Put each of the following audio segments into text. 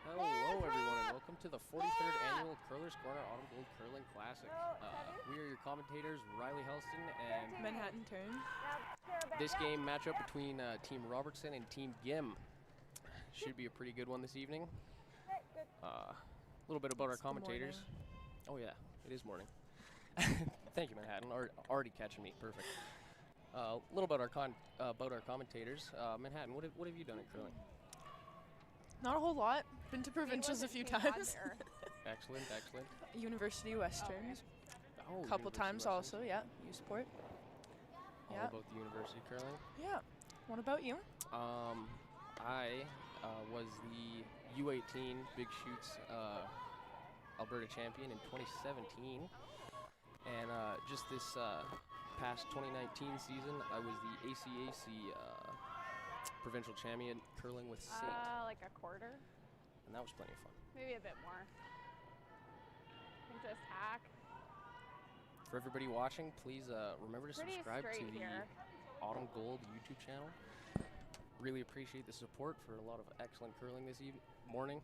Hello everyone and welcome to the 43rd Annual Curlers Corner Autumn Gold Curling Classic. We are your commentators, Riley Helston and Manhattan Turn. This game matchup between Team Robertson and Team Gim. Should be a pretty good one this evening. A little bit about our commentators. Oh yeah, it is morning. Thank you, Manhattan. Already catching me, perfect. A little about our commentators. Manhattan, what have you done at curling? Not a whole lot. Been to provincials a few times. Excellent, excellent. University Western. Oh, a couple times also, yeah. U Sport. All about the university curling. Yeah. What about you? I was the U18 Big Shoots Alberta champion in 2017, and just this past 2019 season, I was the ACAC provincial champion curling with Saint. Like a quarter? And that was plenty of fun. Maybe a bit more. Just hack. For everybody watching, please remember to subscribe to the here. Autumn Gold YouTube channel. Really appreciate the support for a lot of excellent curling this morning.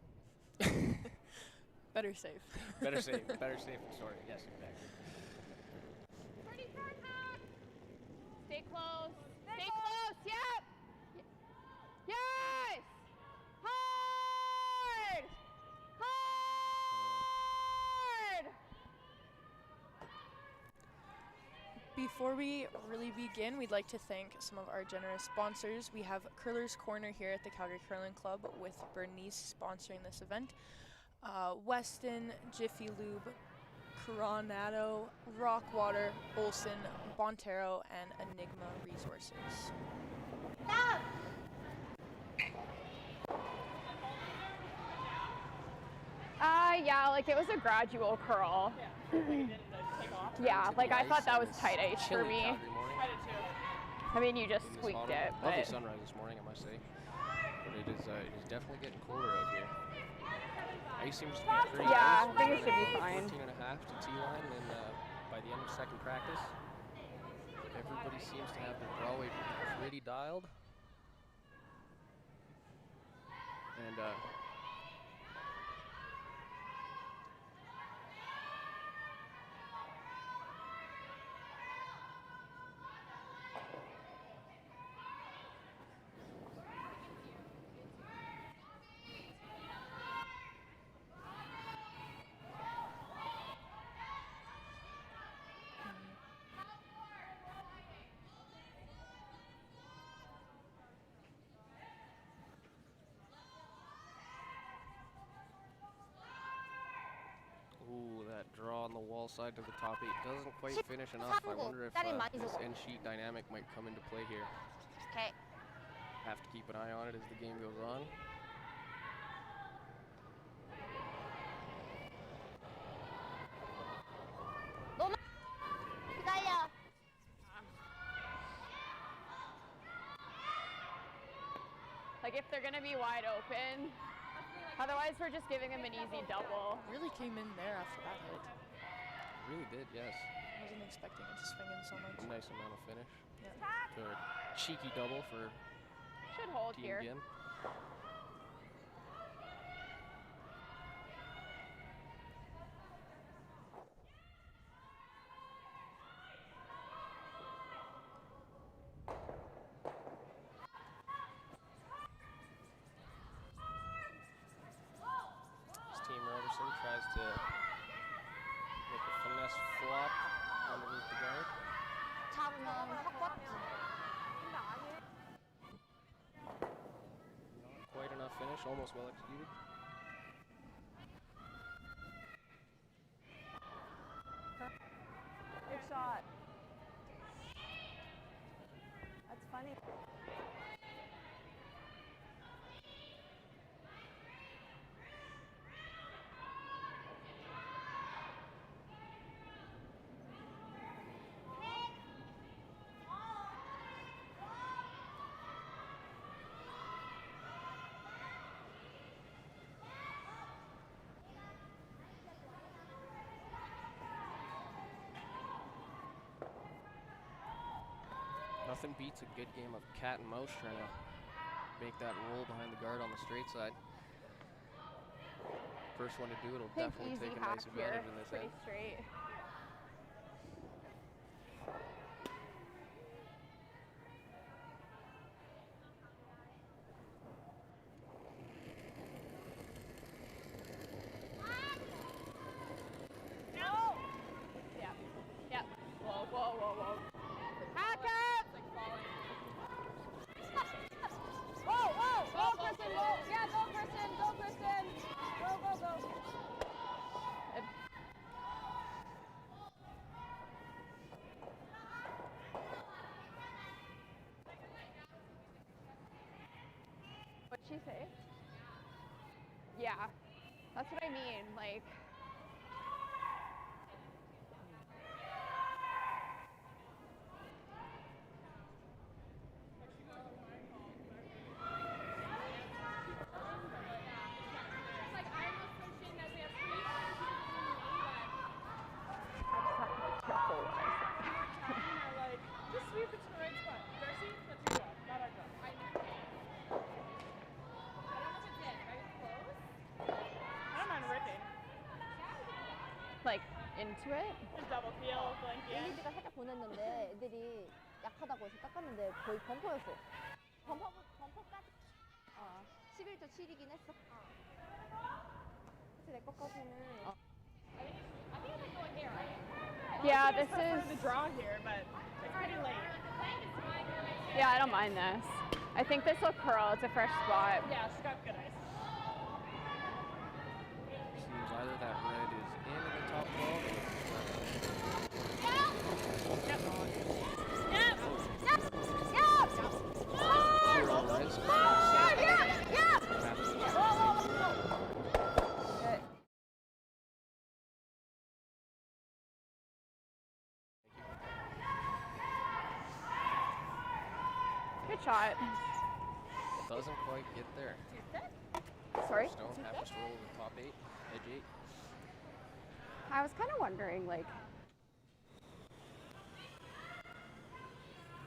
Better safe. Better safe than sorry. Yes, exactly. Pretty front hack. Stay close. Stay close. Yep. Yes! Hard! Hard! Before we really begin, we'd like to thank some of our generous sponsors. We have Curlers Corner here at the Calgary Curling Club with Bernice sponsoring this event. Weston, Jiffy Lube, Coronado, Rockwater, Olson, Bontero, and Enigma Resources. Stop! Yeah, like it was a gradual curl. Yeah, like I thought that was tight ice for me. I mean, you just squeaked it. Lovely sunrise this morning, I must say. But it is definitely getting colder out here. Ice seems to be pretty yeah, nice. I think it should be fine. 14.5 to T-line, and by the end of second practice, everybody seems to have their draw weight pretty dialed. And ooh, that draw on the wall side to the top 8 doesn't quite finish enough. I wonder if this end sheet dynamic might come into play here. Okay. Have to keep an eye on it as the game goes on. Like if they're gonna be wide open. Otherwise, we're just giving them an easy double. Really came in there after that hit. Really did, yes. I wasn't expecting it to swing in so much. Nice amount of finish. Yeah. To a cheeky double for Should hold Team here. Gim. Team Robertson tries to make a finesse flop underneath the guard. Not quite enough finish, almost well executed. Good shot. That's funny. Nothing beats a good game of cat and mouse trying to make that roll behind the guard on the straight side. First one to do it'll Think definitely easy take a half nice here. advantage in this Pretty end. straight. What'd she say? Yeah, that's what I mean. Like, Just sweep it to the right spot. Darcy, that's your job, not our job. I know. I don't know if it's in. Are you close? I don't mind ripping. like into it. Just double peel, blank in. 엘리드가 살짝 보냈는데 애들이 약하다고 해서 깎았는데 거의 범퍼였어. 범퍼까지 11조 7이긴 했어. 그치 내 것까지는 I think it's going here, right? Yeah, I this prefer is. the draw here, but it's pretty late. Yeah, I don't mind this. I think this will curl. It's a fresh spot. Yeah, she's got good ice. Seems either that red is in the top 12 or Good shot. doesn't quite get there. Sorry. Stone happens to roll the top 8, edge 8. I was kind of wondering, like,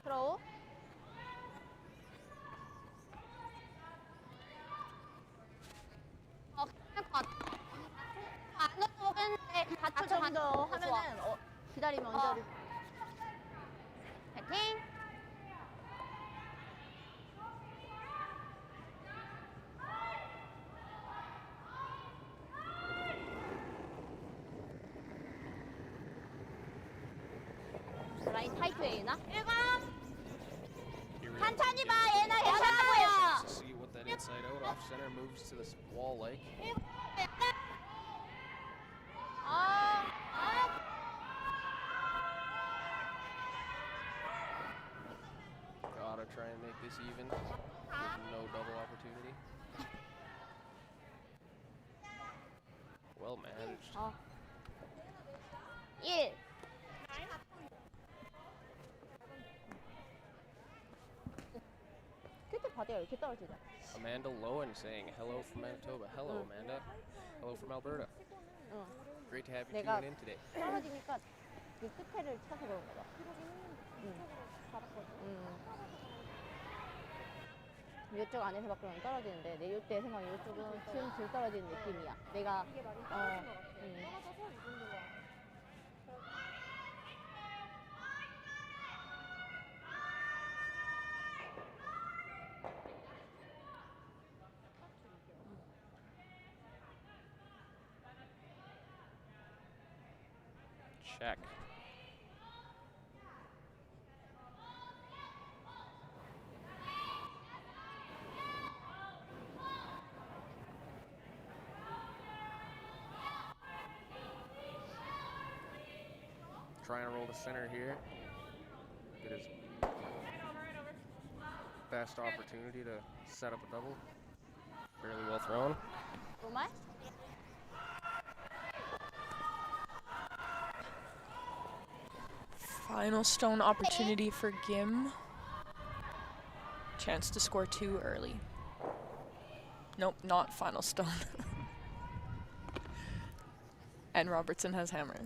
들어오. 안 넣었는데 다 정도 하면은 기다리면 언제 파이팅! 라인 타이트해 얘나? 1번! 천천히 봐 얘나 괜찮아 보여! See what that inside out off center moves to this wall like. Gotta try and make this even with no double opportunity. Well managed. 1 끝에 바디가 이렇게 떨어지냐? Amanda Lowen saying hello from Manitoba. Hello Amanda. Hello from Alberta. 응. Great to have you 내가 tuning in today. 떨어지니까 그 끝에를 쳐서 그런 거다. 이쪽 안에서 밖으로는 떨어지는데 내 이때 생각에 이쪽은 덜 떨어지는 느낌이야. 내가 Check. Trying to roll to center here. Get his best opportunity to set up a double. Fairly well thrown. 정말? Final stone opportunity for Gim. Chance to score 2 early. Nope, not final stone. And Robertson has hammer.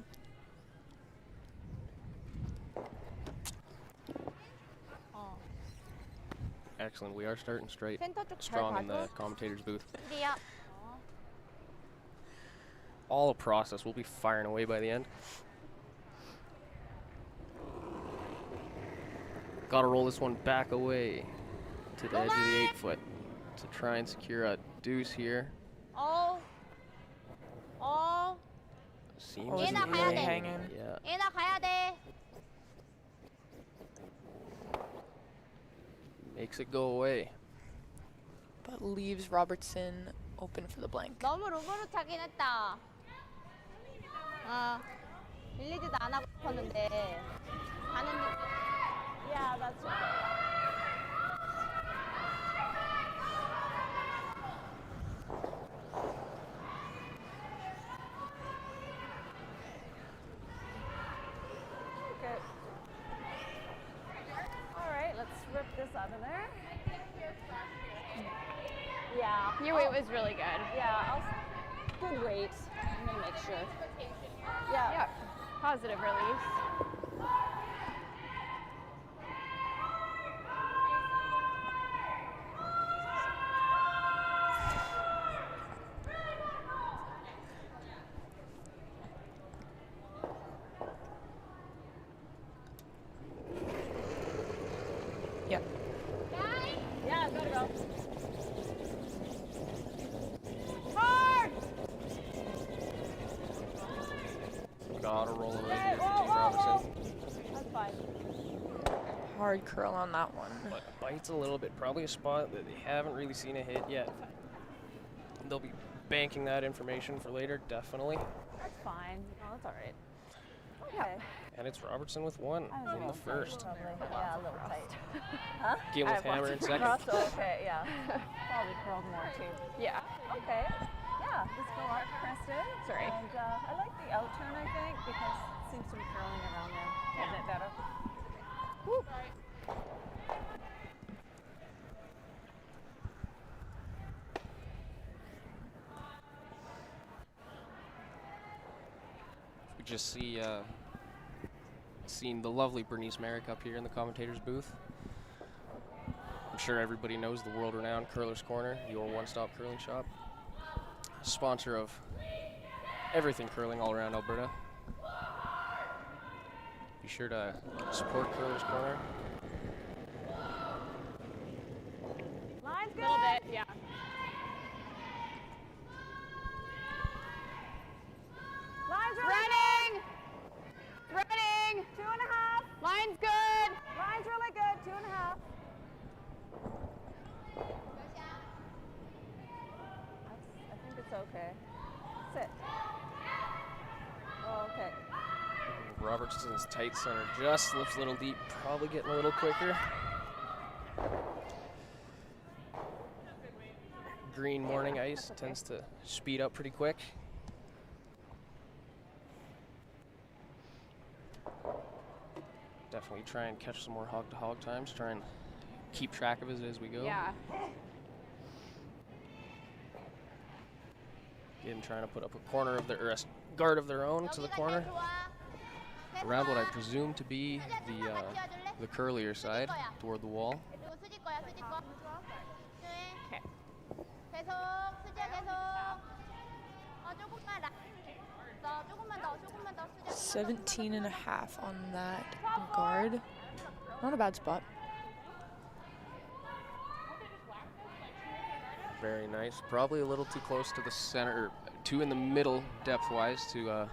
Excellent. We are starting straight. 센터 쪽 잘 Strong in the 봐줘. commentator's booth. 이리야. all a process. We'll be firing away by the end. Got to roll this one back away to the edge of the 8-foot to try and secure a deuce here. All. Seems Oh, to it's be really hanging. hanging. Yeah. 얘나 가야 돼. Makes it go away. But leaves Robertson open for the blank. 너무 로브로 차긴 했다. 밀리지도 안 하고 싶었는데 가는 느낌. Yeah, that's right. Good. All right, let's rip this out of there. Yeah. Your weight was really good. Yeah, good weight. I'm gonna make sure. Yeah. Yep. Positive release. Yep. Yeah, gotta go. Gotta roll away Okay, here for whoa, Team whoa, Robertson. That's fine. Hard curl on that one. But bites a little bit. Probably a spot that they haven't really seen a hit yet. They'll be banking that information for later, definitely. That's fine. No, that's all right. Okay. And it's Robertson with one in the first. Lovely. Yeah, a little tight. Game with hammer in second. Okay, yeah. Probably curled more too. Yeah. Okay. Yeah, let's go up, Preston. Sorry. And I like the out turn, I think, because it seems to be curling around there. Isn't it better? Woo. We just seen the lovely Bernice Merrick up here in the commentator's booth. I'm sure everybody knows the world-renowned Curler's Corner, your one-stop curling shop. Sponsor of everything curling all around Alberta. Be sure to support Curler's Corner. Line's A good. little bit, yeah. Line's Running! Running! 2.5. Line's good! Line's really good. 2.5. I think it's okay. Sit. Oh, okay. Robertson's tight center just slips a little deep, probably getting a little quicker. Green morning ice tends to speed up pretty quick. Definitely try and catch some more hog-to-hog times, try and keep track of it as we go. Yeah. Again, trying to put up a corner of their, or a guard of their own to the corner. Around what I presume to be the curlier side, toward the wall. 그리고 수지 거야, 수지 거. Okay. 계속, 수지야 계속. 조금만 조금만 더, 조금만 더, 수지야. 17 and a half on that guard. Not a bad spot. Very nice. Probably a little too close to the center, or two in the middle depth-wise to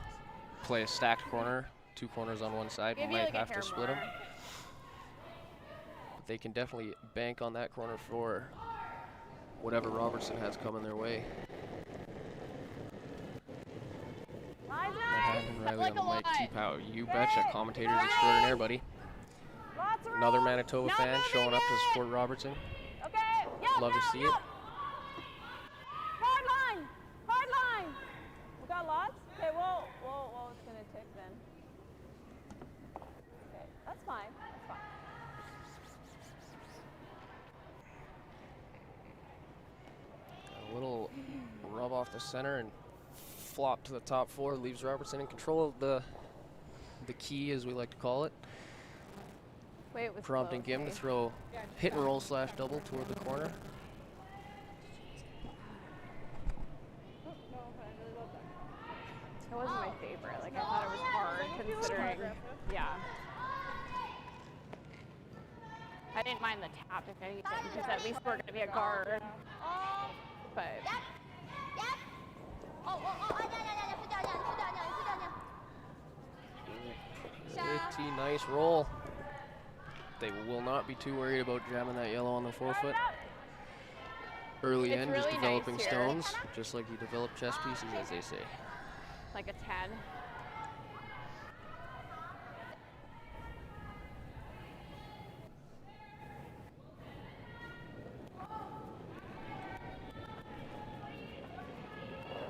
play a stacked corner. Two corners on one side. Maybe Might like a have hair to split them. more. But they can definitely bank on that corner for whatever Robertson has coming their way. Line's Manhattan Riley like on the a mic. lot. Keep out. You betcha. Commentators extraordinaire, buddy. Lots of Another room. Manitoba Not fan moving showing up to yet. support Robertson. Okay. Yep, Love to yep, see yep. it. Hard line. Hard line. We got lots? Okay, well, it's going to tick then. Okay, that's fine. That's fine. A little rub off the center and flop to the top four. Leaves Robertson in control of the key, as we like to call it. Wait, with Prompting Gim to throw hit and roll slash double toward the corner. It wasn't my favorite. Like, I thought it was hard considering, yeah. I didn't mind the tap, if anything, because at least we're going to be a guard. But Pretty nice roll. They will not be too worried about jamming that yellow on the forefoot. Early It's end, really just developing nice here. stones, just like you develop chess pieces, as they say. like a 10.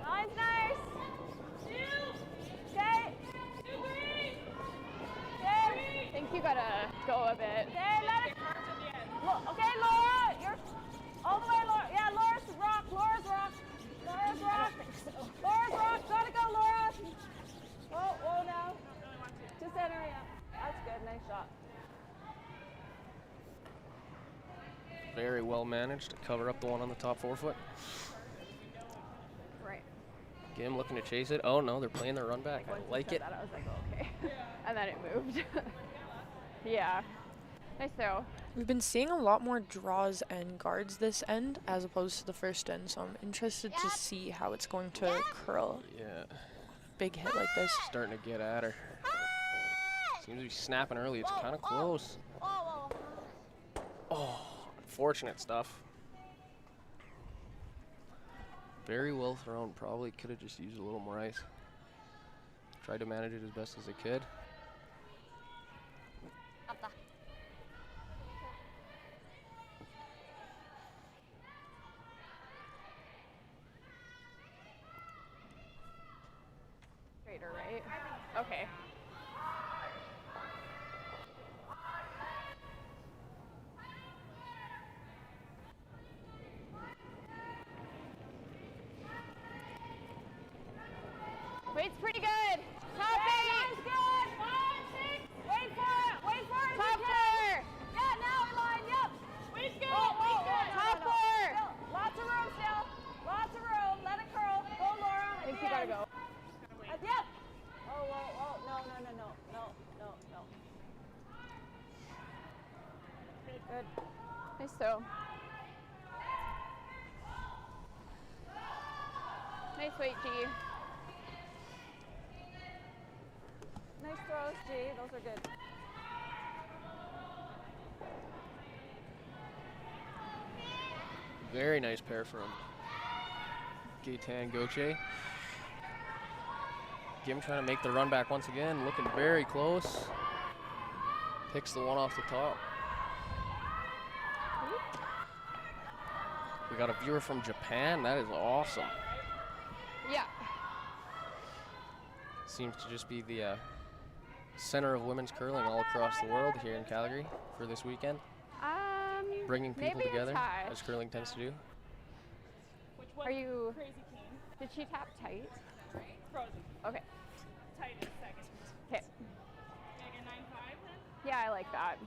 Nice, nice. Okay. I think you gotta go a bit. Okay, let it. Okay, Laura, you're all the way, Laura. Yeah, Laura's rock. Laura's rock. Laura's rock. Laura's rock. Gotta go, Laura. Oh, whoa, now. To center, yeah. That's good. Nice shot. Very well managed to cover up the one on the top forefoot. Right. Gim looking to chase it. Oh no, they're playing their run back. Once I you like said it. that, I was like, oh, okay. And then it moved. Yeah. Nice throw. We've been seeing a lot more draws and guards this end as opposed to the first end, so I'm interested to see how it's going to curl. Yeah, Big hit like this. starting to get at her. Seems to be snapping early. It's kind of close. Oh, unfortunate stuff. Very well thrown. Probably could have just used a little more ice. Tried to manage it as best as they could. Straighter, right? Okay. Wait's pretty good. Top eight. Good. 5, 6. Wait for it. Wait for it. Top four. Yeah, now line. Yep. Wait's good. Oh, Wait's good. top four. Still. Lots of room still. Lots of room. Let it curl. Go, Laura. I think you gotta go. Yep. Oh, whoa, oh, no. Good. Nice throw. Nice weight, G. Nice throws, G. Those are good. Very nice pair from Gaetan Gauthier. Gim trying to make the run back once again, looking very close. Picks the one off the top. We got a viewer from Japan. That is awesome. Yeah. Seems to just be the center of women's curling all across the world here in Calgary for this weekend. Bringing people maybe a together, touch. as curling tends to do. Which one? Are you? Crazy King. Did she tap tight? Frozen. Okay. Tight is second. Okay. Like a 9-5 then? Yeah, I like that.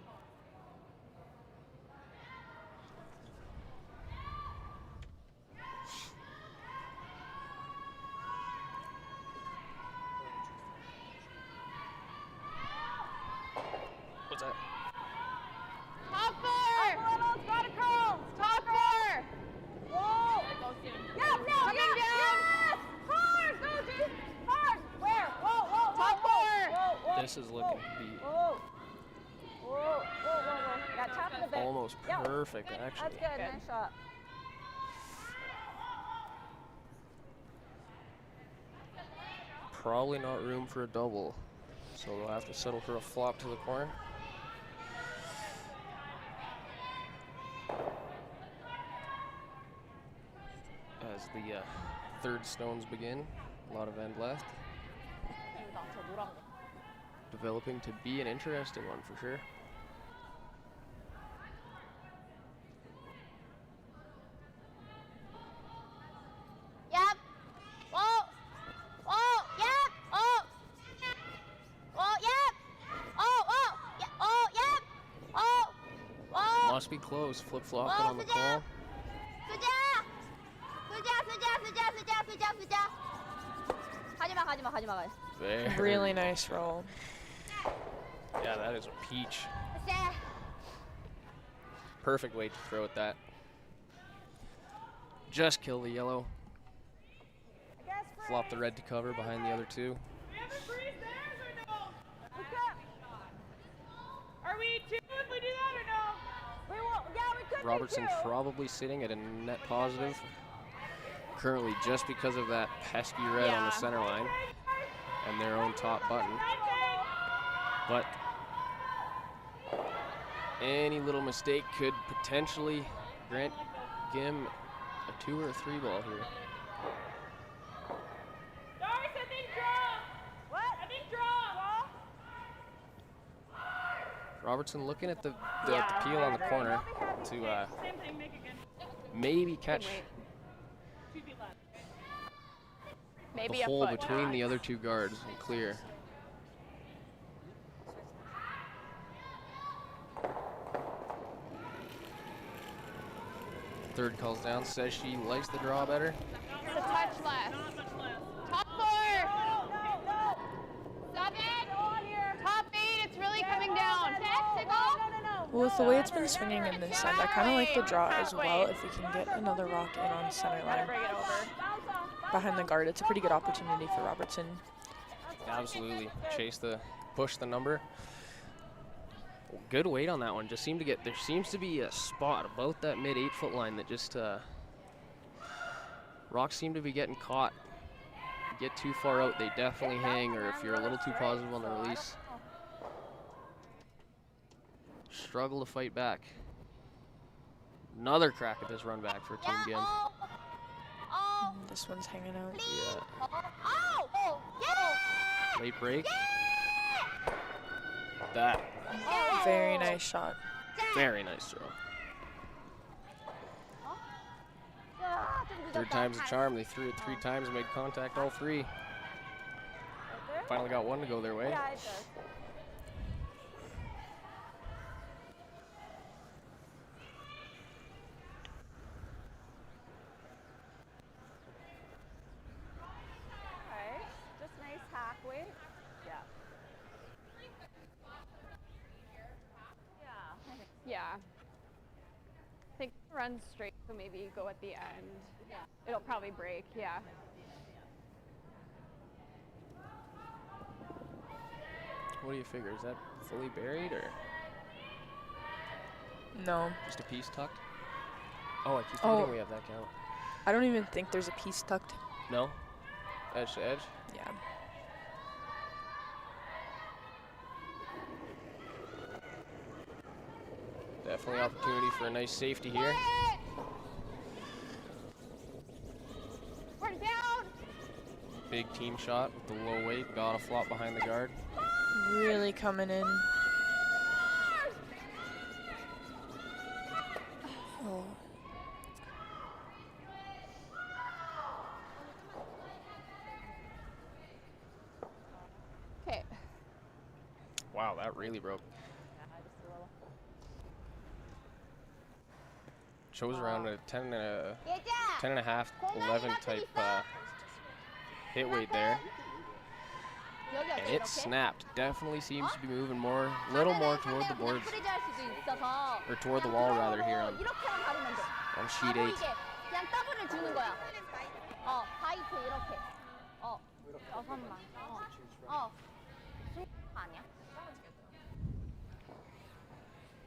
What's that? Top four. Gotta curl. Top four. Whoa. Yeah, no, Coming yeah, down. yes. Hard, go, G. Hard. Where? Whoa. Top four. Whoa. This is looking to be Whoa. Yeah, tap it a bit. almost Yeah. perfect, actually. That's good. Nice shot. Probably not room for a double, so they'll have to settle for a flop to the corner. As the third stones begin, a lot of end left. Developing to be an interesting one for sure. Yep. Oh. Oh. Yep. Oh. Oh. Yep. Oh. Oh. Yeah. Oh. Yep. Oh. Oh. Must be close, flip-flopping on the call. 수자. 가지마. Really nice roll. Yeah, that is a peach. Perfect weight to throw at that. Just kill the yellow. Flop the red to cover behind the other two. Are we two if we do that or no? We will. Yeah, we could. Robertson probably sitting at a net positive. Currently, just because of that pesky red on the center line and their own top button. But any little mistake could potentially grant Gim a 2 or a 3 ball here. Doris, I think draw. What? I think draw. Robertson looking at the peel on the corner to Same thing, make it good. maybe catch Maybe the a hole foot. between the other two guards and clear. Third calls down, says she likes the draw better. It's a touch less. Top 4. No. 7. Top 8. It's really coming down. Well, with the way it's been swinging in this end, I kind of like the draw as well. If we can get another rock in on center line Bring it over. behind the guard, it's a pretty good opportunity for Robertson. Absolutely. Push the number. Good weight on that one. There seems to be a spot about that mid 8 foot line that just, rocks seem to be getting caught. Get too far out, they definitely hang, or if you're a little too positive on the release, struggle to fight back. Another crack at this run back for Team Gim. This one's hanging out. Yeah. Late break. That. Very nice shot. Very nice throw. Third time's a charm. They threw it 3 times, made contact all 3. Finally got one to go their way. Yeah, it does. Okay, just nice hack weight. Yeah. Yeah. I think run straight, so maybe go at the end. Yeah. It'll probably break, yeah. What do you figure? Is that fully buried or No, just a piece tucked? Oh, I keep forgetting we have that count. I don't even think there's a piece tucked. No? Edge to edge? Yeah. Definitely opportunity for a nice safety here. Run down! Big team shot with the low weight. Got a flop behind the guard. Really coming in. Oh. Okay. Wow, that really broke. Shows around a 10 and a half, 11 type hit weight there. And it snapped. Definitely seems to be moving a little more toward the boards, or toward the wall rather here on sheet 8. 그냥 더블을 주는 거야. 화이트 이렇게. 여섯만. 아니야?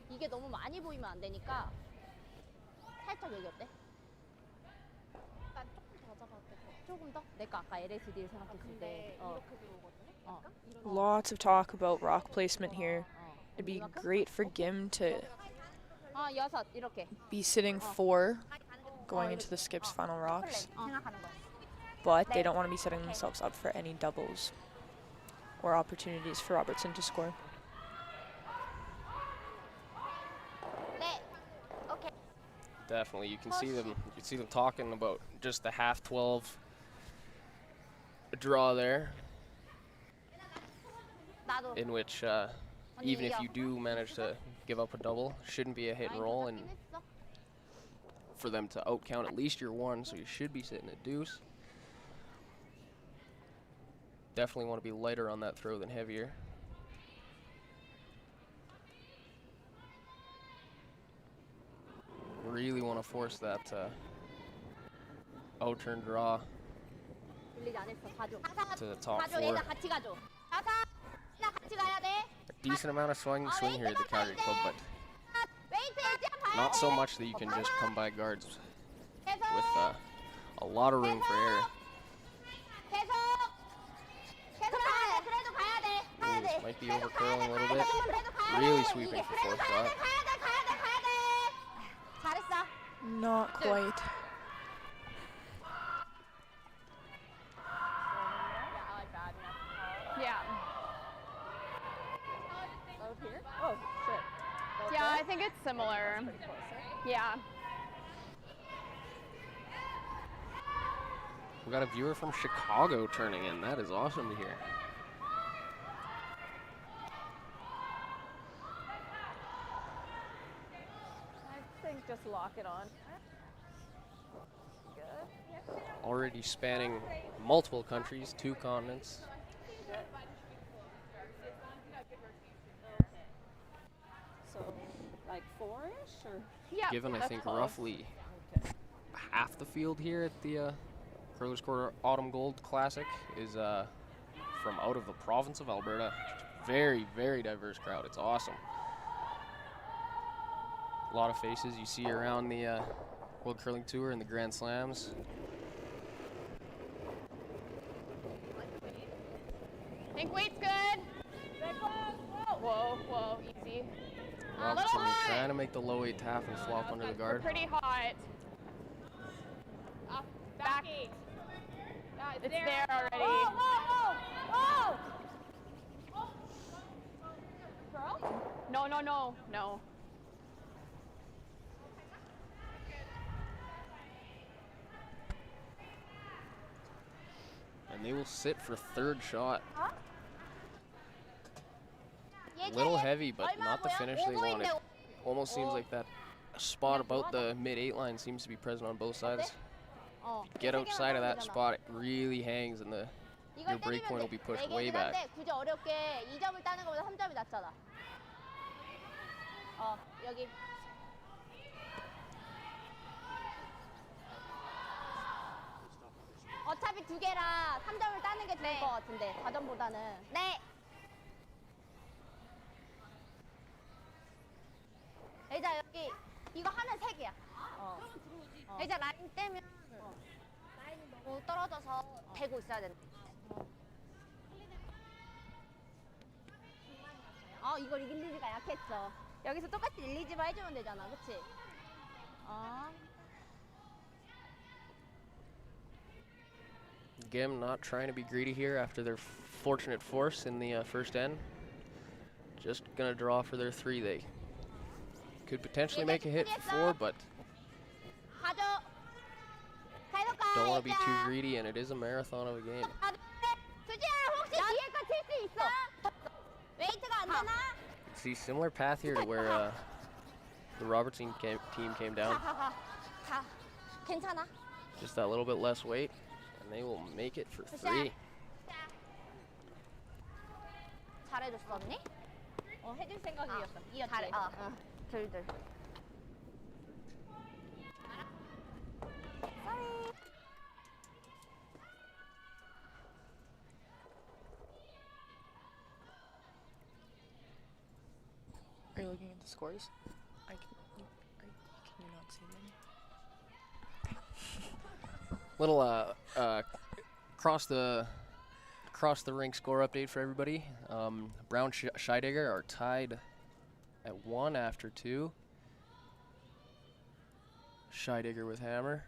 이게 너무 많이 보이면 안 되니까 살짝 여기 어때? 난 조금 더 잡아도 돼. 조금 더? 내가 아까 LSD를 생각했을 때. Lots of talk about rock placement here. It'd be great for Gim to 여섯 이렇게. be sitting 4 going into the skip's final rocks, 생각하는 거야. but they don't want to be setting themselves up for any doubles or opportunities for Robertson to score. 네. 오케이. Definitely, you can see them talking about just the half 12 draw there, 나도. in which even if you do manage to give up a double, shouldn't be a hit and roll, and for them to outcount at least your 1, so you should be sitting at deuce. Definitely want to be lighter on that throw than heavier. Really want to force that out-turn draw 들리지 않았어. 가줘. to the top 가줘. four. 얘나 같이 가줘. 가자. 얘나 같이 가야 돼. A decent amount of swing here at the Calgary Club, but 웨이트 엣지야 봐야 not 돼. so much that you can just come by guards 계속. with a lot of room for error. 계속. 계속 가야 돼. 그래도 가야 돼. 가야 Ooh, 돼. might be 계속 overcurling 가야 a little 돼. bit. 그래도 가야 돼. Really sweeping for 그래도 fourth 가야 돼. shot. 가야 돼. 가야 돼. 가야 돼. 잘했어. Not quite. Yeah. Out here? Oh, shit. About Yeah, there? I think it's similar. Pretty close, right? Yeah. We got a viewer from Chicago turning in. That is awesome to hear. I think just lock it on. Good. Already spanning multiple countries, 2 continents. So, like 4-ish or? Yeah. Given, I that's think, close. roughly Okay. half the field here at the Curlers Quarter Autumn Gold Classic is from out of the province of Alberta. Very, very diverse crowd. It's awesome. A lot of faces you see around the World Curling Tour and the Grand Slams. Think weight's good. Whoa, whoa, easy. Robertson little high. trying to make the low 8 tap and flop under the We're guard. pretty hot. Back. It's there already. whoa, whoa, whoa. Girl? No, no, no, no. And they will sit for 3rd shot. 얘 Little 쟤 heavy, but 얼마 not the 보여? finish they wanted. 5분인데 Almost seems like that spot about the mid-8 line seems to be present on both sides. Get outside of that spot, it really hangs, and your break point will be pushed way back. 굳이 어렵게 2점을 따는 것보다 3점이 낫잖아. 여기. 어차피 2개라 3점을 따는 게 좋을 것 같은데 4점보다는. 네. 의자 여기 이거 하면 3개야. 의자 라인 떼면 라인이 너무 떨어져서 대고 있어야 된다. 이거 릴리즈가 약했죠. 여기서 똑같이 릴리즈만 해주면 되잖아, 그치? Gim not trying to be greedy here after their fortunate force in the first end. Just gonna draw for their 3. They could potentially make a hit for 4, but 가져. 계속 가. don't want to be too greedy, and it is a marathon of a game. 수지야, 혹시 뒤에가 칠 수 있어? 웨이트가 안 되나? See, similar path here to where the Robertson team came down. 가. 괜찮아. Just that little bit less weight, and they will make it for 3. 잘해줬어, 언니? 해줄 생각이었어. 잘해. 둘. Are you looking at the scores? Can you not see them? Little across the rink score update for everybody. Brown Scheidegger are tied at 1 after 2. Scheidegger with hammer.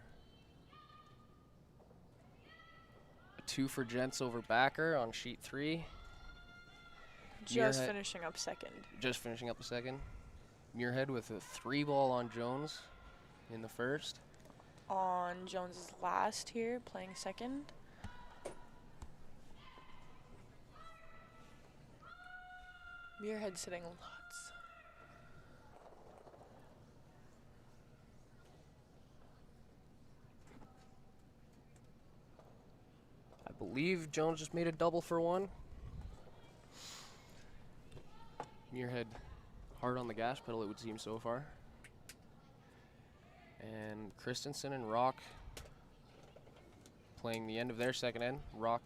A 2 for Gents over Backer on sheet 3. Just Muirhead- finishing up second. Just finishing up the second. Muirhead with a 3 ball on Jones in the first. On Jones's last here, playing second. Muirhead sitting lots. believe Jones just made a double for one. Muirhead hard on the gas pedal, it would seem so far. And Christensen and Rock playing the end of their second end. Rock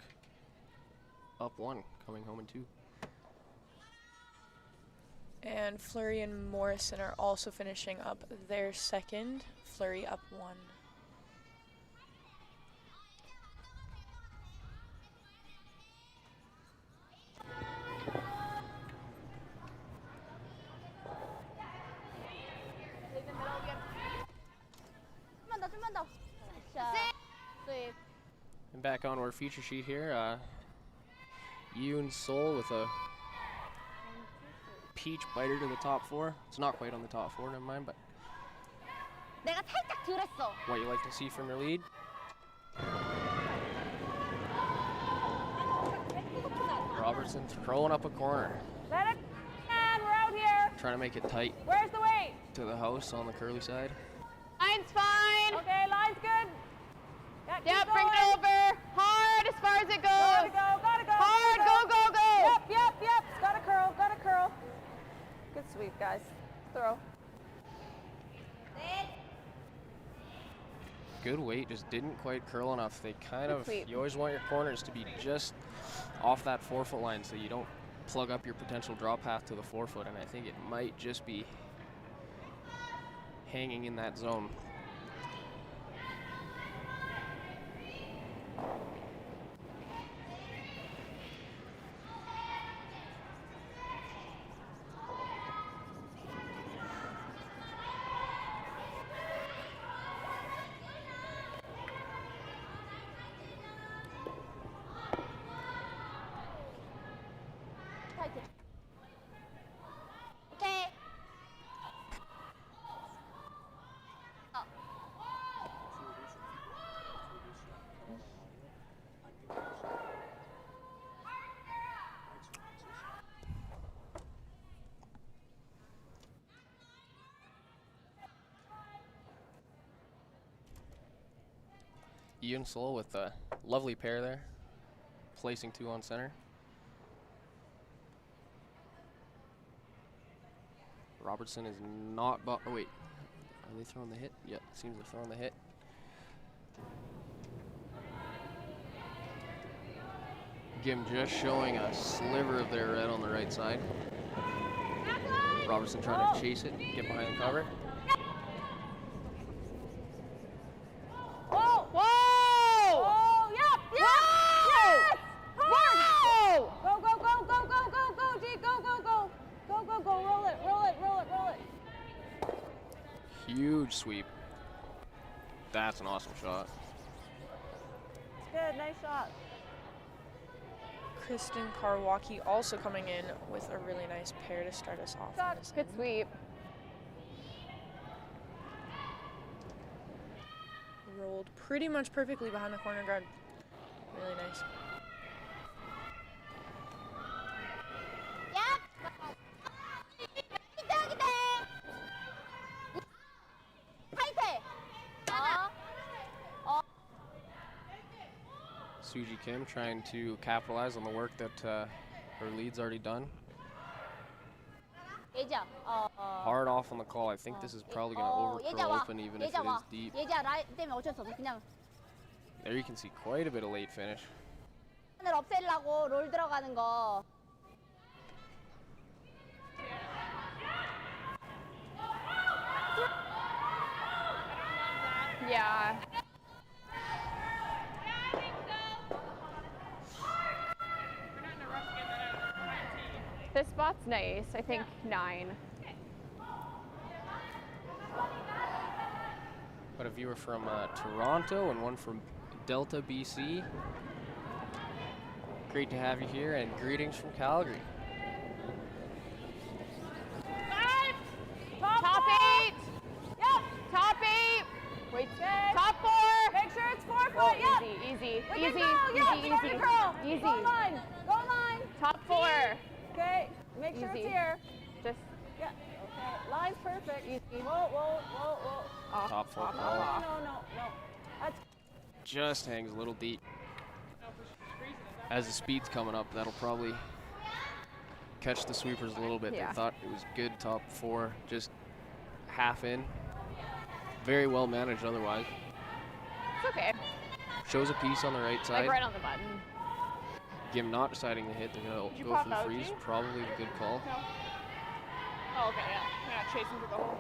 up one, coming home in two. And Fleury and Morrison are also finishing up their second. Fleury up one. 좀만 더. Sweep. And back on our feature sheet here, Yoon Seoul with a peach biter to the top four. It's not quite on the top four, never mind, but 내가 살짝 덜했어. what you like to see from their lead. Robertson throwing up a corner. Let it, and we're out here. Trying to make it tight Where's the weight? to the house on the curly side. Line's fine. Okay, line's good. Yeah, keep Yep, bring going. it over. Hard as far as it Gotta goes. go, gotta go. Hard, gotta go, go, go. Yep. Gotta curl, gotta curl. Good sweep, guys. Throw. Good weight, just didn't quite curl enough. They kind of, sweep. you always want your corners to be just off that 4 foot line so you don't plug up your potential drop path to the 4 foot, and I think it might just be hanging in that zone. 오케이. Yoon Seoul with a lovely pair there, placing 2 on center. Robertson is not, oh wait, are they throwing the hit? Yeah, seems they're throwing the hit. Gim just showing a sliver of their red on the right side. Robertson trying to chase it, get behind the cover. Whoa! Whoa! Oh, yep! Yes! Whoa! Go, G, go. Roll it. Huge sweep. That's an awesome shot. Good, nice shot. Kristen Karwacki also coming in with a really nice pair to start us off. on this Good end. sweep. Rolled pretty much perfectly behind the corner guard. Really nice. Suji Kim trying to capitalize on the work that her lead's already done. 예지야. Hard off on the call. I think this is probably going to 예지야 overcurl 와. open even if 예지야 it 와. is deep. 예지야 라인 때문에 어쩔 수 없어. 그냥 There you can see quite a bit of late finish. 을 없애려고 롤 들어가는 거. Yeah. This spot's nice. I think 9. But a viewer from Toronto and one from Delta, BC. Great to have you here, and greetings from Calgary. Top 8. Yep. Top 8. Wait. Okay. Top 4. Make sure it's 4 Whoa, foot. Yep. easy. Look at go. Yep. Easy. Curl. Easy. Go line. Top 4. Okay. Make sure Easy. it's here. Just Yeah. Okay. Line's perfect. Easy. Whoa. off. Top 4 off, ball. off. No. That's Just hangs a little deep. as the speed's coming up, that'll probably catch the sweepers a little bit. Yeah. They thought it was good top 4, just half in. Very well managed otherwise. It's okay. Shows a piece on the right side. Like right on the button. Gim not deciding to hit. They're going to go pop for the out, freeze. G? Probably the good call. No. Oh, okay, yeah. You're not chasing through the hole.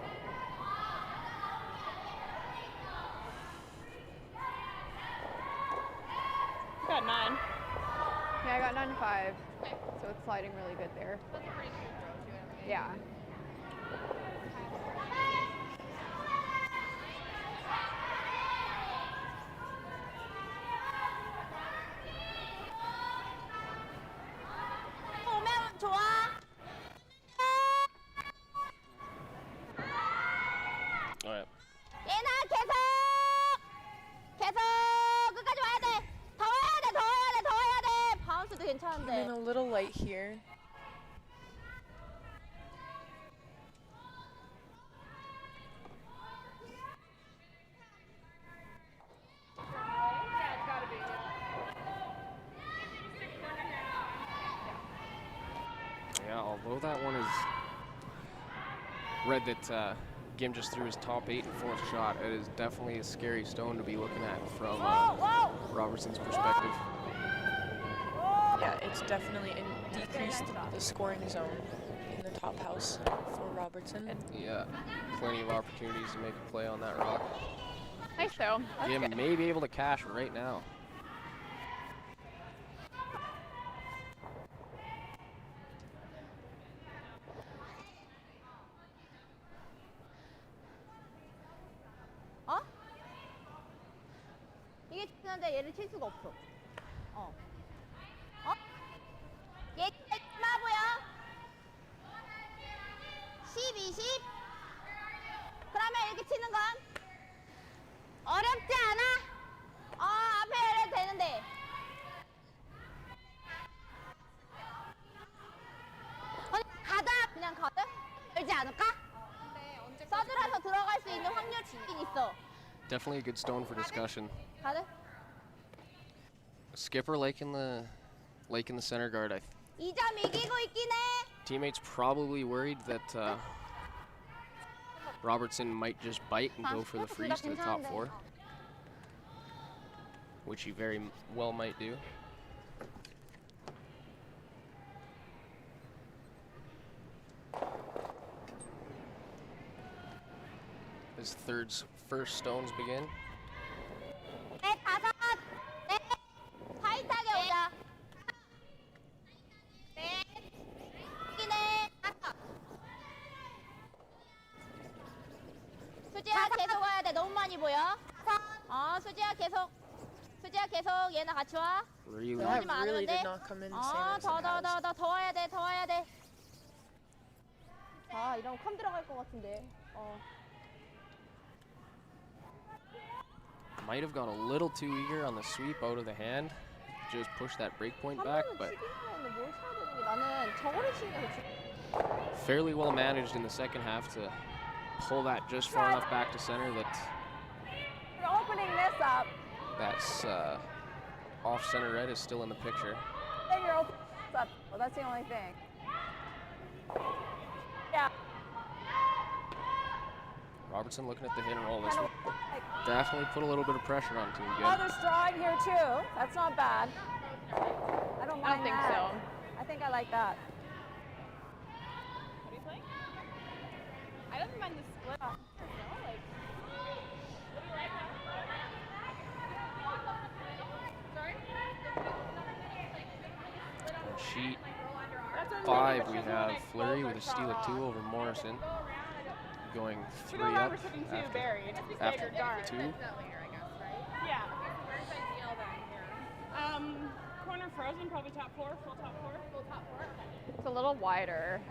Got 9. Yeah, I got 9-5. So it's sliding really good there. Yeah. 오면 좋아. All right. 얘나 계속 끝까지 와야 돼. 더 와야 돼. 바운스도 Coming 괜찮은데. a little light here. Yeah, although that one is read that Gim just threw his top 8 and 4th shot, it is definitely a scary stone to be looking at from Robertson's perspective. Yeah, it's definitely decreased the scoring zone in the top house for Robertson. Yeah, plenty of opportunities to make a play on that rock. Nice though. Gim may be able to cash right now. 어? 이게 중요한데 얘를 칠 수가 없어. 어? 얘 마보야. 10, 20. 그러면 이렇게 치는 건 어렵지 않아? 앞에 해도 되는데. 가자. 그냥 가자. 열지 않을까? 서드라서 들어갈 수 있는 확률이 있어. Definitely a good stone for discussion. 가자. Skipper like in the center guard. 2점 이기고 있긴 해. Teammates probably worried that Robertson might just bite and go for the freeze to the top 4, which he very well might do. As first stones begin. 네, 5. 네. 타이트하게 오자. 네. 이기네. 5. 수지야 계속 와야 돼. 너무 많이 보여. 수지야 계속 얘나 같이 와. Really That 들어오지만 really 않으면 돼. did not come in the same as it has. 더 와야 돼. 더 와야 돼. 이러면 컴 들어갈 것 같은데. might have got a little too eager on the sweep out of the hand. Just push that break point back, but 나는 저거를 치는 게 더 fairly well managed in the second half to pull that just far enough back to center that You're opening this up. that's off center red is still in the picture. Then you're opening this up. Well, that's the only thing. Yeah. Robertson looking at the hit and roll. This Kind one of like, definitely put a little bit of pressure on Team Gim. there's drawing here too. That's not bad. I don't mind think that. so. I think I like that. What are you playing? I don't mind the split. Like, what do you like? Sorry? On sheet 5, we have Fleury with a steal at 2 over Morrison. Going 3 up Robertson too buried. after Guard. 2. Yeah. Corner frozen, probably top 4, full top 4. It's a little wider.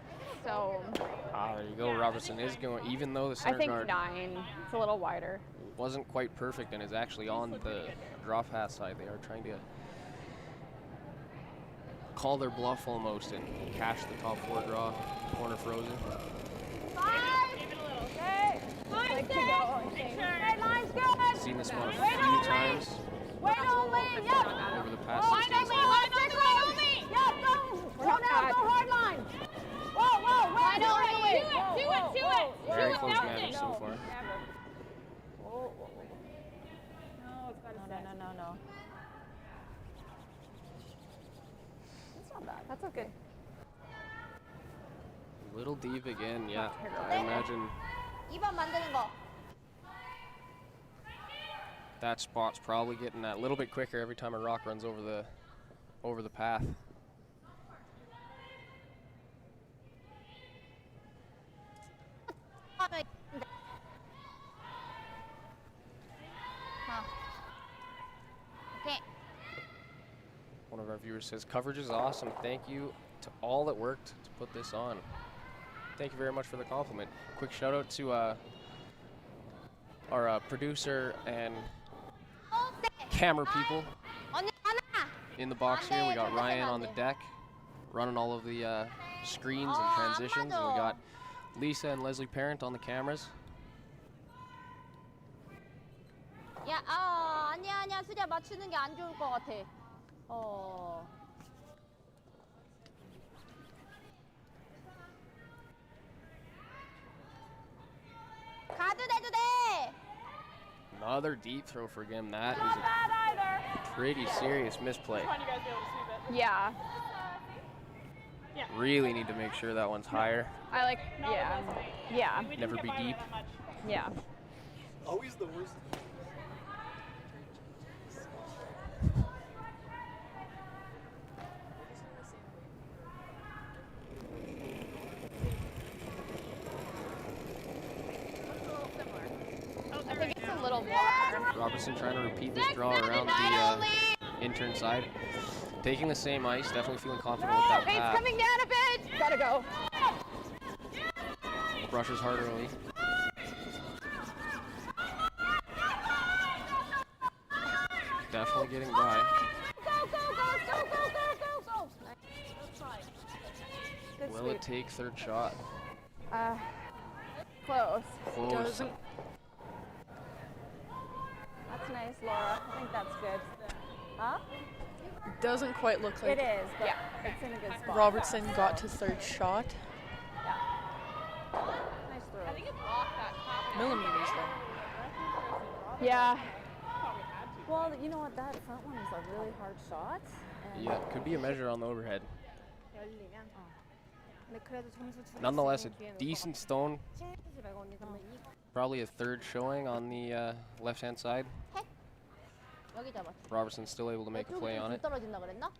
So There you go. Robertson is going, even though the I center think guard 9. It's a little wider. wasn't quite perfect and is actually on the draw pass side. They are trying to call their bluff almost and cash the top 4 draw. Corner frozen. Like to go. Hey, line's good. Seen this one a few times Wait only. Yep. over the past 6 days. Very close match so far. Never. Whoa, whoa, whoa. No, it's got to set. No. It's not bad. That's okay. Little deep again, yeah. I imagine 2번 만드는 거. that spot's probably getting that little bit quicker every time a rock runs over the path. 오케이. One of our viewers says, coverage is awesome. Thank you to all that worked to put this on. Thank you very much for the compliment. Quick shout out to our producer and camera people 언니 하나. in the box here. We got Ryan on the deck running all of the screens and transitions, and we got Lisa and Leslie Parent on the cameras. 야, 아니야. 수리야 맞추는 게 안 좋을 것 같아. 가도 돼. Another deep throw for him. That is Not a bad either. pretty serious misplay. Come on, you guys be able to sweep it. Yeah. Really need to make sure that one's higher. I like, No, yeah. it wasn't. Yeah. We didn't Never get be by by deep. that much. Yeah. Always the worst. I think it's a little more. Robertson trying to repeat this draw around the intern side. Taking the same ice, definitely feeling confident with that It's path. coming down a bit. Gotta go. Brushes hard early. Definitely getting by. Good Will sweep. it take third shot? Close. Close. Doesn't. That's nice, Laura. I think that's good. Huh? Doesn't quite look like It is, but it's in a good spot. Robertson got to third shot. Yeah. Nice throw. Millimeters though. Yeah. Well, you know what? That front one was a really hard shot. And Yeah, could be a measure on the overhead. 근데 그래도 점수 줄일 Nonetheless, 수 a 있는 기회는 decent stone. 찌르지 말고 언니 그러면 Probably a third showing on the left-hand side. 여기 잡아줘. Robertson's still able to make a 이쪽으로 play on 좀 it. 떨어진다 그랬나?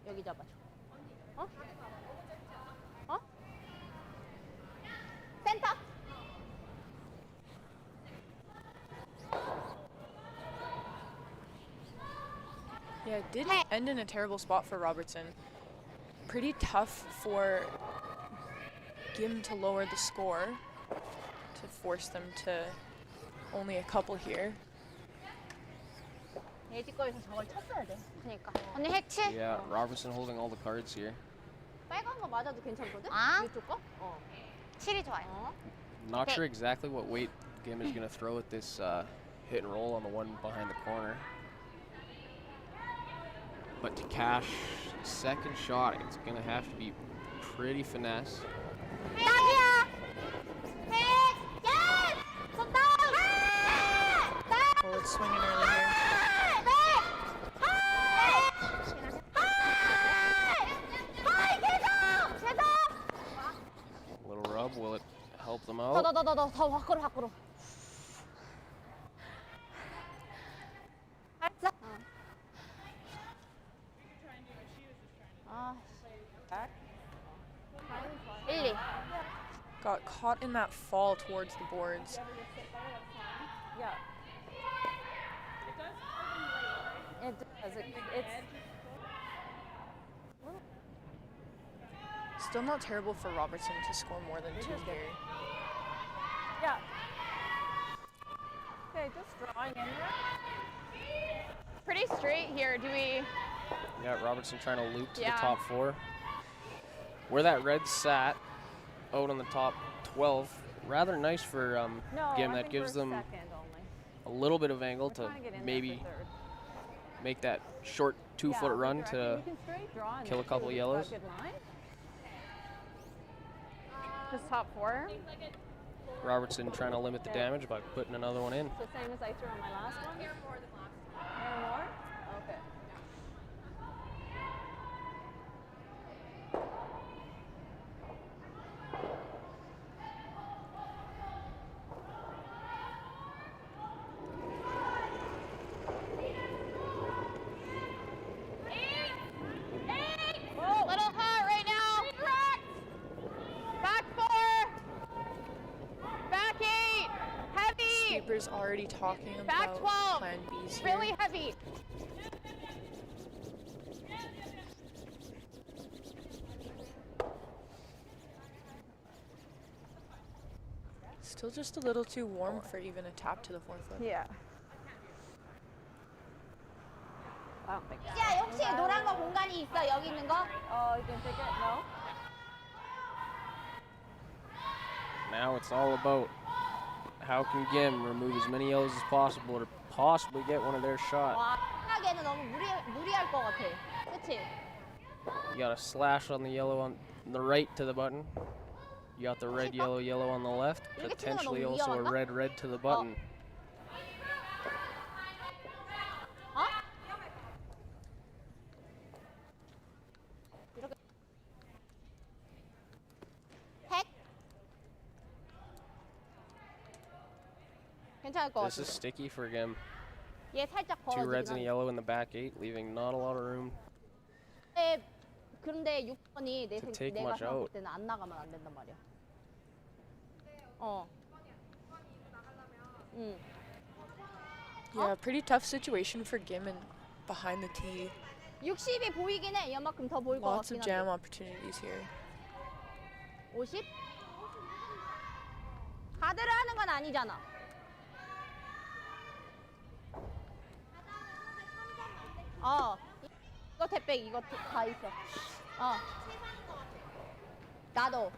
여기 잡아줘. 센터. Yeah, it did end in a terrible spot for Robertson. Pretty tough for Gim to lower the score to force them to only a couple here. 예지 거에서 저걸 쳤어야 돼. 그러니까. 언니 핵치? Yeah, Robertson holding all the cards here. 빨간 거 맞아도 괜찮거든? 이쪽 거? 7이 좋아요. Not sure exactly what weight Gim is going to throw at this hit and roll on the one behind the corner. But to cash second shot, it's going to have to be pretty finesse. 딱이야! 핵! yes! 손 다운! Oh, it's swinging early here. Little rub, will it help them out? 더 밖으로. 알았어. 1, 2. Got caught in that fall towards the boards. Yeah. It does. It's Still not terrible for Robertson to score more than 2 here. yeah. Okay, just drawing in there. Pretty straight here. Do we? Yeah, Robertson trying to loop to Yeah. the top 4. Where that red sat, out on the top 12, rather nice for No, Gim. I That think gives we're them second only. a little bit of angle We're to trying to get in maybe there for third. make that short 2-foot run to you can straight draw in kill a there, couple too. yellows. It's got good line. Just top 4. Robertson trying to limit the damage by putting another one in. So same as I threw on my last one? Hair more than last time. Hair more? Okay. Little hot right now. Back 4. Back 8. Heavy. Sweeper's already talking Back about 12. plan B's here. Really heavy. Still just a little too warm for even a tap to the forefoot. Yeah. I don't think so. 야, 혹시 노란 거 공간이 있어? 여기 있는 거? Oh, you can take it? No? Now it's all about how can Gim remove as many yellows as possible to possibly get one of their shot. 와, 하기에는 너무 무리할 것 같아. 그치? You got a slash on the yellow on the right to the button. You got the red, yellow, yellow on the left. 이렇게 치는 거 Potentially 너무 also a 위험한가? red, red to the button. 어? 이렇게. 핵? 괜찮을 것 This 같아. is sticky for Gim. 얘 살짝 2 reds 벌어지긴 and a 하네. yellow in the back 8, leaving not a lot of room. 근데 6번이 To take 내가 much 생각할 out. 때는 안 나가면 안 된단 말이야. 어. 응. Yeah, pretty tough situation for Gim and behind the tee. 60이 보이긴 해. 이만큼 더 보일 것 Lots 같긴 of jam 한데. opportunities here. 50? 가드를 하는 건 아니잖아. 이거 택백 이거 다 있어. 나도.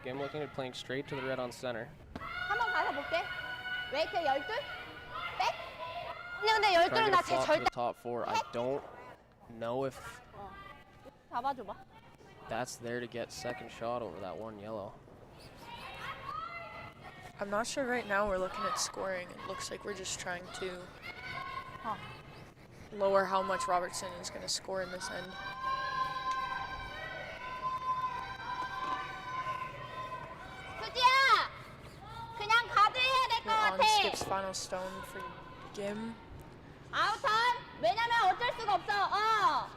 Gim looking at playing straight to the red on center. 한번 가서 볼게. 웨이트 12? 백? 근데 Trying 12는 to 나 get a flop to 절대 the top 4. I don't know if 잡아줘봐. that's there to get second shot over that one yellow. I'm not sure right now we're looking at scoring. It looks like we're just trying to lower how much Robertson is going to score in this end. 수지야! 그냥 가드 해야 될 것 We're on 같아. Skip's final stone for Gim. 아웃턴? 왜냐면 어쩔 수가 없어.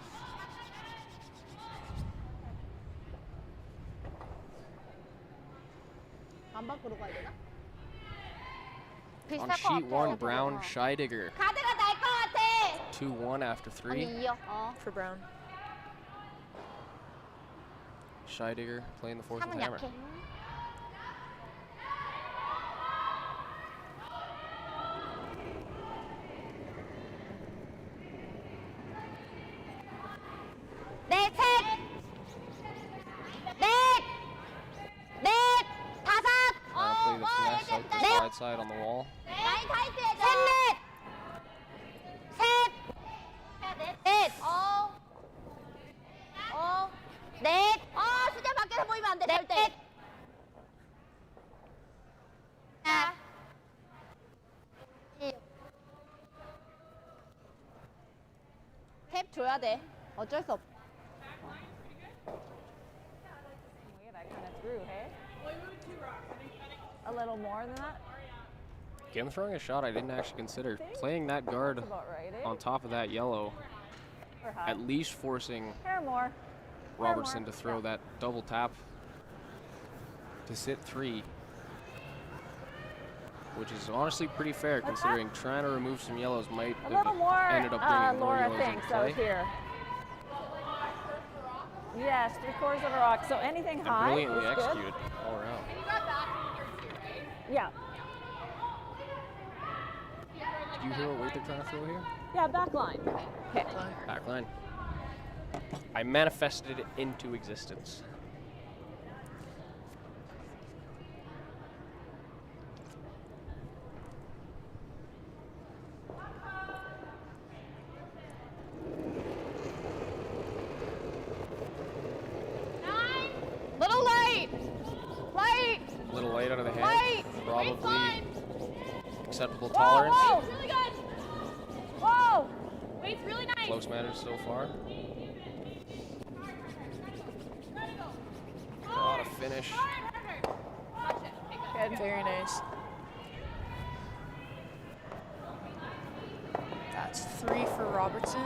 안 밖으로 가야 되나? On 비슷할 것 sheet 1, 같아. Brown, Scheidegger. 가드가 날 것 같아. 2-1 after 3. 언니 이어. For Brown. Scheidegger playing the fourth with 3은 hammer. 약해. 넷, 셋! 넷! 넷! 다섯! Now play the finesse out the 넷! slide side on the wall. 라인 타이트 해줘! 셋! 셋! 넷! 넷! 수자 밖에서 보이면 안 돼, 절대! 자. 탭 줘야 돼. 어쩔 수 없어. Yeah, that kind of threw, hey? A little more than that? Gim throwing a shot I didn't actually consider. Playing that guard That's about right, eh? on top of that yellow, Or high? at least forcing Hair more. Robertson to more. throw that double tap to sit 3. Which is honestly pretty fair considering trying to remove some yellows might A have little more, ended up bringing more Laura yellows into thinks out play. here. Yes, 3/4 of a rock. So anything And high brilliantly is good. executed all around. Yeah. Did you hear what weight they're trying to throw here? Yeah, back line. Okay. Back line. I manifested it into existence. 물! acceptable tolerance. Whoa. Really good. Whoa! Weight's really nice. Close matters so far. Got a finish. Good. Very nice. That's 3 for Robertson.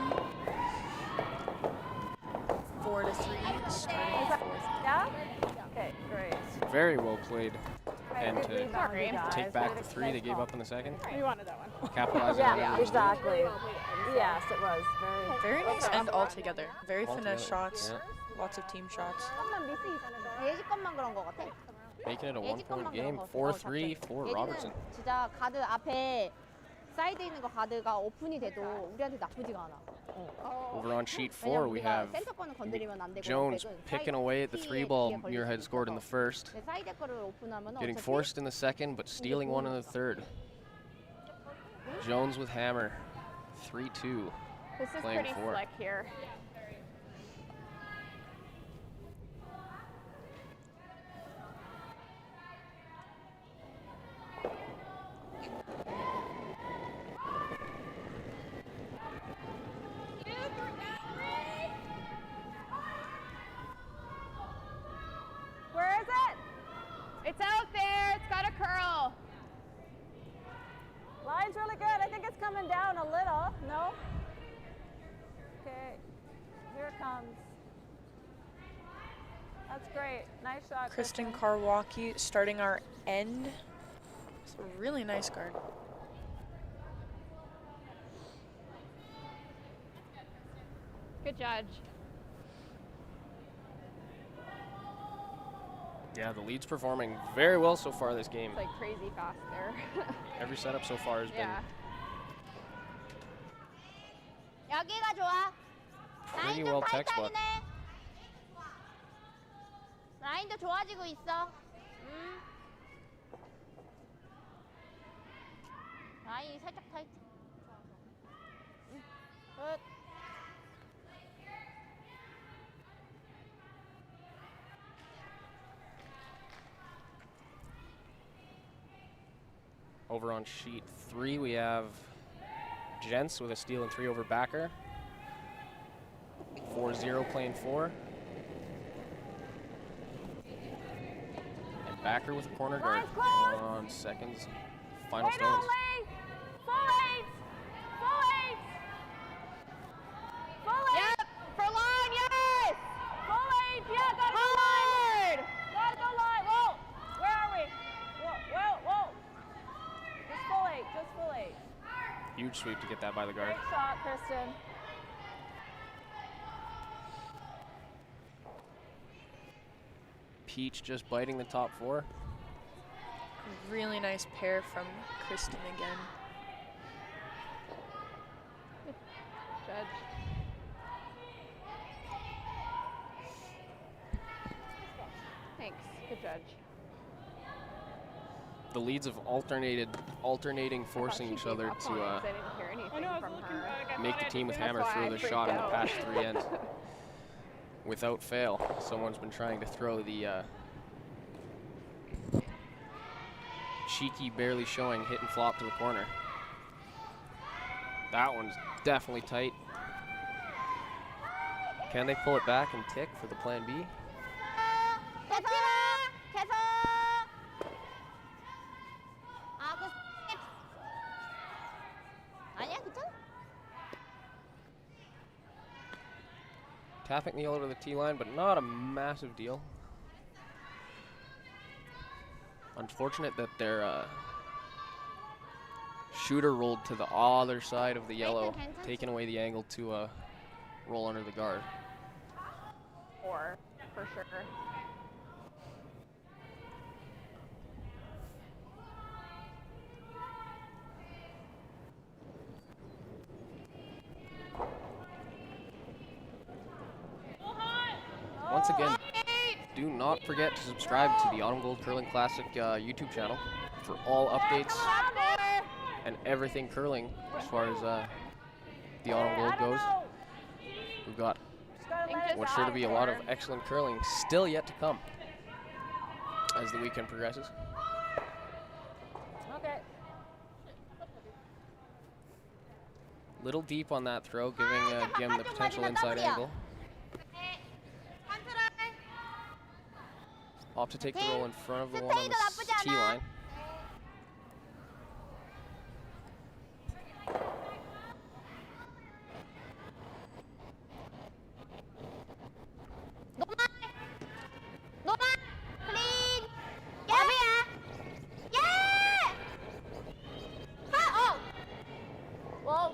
4-3, starting Is that- 4th. Yeah? Okay, great. Very well played. And Good to rebound, you guys. take back the Nice 3 they gave call. up in the second. We wanted that one. Capitalizing on Yeah, it. exactly. Yes, it was. Very nice end altogether. Very All finesse together, shots. yeah. Lots of team shots. 예지 것만 그런 것 같아. Making it a 예지 것만 1-point 그런 game. 것 같아. 4-3 for 예지는 Robertson. 진짜 가드 앞에 사이드에 있는 거 가드가 오픈이 돼도 우리한테 나쁘지가 않아. Over on sheet 4, we have 센터 거는 건드리면 안 되고 Jones 백은 picking 사이드 away at the T에 3 ball 걸릴 수 Muirhead scored in the first. 근데 사이드 거를 오픈하면 Getting 어차피 forced in the second, but stealing one in the third. Jones with hammer. 3-2. This is Playing pretty 4. slick here. Where is it? It's out there. It's got a curl. Line's really good. I think it's coming down a little. No? Okay. Here it comes. That's great. Nice shot, Kristen Karwacki starting our end. It's a really nice guard. Good judge. Yeah, the lead's performing very well so far this game. It's like crazy fast there. Every setup so far has been Yeah. 여기가 좋아. pretty 라인 well 좀 textbook. 타이트하네. 라인도 좋아지고 있어. 라인이 살짝 타이트. 굿. Over on sheet 3, we have Gents with a steal and 3 over Backer. 4-0 playing 4. And Backer with a corner guard Line's close. on seconds. Final Wait stones. only. Full eight. Full eight. Full eight. Yep. For line, yes. Full eight. Yeah, gotta go line. Gotta go line. Whoa. Where are we? Whoa. Just full eight. Just full eight. Huge sweep to get that by the guard. Great shot, Kristen. Peach just biting the top 4. Really nice pair from Kristen again. Judge. Thanks. Good judge. The leads have alternating forcing each other to I didn't hear anything from her. make the team with hammer That's why throw I the freaked shot in the out. past 3 ends. Without fail, someone's been trying to throw the cheeky, barely showing hit and flop to the corner. That one's definitely tight. Can they pull it back and tick for the plan B? 계속. 계속. 아, 그 아니야, 괜찮아. Tapping the yellow to the T line, but not a massive deal. Unfortunate that their shooter rolled to the other side of the yellow, taking away the angle to roll under the guard. Or for sure. Once again, do not forget to subscribe to the Autumn Gold Curling Classic YouTube channel for all updates and everything curling as far as the Autumn Gold goes. We've got what's sure to be a lot of excellent curling still yet to come as the weekend progresses. Okay. Little deep on that throw, giving Gim the potential inside angle. Opt to take the roll in front of the one on the T line.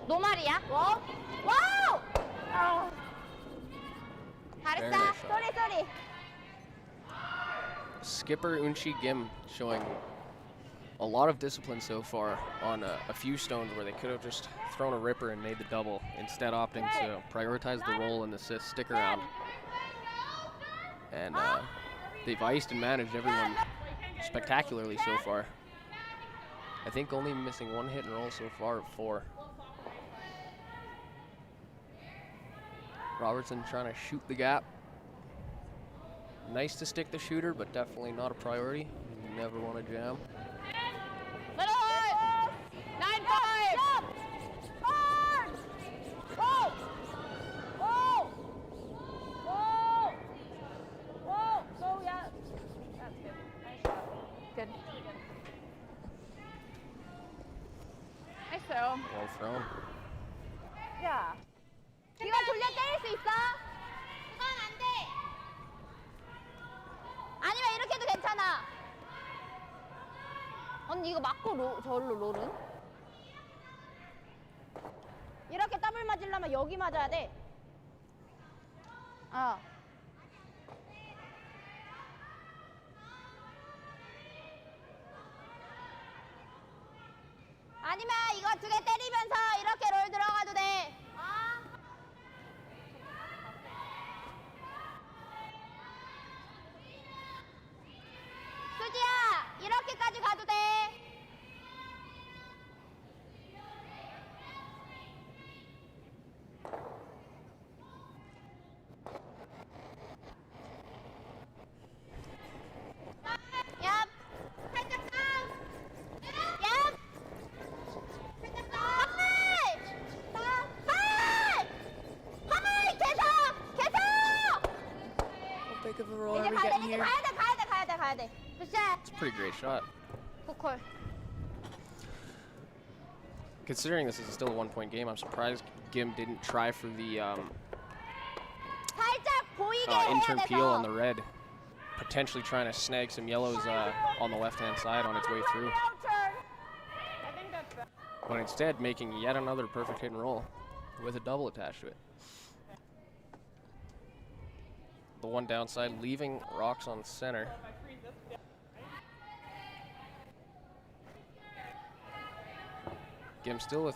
노말이야? 와우! 와우! 잘했어. 쏘리. Skipper Unchi Gim showing a lot of discipline so far on a few stones where they could have just thrown a ripper and made the double, instead opting to prioritize the roll and the stick around. And they've iced and managed everyone spectacularly so far. I think only missing one hit and roll so far of 4. Robertson trying to shoot the gap. Nice to stick the shooter, but definitely not a priority. You never want to jam. Little hard. 9-5. Hard. Whoa. Whoa. Whoa. Whoa. So yeah. That's good. Nice shot. Good. Nice throw. Well thrown. Yeah. 이거 돌려 때릴 수 있어? 그건 안 돼. 아니면 이렇게 해도 괜찮아. 언니 이거 맞고 저로 롤은? 이렇게 더블 맞으려면 여기 맞아야 돼. 아니면 이거 2개 때리면서 이렇게 롤 들어가도 돼. 수지야, 이렇게까지 가도 돼. 얍. 살짝 다운. 얍. 살짝 다운. 하이. 계속. How big of a roll are 이제 we 가야 돼. getting 이제 here? 가야 돼. 굿샷. It's a pretty great shot. 굿콜. Considering this is still a 1-point game, I'm surprised Gim didn't try for the 살짝 보이게 해야 intern peel on 돼서. the red, potentially trying to snag some yellows on the left-hand side on its way through. I think that's better. But instead making yet another perfect hit and roll with a double attached to it. The one downside, leaving rocks on center. Gim still with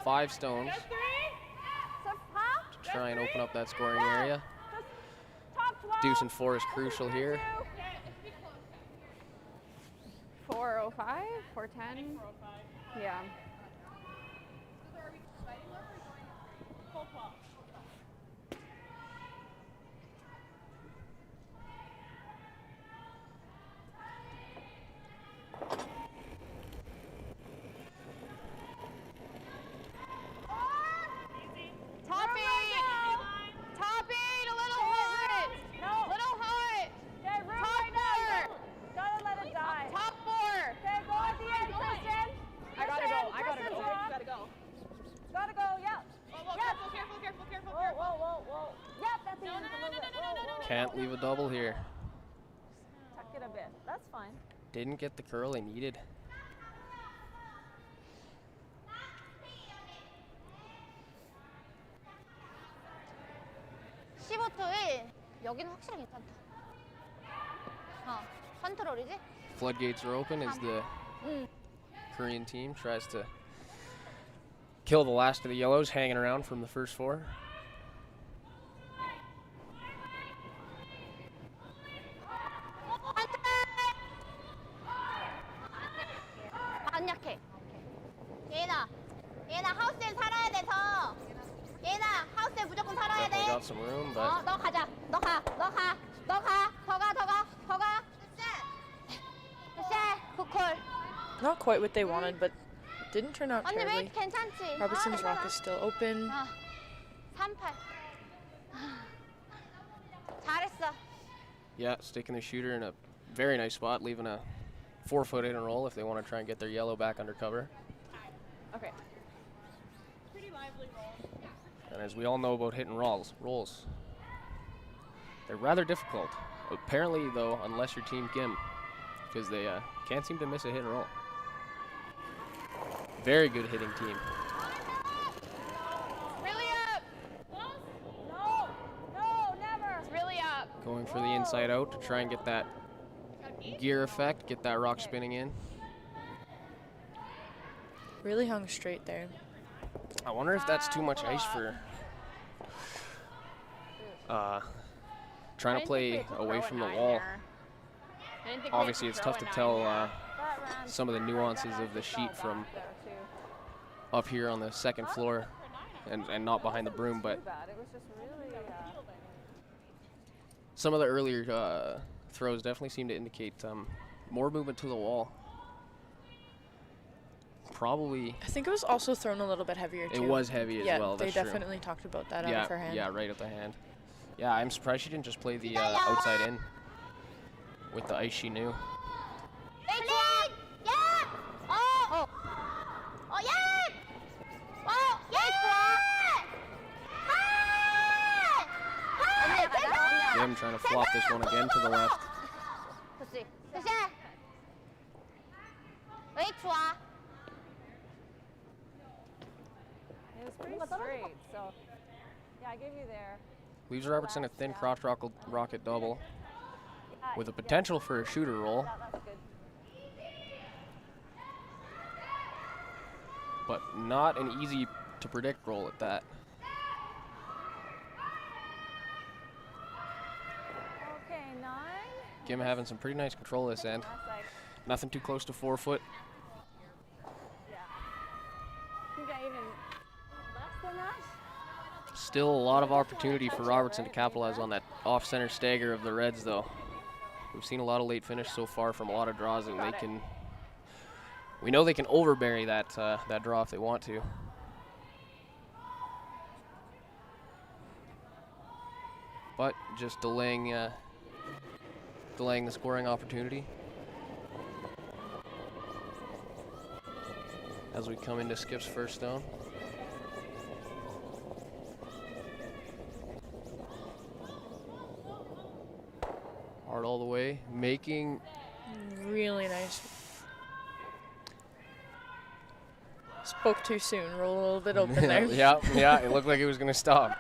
5 stones to try and open up that scoring area. Deuce and 4 is crucial here. 405, 410. Yeah. Top eight, a little hot. Little hot. Okay, room Top right now. 4. Gotta let it die. Top 4. Okay, go at the end, Christian. I gotta go. Kristen's off. Gotta go, yep. Careful. Whoa. Yep, that's the end. No. Can't leave a double here. Tuck it a bit. That's fine. Didn't get the curl they needed. 여기는 확실히 괜찮다. 컨트롤이지? Floodgates are open as the Korean team tries to kill the last of the yellows hanging around from the first 4. 안 약해. 예나 하우스에 살아야 돼서. 예나 하우스에 무조건 살아야 돼. Definitely got some room, but 너 가자. 너 가. 더 가. 굿샷. 굿콜. Not quite what they wanted, but didn't turn out 언니 terribly. 웨이트 괜찮지? Robertson's rock is still open. 38. 잘했어. Yeah, sticking the shooter in a very nice spot, leaving a 4-foot in and roll if they want to try and get their yellow back under cover. Okay. And as we all know about hit and rolls, they're rather difficult. Apparently, though, unless you're Team Kim, because they can't seem to miss a hit and roll. Very good hitting team. Really up. No, no, never. It's really up. Going for the inside out to try and get that gear effect, get that rock spinning in. Really hung straight there. I wonder if that's too much ice for trying to play away from the wall. Obviously, it's tough to tell some of the nuances of the sheet from up here on the second floor and not behind the broom, but It was just really. some of the earlier throws definitely seem to indicate more movement to the wall. Probably. I think it was also thrown a little bit heavier too. It was heavy as well. They That's true. definitely talked about that out Yeah, of her hand. yeah, right at the hand. Yeah, I'm surprised she didn't just play the outside in with the ice she knew. 웨이트. 야. 야. 야. 언니 가자. Jim trying to flop this one again to the left. 그렇지. 그렇지. 웨이트 좋아. It was pretty straight, so yeah, I give you there. Leaves Robertson a thin crotch rocket double with a potential for a shooter roll, That's good. but not an easy to predict roll at that. Okay, 9. Kim having some pretty nice control this end. That's like, Nothing too close to 4 foot. yeah. I think I even less than that. Still a lot of opportunity for Robertson to capitalize on that off-center stagger of the Reds, though. We've seen a lot of late finish so far from a lot of draws, and we know they can overbury that that draw if they want to. But just delaying the scoring opportunity as we come into Skip's first stone. Hard all the way, making Really nice. Spoke too soon. Roll a little bit open there. yeah, it looked like it was gonna stop.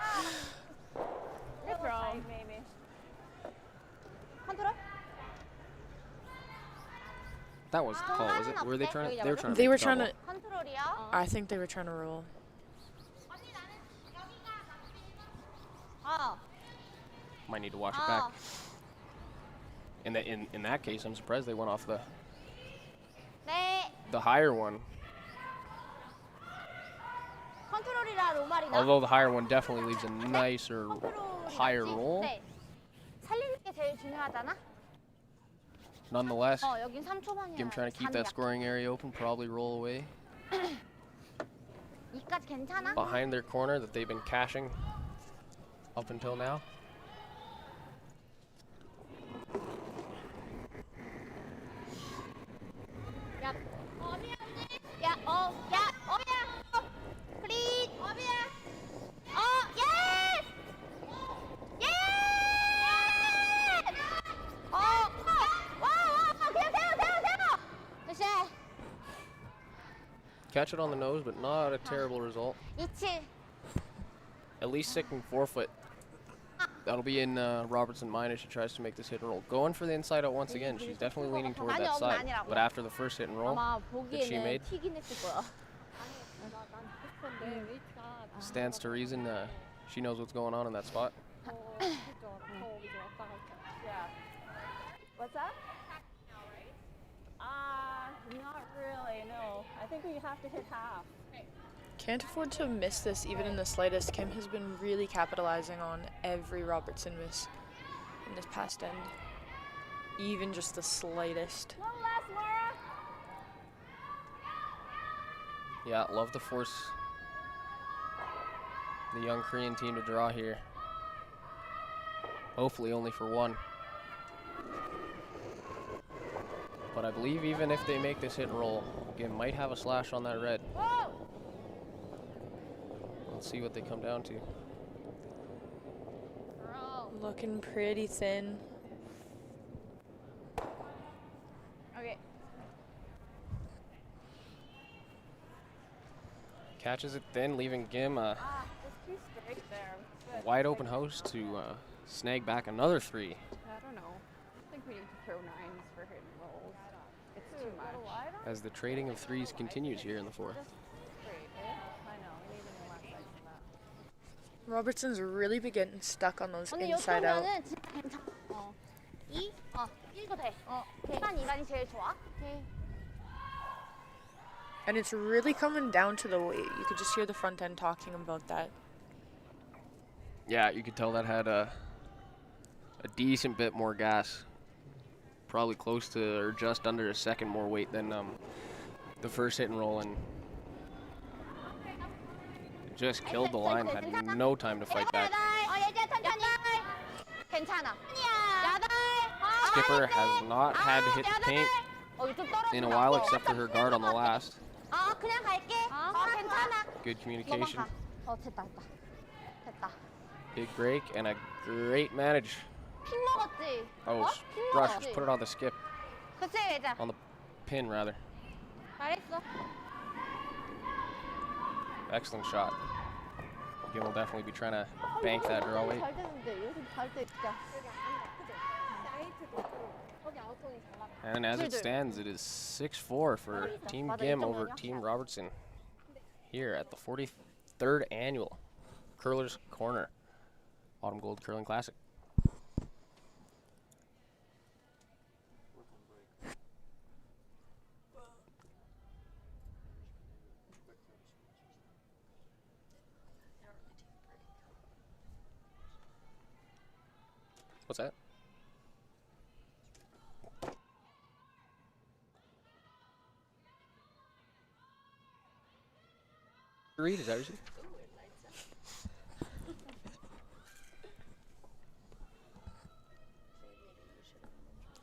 Good throw. Maybe. 컨트롤. That was the call, was it? Were they trying to? They were trying to. They make were a trying double. to. 컨트롤이요. I think they were trying to roll. Might need to watch it back. In that case, I'm surprised they went off 네. the higher one. 컨트롤이라 로말이나. Although the higher one definitely leaves a nicer, 컨트롤이겠지? higher roll. 네. 살리는 게 제일 중요하잖아. Nonetheless, 여긴 3초반이야. Kim trying to keep that scoring area open, probably roll away. 이까지 괜찮아? Behind their corner that they've been cashing up until now. 야, 야, 클린, 예스! 예스! 그냥 세워! 그치? Catch it on the nose, but not a terrible result. 27. At least sticking 4 foot. That'll be in Robertson mind as she tries to make this hit and roll. Going for the inside out once again. She's definitely leaning toward that side. But after the first hit and roll 아마 that she 보기에는 made, 튀긴 했을 거야. stands to reason she knows what's going on in that spot. Yeah. What's that? Not really, no. I think we have to hit half. Can't afford to miss this even in the slightest. Kim has been really capitalizing on every Robertson miss in this past end. Even just the slightest. A little less, Laura. Yeah, love to force the young Korean team to draw here. Hopefully only for one. But I believe even if they make this hit and roll, Gim might have a slash on that red. Let's see what they come down to. Looking pretty thin. Okay. Catches it thin, leaving Gim a It's too straight there. But wide open house to snag back another 3. I don't know. I think we need to throw 9s for hit and rolls. It's too much. As the trading of 3s continues here in the 4th. Robertson's really been getting stuck on those 언니 inside out. 요쪽면은 진짜 괜찮아. 2? 1도 돼. 오케이. 2단이 제일 좋아. 오케이. And it's really coming down to the weight. You could just hear the front end talking about that. Yeah, you could tell that had a decent bit more gas. Probably close to or just under a second more weight than the first hit and roll, and it just killed the line. Had no time to fight back. 얘들아 천천히. 괜찮아. Skipper has not had to hit the paint in a while except for her guard on the last. 그냥 갈게. 괜찮아. Good communication. 됐다. Big break and a great manage. 핀 먹었지? Oh, 핀 brush, 먹었지? just put it on the skip. 그치, 얘들아. On the pin, rather. 잘했어. Excellent shot. Gim will definitely be trying to bank that draw weight. 잘 됐는데, 여기 잘돼 진짜. And as it stands, it is 6-4 for Team Gim over Team Robertson here at the 43rd annual Curlers Corner Autumn Gold Curling Classic. What's that? Read, is that what you said?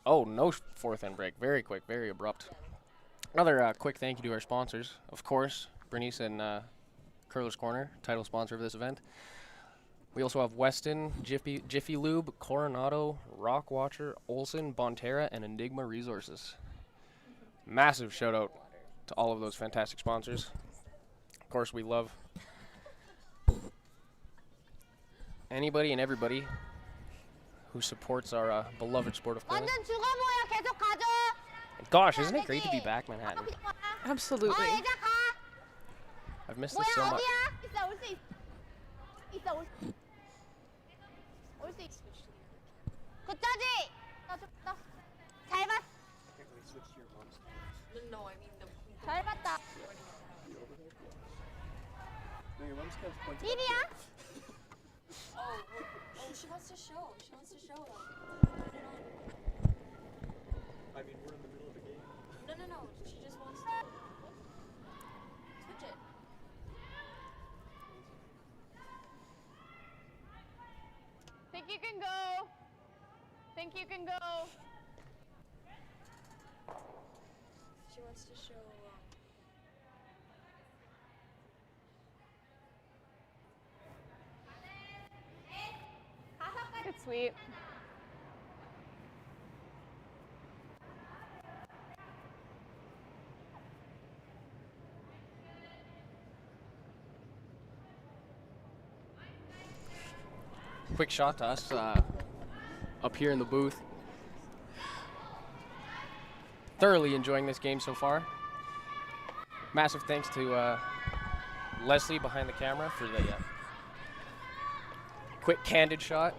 Oh, no 4th end break. Very quick, very abrupt. Another quick thank you to our sponsors. Of course, Bernice and Curler's Corner, title sponsor of this event. We also have Weston, Jiffy Lube, Coronado, Rock Watcher, Olson, Bonterra, and Enigma Resources. Massive shout out to all of those fantastic sponsors. Of course, we love anybody and everybody who supports our beloved sport of curling. 완전 죽어 보여. 계속 가줘. Gosh, isn't it great to be back, Manhattan? Absolutely. 얘들아 가. I've missed this so 뭐야 much. 어디야? 있어 올 수 있어. 올 수 있어. 굿자지. 잘 봤. 잘 봤다. No, your mom's kind of pointing. 일이야? Oh, she wants to show. She wants to show them. I mean, we're in the middle of the game. No. She just wants to switch it. Think you can go. Think you can go. She wants to show. Good sweep. Quick shot to us up here in the booth. Thoroughly enjoying this game so far. Massive thanks to Leslie behind the camera for the quick candid shot.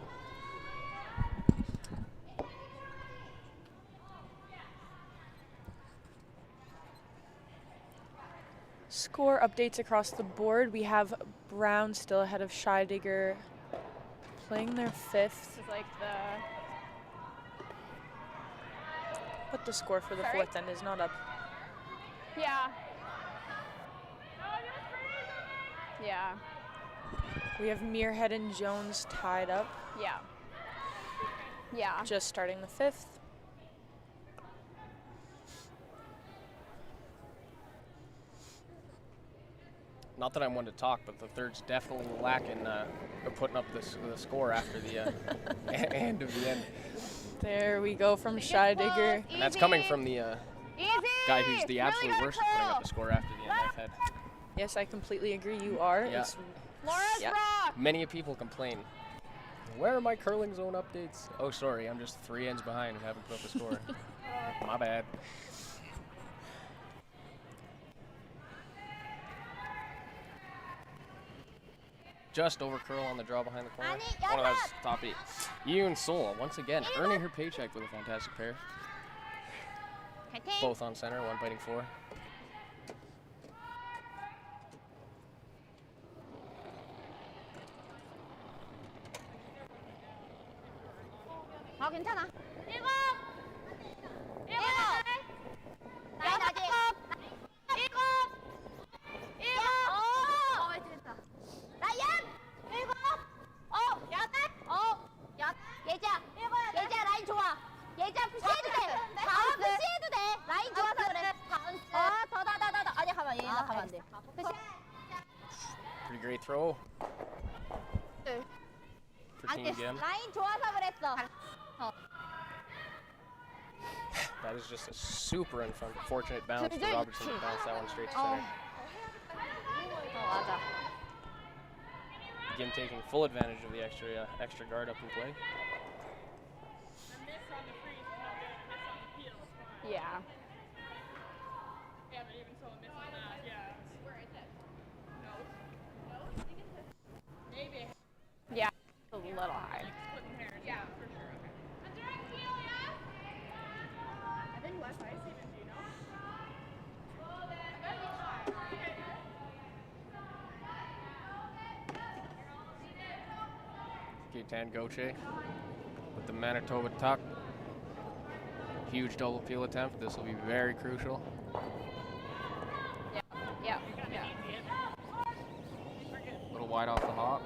Score updates across the board. We have Brown still ahead of Scheidegger, playing their 5th. This is like the. But the score for the Sorry? 4th end is not up. Yeah. Yeah. We have Muirhead and Jones tied up. Yeah. Yeah. Just starting the 5th. Not that I'm one to talk, but the third's definitely lacking putting up the score after the end of the end. There we go from Scheidegger. And that's coming from the guy who's the absolute Really worst at putting up the score after the end. I've had Yes, I completely agree. You are. Yeah. Laura's rock. many people complain. Where are my curling zone updates? Oh, sorry, I'm just 3 ends behind and haven't put up the score. My bad. Just over curl on the draw behind the corner. Oh, no, that was top 8. Yoon Sol, once again, earning her paycheck with a fantastic pair. Both on center, one biting 4. 괜찮아. 7. 라인 아직. 7. 라이언. 7. 예자 라인 좋아. 예자 푸시해도 돼. 다음 푸시해도 돼. 라인 좋아서 그래. 바운스. 더. 아니 가만 얘나 가면 안 돼. 푸시. Pretty great throw. For Team Gim. 라인 좋아서 그랬어. That is just a super unfortunate bounce for Robertson to bounce that one straight to center. 맞아. Gim taking full advantage of the extra guard up in play. Yeah. Yeah, a little high. Gaetan Goche with the Manitoba tuck. Huge double peel attempt. This will be very crucial. Yeah. A little wide off the hop.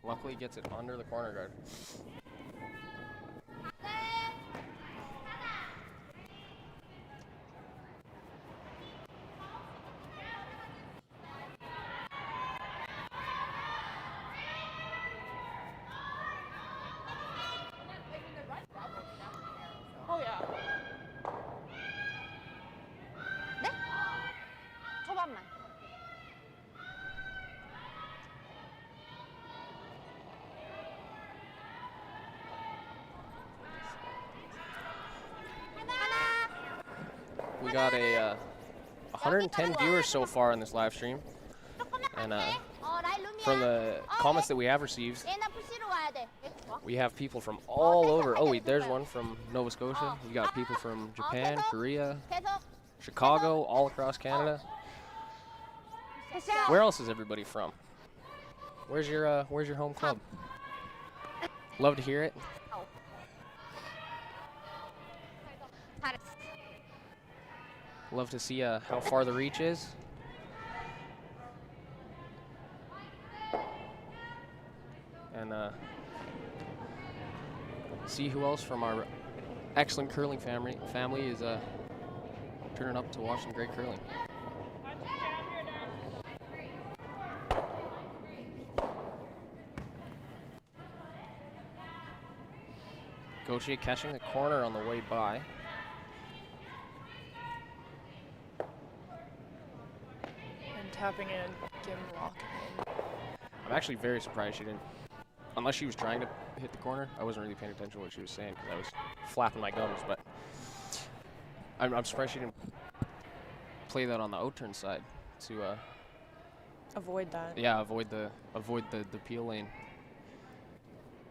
Luckily gets it under the corner guard. Oh yeah. 네? 초반만. We got a 110 viewers so far on this live stream. And from the comments that we have received, 얘나 푸시로 가야 돼. we have people from all over. Oh, wait, there's one from Nova Scotia. We got people from Japan, Korea, 계속. Chicago, all across Canada. Where else is everybody from? Where's your home club? Love to hear it. Love to see how far the reach is. And see who else from our excellent curling family is turning up to watch some great curling. Gauthier catching the corner on the way by. And tapping in, Gim locking in. I'm actually very surprised she didn't, unless she was trying to hit the corner. I wasn't really paying attention to what she was saying because I was flapping my gums, but I'm surprised she didn't play that on the out-turn side to Avoid that. yeah, avoid the peel lane.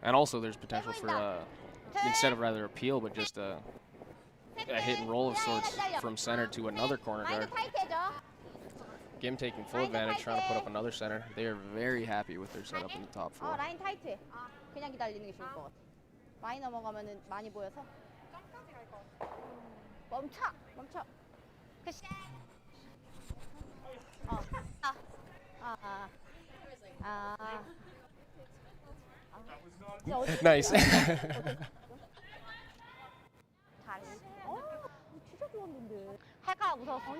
And also there's potential for instead of rather a peel, but just a hit and roll of sorts from center to another corner guard. Gim taking full advantage, trying to put up another center. They are very happy with their setup in the top four. 라인 타이트해. 그냥 기다리는 게 좋을 것 같아. 많이 넘어가면은 많이 보여서. 멈춰. 그 Nice. 진짜 좋았는데. 할까 무서웠어.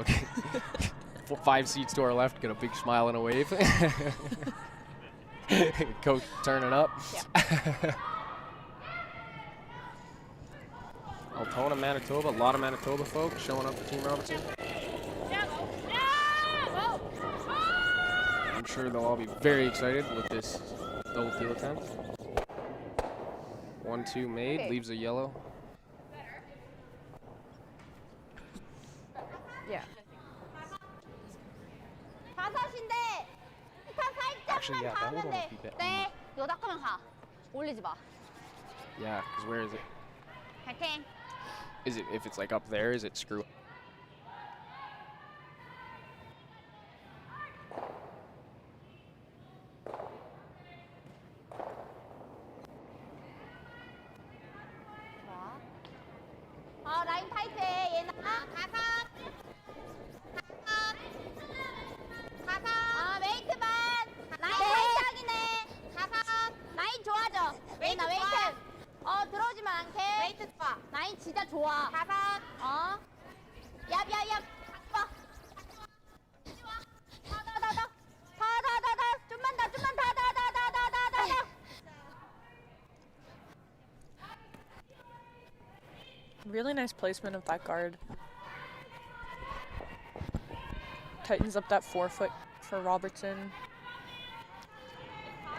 Okay. 5 seats to our left, get a big smile and a wave. Coach turning up. Altona, Manitoba, a lot of Manitoba folks showing up for Team Robertson. I'm sure they'll all be very excited with this double peel attempt. 1-2 made, leaves a yellow. Yeah. Actually, yeah, that would almost be better. 네, 이거 닦으면 가. 올리지 마. Yeah, because where is it? 파이팅. Is it, if it's like up there, is it screw? 라인 타이트해. 얘는 가삭. 웨이트만. 라인 타이트하기네. 가삭. 라인 좋아져. 얘나 웨이트. 들어오지만 않게. 웨이트 좋아. 라인 진짜 좋아. 가삭. 얍. 봐. 더. 좀만 더. Really nice placement of that guard. Tightens up that forefoot for Robertson.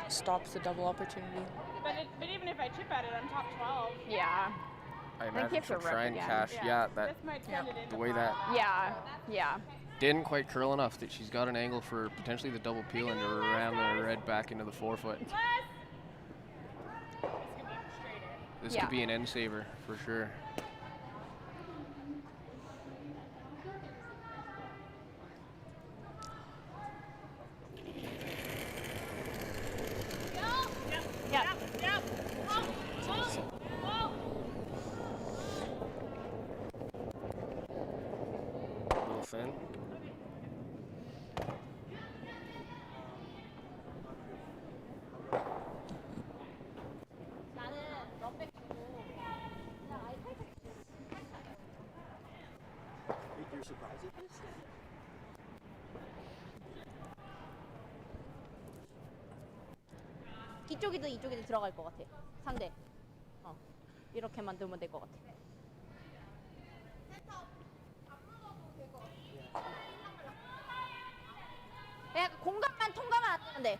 Stops the double opportunity. But even if I chip at it, I'm top 12. Yeah. I think imagine you have to she'll rip try and again. cash. Yeah, that This might send it into the way that Yeah. didn't quite curl enough that she's got an angle for potentially the double peel and to ram the red back into the forefoot. This could be an end saver for sure. Little fin. You're surprised at this? 이쪽이든 들어갈 것 같아. 상대. 이렇게 만들면 될 것 같아. 그냥 공간만 통과만 안 되면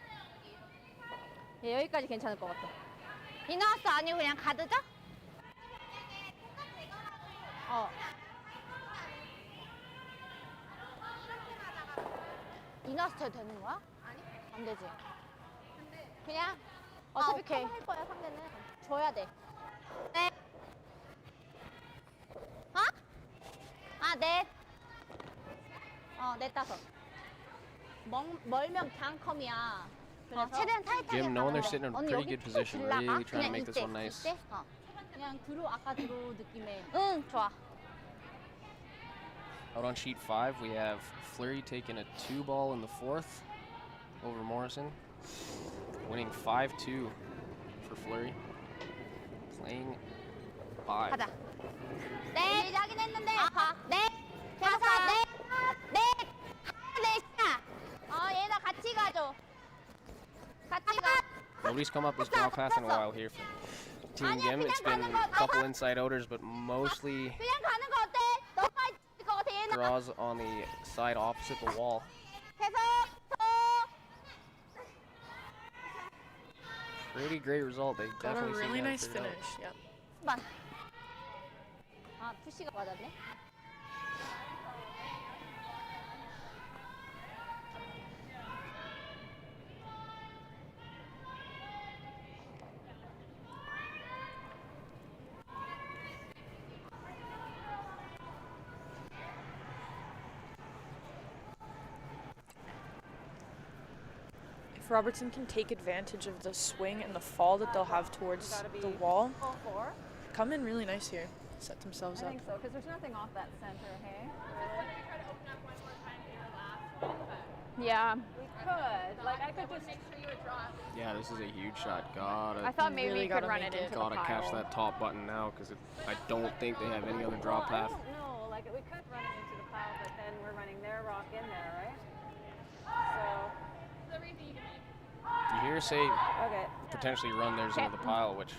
돼. 여기까지 괜찮을 것 같아. 이너스 아니고 그냥 가드죠? 이너스 쳐도 되는 거야? 아니. 안 되지. 그냥 어차피 커버할 거야 상대는. 줘야 돼. 네. 넷. 넷 다섯. 멀면 그냥 컴이야. 최대한 타이트하게 Gim, knowing they're 가는데. sitting in a 언니 pretty 여기 good 툭 position, 질라가? really trying to 그냥 make this one nice. 이때? 그냥 아까 드로 느낌에. 응, 좋아. Out on sheet 5, we have Fleury taking a 2-ball in the 4th over Morrison, winning 5-2 for Fleury. Playing 5. 가자. 네, 하긴 했는데. 네. 계속 네. 얘나 같이 가죠. 같이 가. Nobody's come up this draw path in a while here for Team Gim. It's been a couple inside outers, but mostly 그냥 가는 거 어때? 너무 많이 찔 것 같아. 얘나. draws on the side opposite the wall. 계속. Pretty great result. They Got a definitely seem really to have nice figured it out. finish. Yep. 푸시가 맞았네. If Robertson can take advantage of the swing and the fall that they'll have towards the wall, come in really nice here. Set themselves I up. think so, because there's nothing off that center, hey? Yeah. We could. Like, I could just. Yeah, this is a huge shot. I thought maybe really you could gotta run make it it. into the Gotta catch pile. that top button now because I don't think they have any other draw Well, path. I don't know. Like, we could run it into the pile, but then we're running their rock in there, right? So. You hear her say Okay. potentially run theirs into the pile, which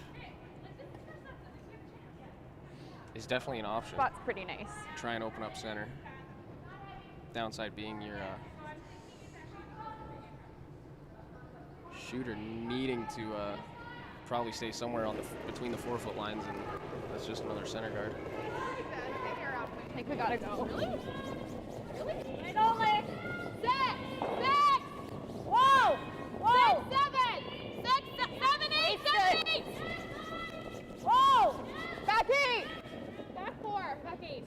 is definitely an option. Spot's pretty nice. Try and open up center. Downside being your shooter needing to probably stay somewhere on the between the 4-foot lines, and that's just another center guard. I think we gotta go. And only 6, 6. Whoa! Whoa! 6, 7, 8, 7, 8. Whoa! Back 8! Back 4, back 8.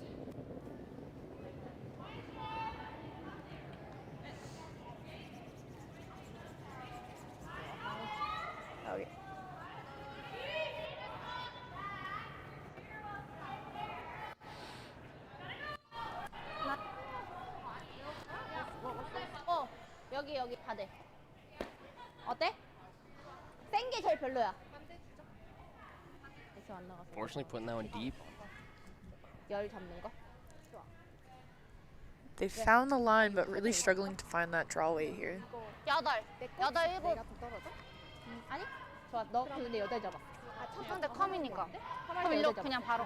Okay. 여기 다들. 어때? 센 게 제일 별로야. 그래서 안 나갔어. Fortunately, putting that one deep. 열 잡는 거. They found the line, but really struggling to find that drawway here. 8, 7. 아니? 좋아. 너 근데 8 잡아. 첫 번째 컴이니까. 컴 일로 그냥 바로.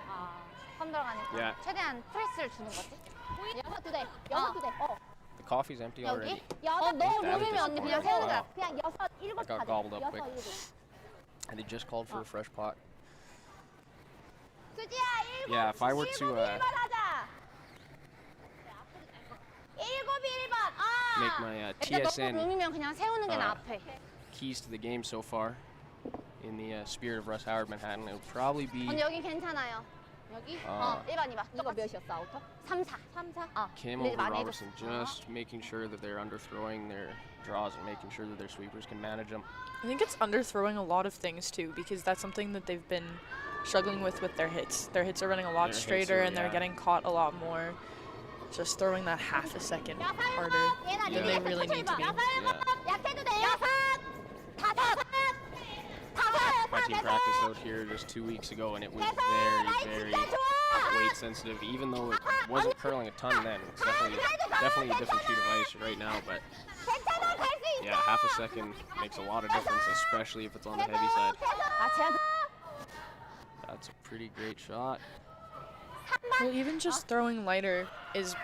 컴 들어가니까. Yeah. 최대한 프레스를 주는 거지. 6 대. 6 대. The coffee's empty already. 여기? 너무 몸이면 언니 그냥 세우는 거야. 그냥 6, 7 I got 다 gobbled up 6, quick. 7. And they just called for a fresh pot. 수지야, 7. Yeah, if I were to 1번 하자. 7, 1번. make my 일단 너무 TSN 몸이면 그냥 세우는 게 아. 나아. keys to the game so far, in the spirit of Russ Howard Manhattan, it would probably be 언니 여기 괜찮아요. 여기? 1번, 2번. 이거 몇이었어, 아우터? 3, 4. 3, 4? Kim 근데 over 많이 Robertson, just making sure that they're underthrowing their draws and making sure that their sweepers can manage them. I think it's underthrowing a lot of things too, because that's something that they've been struggling with their hits. Their hits are running a lot Their hits straighter, are, and they're yeah. getting caught a lot more. Just throwing that half a second harder than they really need to be. Yeah. 약해도 돼. 5, 5. My team practiced out here just 2 weeks ago, and it was very weight sensitive. Even though it wasn't curling a ton then, it's definitely a different sheet of ice right now. But 괜찮아, 갈 수 있어. yeah, half a second makes a lot of difference, especially if it's on the heavy side. That's a pretty great shot. Well, even just throwing lighter is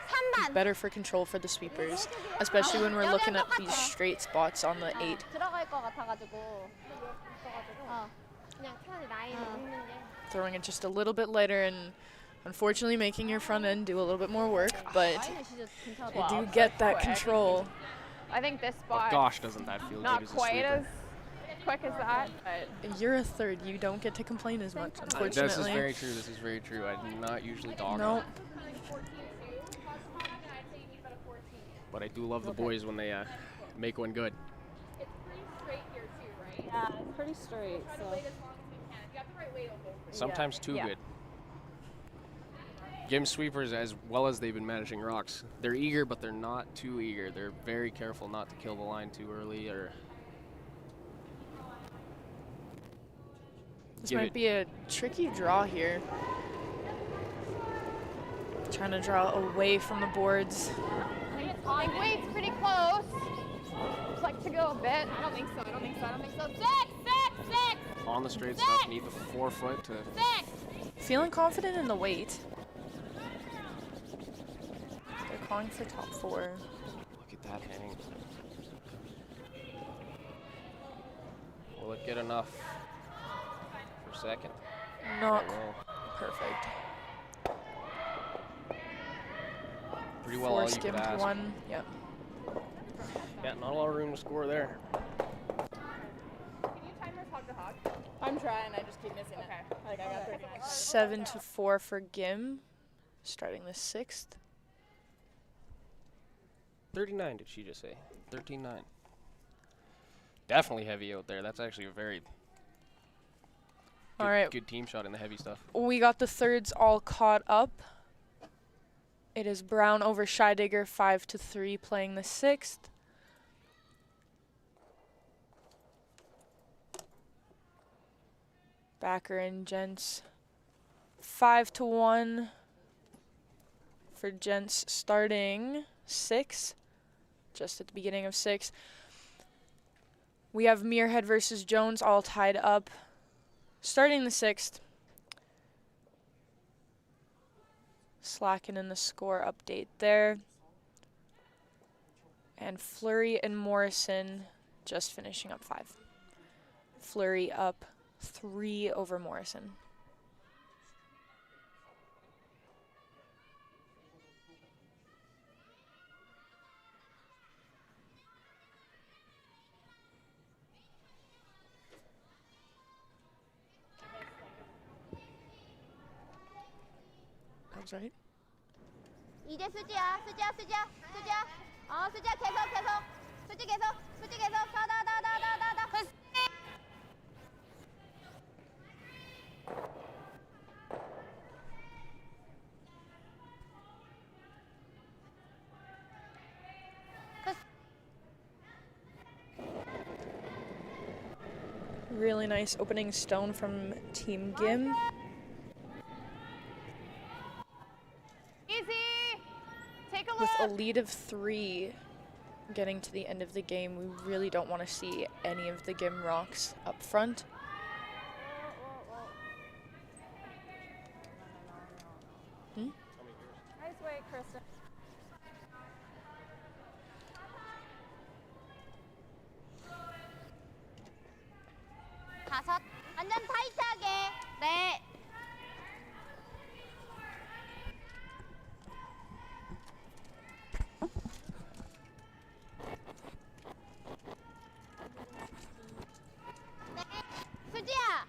better for control for the sweepers, especially when we're looking at these straight spots on the 8. 들어갈 것 같아가지고. 그냥 차라리 라인을 긁는 게. Throwing it just a little bit lighter and unfortunately making your front end do a little bit more work, but 라인은 진짜 괜찮아. you do get that control. I think this But spot gosh, doesn't that feel not good as a quite sweeper. as quick as that, but You're a third, you don't get to complain as much, This is unfortunately. very true. This is very true. I do not usually dog No, on, but I do love the boys when they make one good. Yeah, it's pretty straight. So. Sometimes too Yeah. good. Gim sweepers, as well as they've been managing rocks, they're eager, but they're not too eager. They're very careful not to kill the line too early or this give might it. be a tricky draw here. Trying to draw away from the boards. I think weight's pretty close. Just like to go a bit. I don't think so. 6, 6. On the straight stuff, need the 4 foot to. 6. Feeling confident in the weight. They're calling for top 4. Look at that hang. Will it get enough for second? Not Well, perfect. pretty well 4 all you could skimmed ask. 1. Yep. Yeah, not a lot of room to score there. I'm trying, I just keep missing it. Like, I got 39. 7-4 for Gim, starting the 6th. 39, did she just say? 13-9. Definitely heavy out there. That's actually a very All right. good team shot in the heavy stuff. We got the thirds all caught up. It is Brown over Scheidegger 5-3 playing the 6th. Backer and gents 5-1 for gents starting 6, just at the beginning of 6. We have Muirhead versus Jones all tied up, starting the 6th. Slacking in the score update there. And Fleury and Morrison just finishing up 5. Fleury up 3 over Morrison. That was right. 이제 수지야. 수지야. 수지야 계속. 수지 계속. 다. Really nice opening stone from Team Gim. Easy. Take a With a look. lead of 3 getting to the end of the game, we really don't want to see any of the Gim rocks up front. Nice way, Krista. 다섯. 완전 타이트하게. 네. 수지야.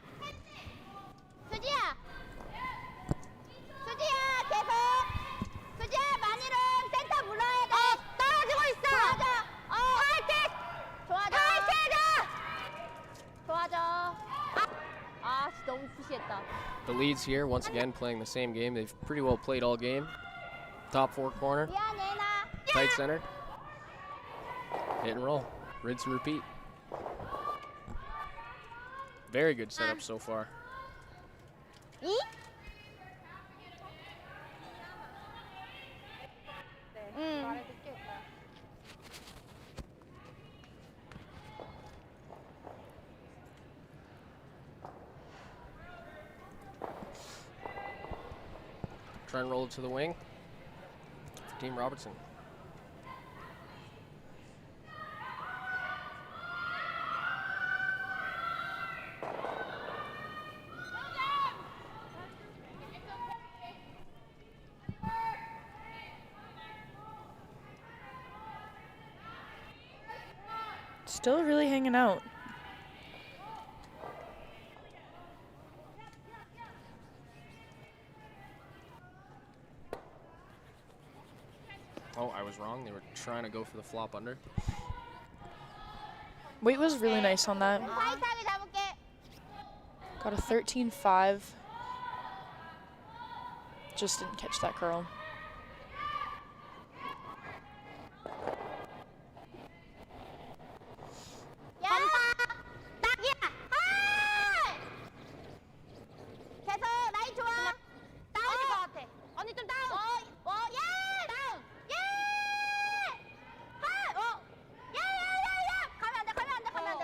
계속. 수지야, 마니는 센터 물러야 돼. 떨어지고 있어. 좋아져. 진짜 너무 푸시했다. The leads here, once again, playing the same game. They've pretty well played all game. Top 4 corner, 미안해, 나. tight center. Hit and roll. Rinse and repeat. Very good setup so far. 이? 말해줄게. Try and roll it to the wing for Team Robertson. Still really hanging out. Oh, I was wrong. They were trying to go for the flop under. Weight was really nice on that. 타이트하게 잡을게. Got a 13-5. Just didn't catch that curl. 야! 딱이야! 계속 라인 좋아. 다운일 것 같아. 언니 좀 다운. 예! 다운. 예!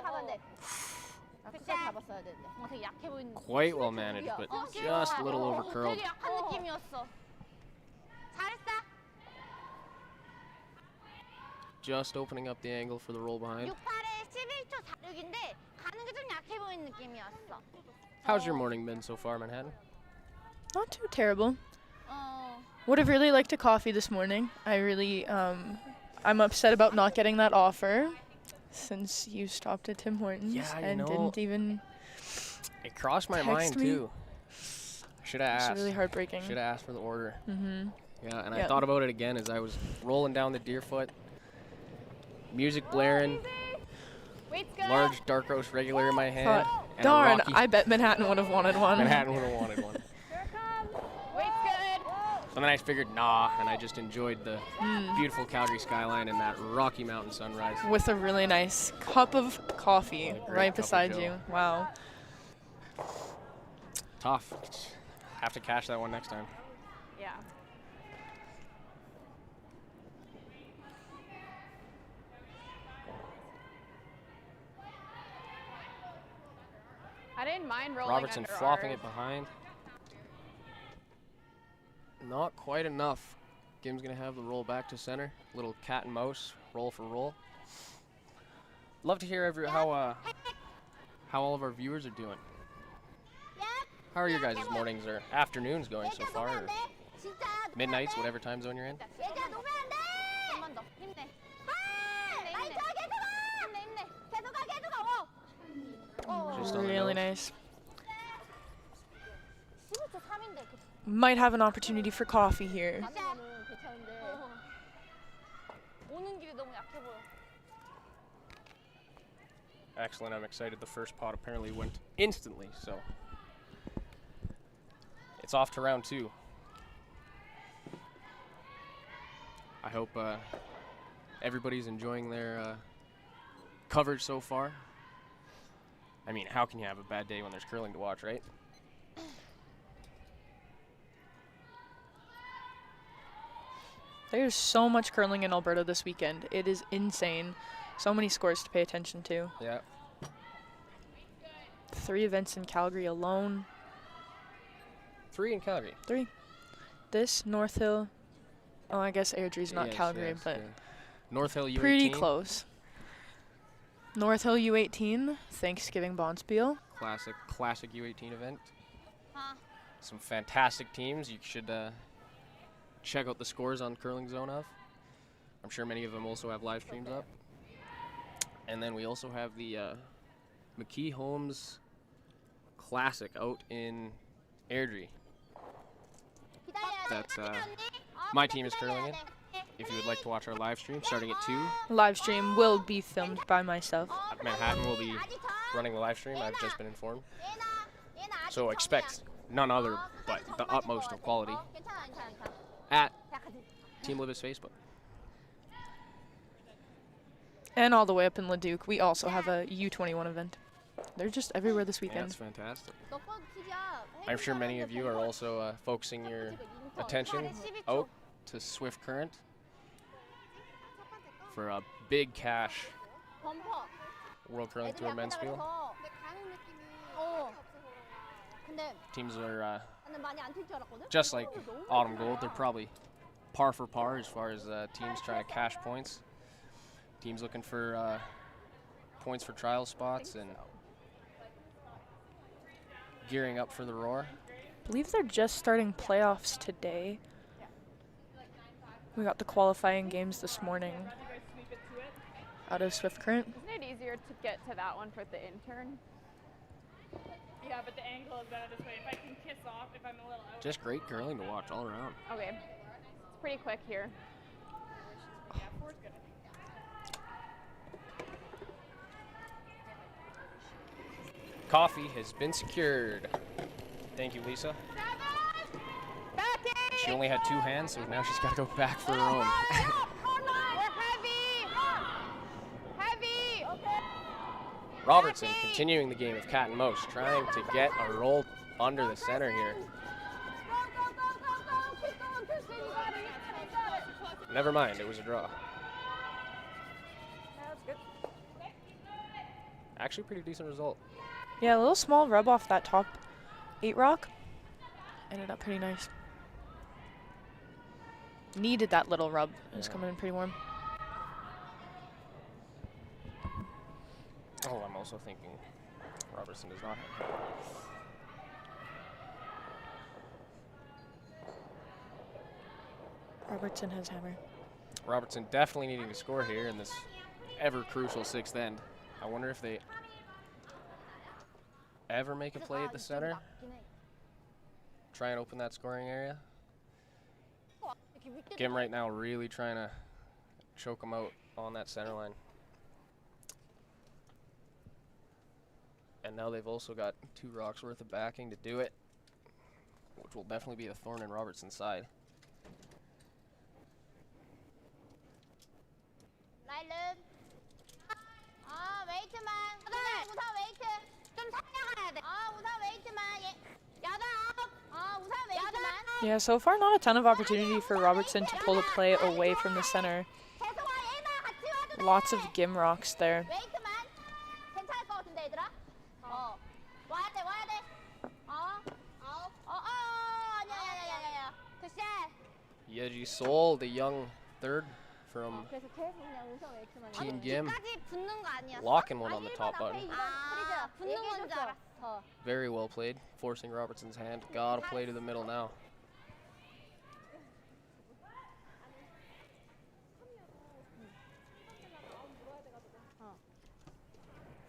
가면 안 돼. 끝까지 잡았어야 되는데. 되게 약해 보이는. Quite well managed, but just a little over curled. 되게 약한 느낌이었어. 잘했어. Just opening up the angle for the roll behind. 68에 11초 46인데 가는 게 좀 약해 보이는 느낌이었어. How's your morning been so far, Manhattan? Not too terrible. 어. Would have really liked a coffee this morning. I really, I'm upset about not getting that offer since you stopped at Tim Hortons Yeah, you and know, didn't even. It crossed my Text mind me. too. Should have It's asked. really heartbreaking. Should have asked for the order. Mm-hmm. Yeah, and I Yeah. thought about it again as I was rolling down the Deerfoot. Music blaring, Weight's good. large dark roast regular in my hand. Thought, and a darn, Rocky. I bet Manhattan would have wanted one. Manhattan would have wanted one. Weight's good. So then I figured, nah, and I just enjoyed the beautiful Calgary skyline and that Rocky Mountain sunrise. With a really nice cup of coffee A great right cup of beside joe. you. Wow. tough. Have to cash that one next time. Yeah. I didn't mind rolling Robertson under flopping ours. it behind. Not quite enough. Gim's gonna have the roll back to center. Little cat and mouse, roll for roll. Love to hear how all of our viewers are doing. How are your guys' mornings or afternoons going so far? Or midnights, whatever time zone you're in? 얘들아 놓으면 안 돼! 한번 더. 힘내. 나이스 계속 가. Just on the Really nose. nice. 15초 3인데 Might have an opportunity for coffee here. 가는 거는 괜찮은데 오는 길이 너무 약해 보여. Excellent. I'm excited. The first pot apparently went instantly, so it's off to round 2. I hope everybody's enjoying their coverage so far. I mean, how can you have a bad day when there's curling to watch, right? There's so much curling in Alberta this weekend. It is insane. So many scores to pay attention to. Yeah. 3 events in Calgary alone. 3 in Calgary. 3. This, North Hill. Oh, I guess Airdrie's not Yes, Calgary, yes, but yeah. North Hill U18. pretty close. North Hill U18, Thanksgiving Bonspiel. Classic U18 event. Some fantastic teams. You should check out the scores on Curling Zone of. I'm sure many of them also have live streams up. And then we also have the McKee Holmes Classic out in Airdrie. That's my team is curling it. If you would like to watch our live stream starting at 2, Live stream will be filmed by myself. Manhattan will be running the live stream. I've just been informed. So expect none other but the utmost of quality at Team Libby's Facebook. And all the way up in Leduc, we also have a U21 event. They're just everywhere this Yeah, weekend. that's fantastic. I'm sure many of you are also focusing your attention out to Swift Current for a big cash World Curling Tour Men's Spiel. Teams are just like Autumn Gold. They're probably par for par as far as teams trying to cash points. Teams looking for points for trial spots and gearing up for the Roar. I believe they're just starting playoffs today. We got the qualifying games this morning out of Swift Current. Isn't it easier to get to that one for the intern? Yeah, but the angle is better this way. If I can kiss off, if I'm a little out. Just great curling to watch all around. Okay. It's pretty quick here. Yeah, 4's good. Coffee has been secured. Thank you, Lisa. She only had 2 hands, so now she's got to go back for her own. We're heavy! Heavy! Robertson continuing the game of cat and mouse, trying to get a roll under the center here. Never mind, it was a draw. Actually, pretty decent result. Yeah, a little small rub off that top 8 rock. Ended up pretty nice. Needed that little rub. It was coming in pretty warm. Oh, I'm also thinking Robertson does not have that. Robertson has hammer. Robertson definitely needing to score here in this ever crucial 6th end. I wonder if they ever make a play at the center. Try and open that scoring area. Gim right now really trying to choke him out on that center line. And now they've also got 2 rocks worth of backing to do it, which will definitely be a thorn in Robertson's side. 웨이트만. 우선 웨이트. 좀 살려가야 돼. 우선 웨이트만. 8. Yeah, so far not a ton of opportunity for Robertson to pull the play away from the center. Lots of gimrocks there. 웨이트만 괜찮을 것 같은데 얘들아. 와야 돼 와야 돼. 아니야. 굿샷. Yeji Sol, the young third from 그래서 계속 그냥 우선 웨이트만. Team Gim, 끝까지 붙는 거 아니야. locking one on the top button. 아, 붙는 건 줄 알았어. Very well played, forcing Robertson's hand. Gotta play to the middle now.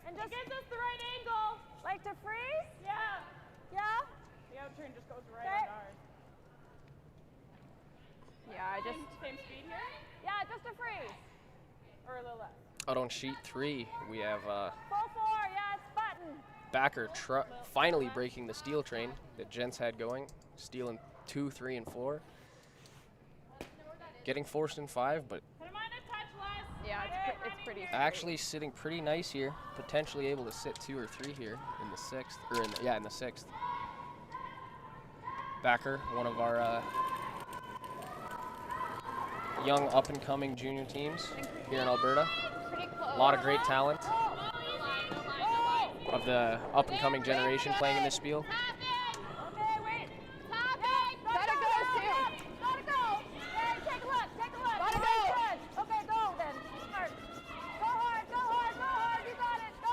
And just gives us the right angle. Like to freeze? Yeah. Yeah? The out turn just goes right on ours. Yeah, I just Same speed here? Yeah, just a freeze. Or a little less. Out on sheet 3, we have Full 4, yeah, it's button. Backer finally breaking the steal train that Gents had going, stealing 2, 3, and 4. Getting forced in 5, but Put him on a touch less. yeah, it's pretty. actually sitting pretty nice here. Potentially able to sit 2 or 3 here in the 6th, or in the 6th. Backer, one of our young up-and-coming junior teams here in Alberta. A lot of great talent of the up-and-coming generation playing in this spiel. Okay, wait. Stop it. Gotta go, Sue. Gotta go. Hey, take a look. Gotta go. Good. Okay, go then. Hard. Go hard. You got it. Go.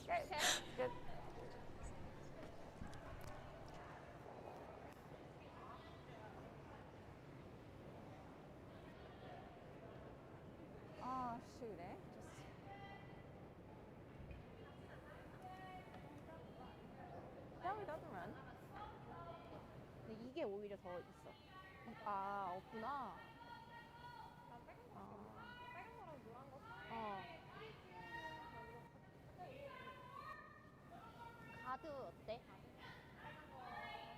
Okay, good. Oh, shoot, eh? No, he doesn't run. 근데 이게 오히려 더 있어. 아, 없구나. 가드 어때?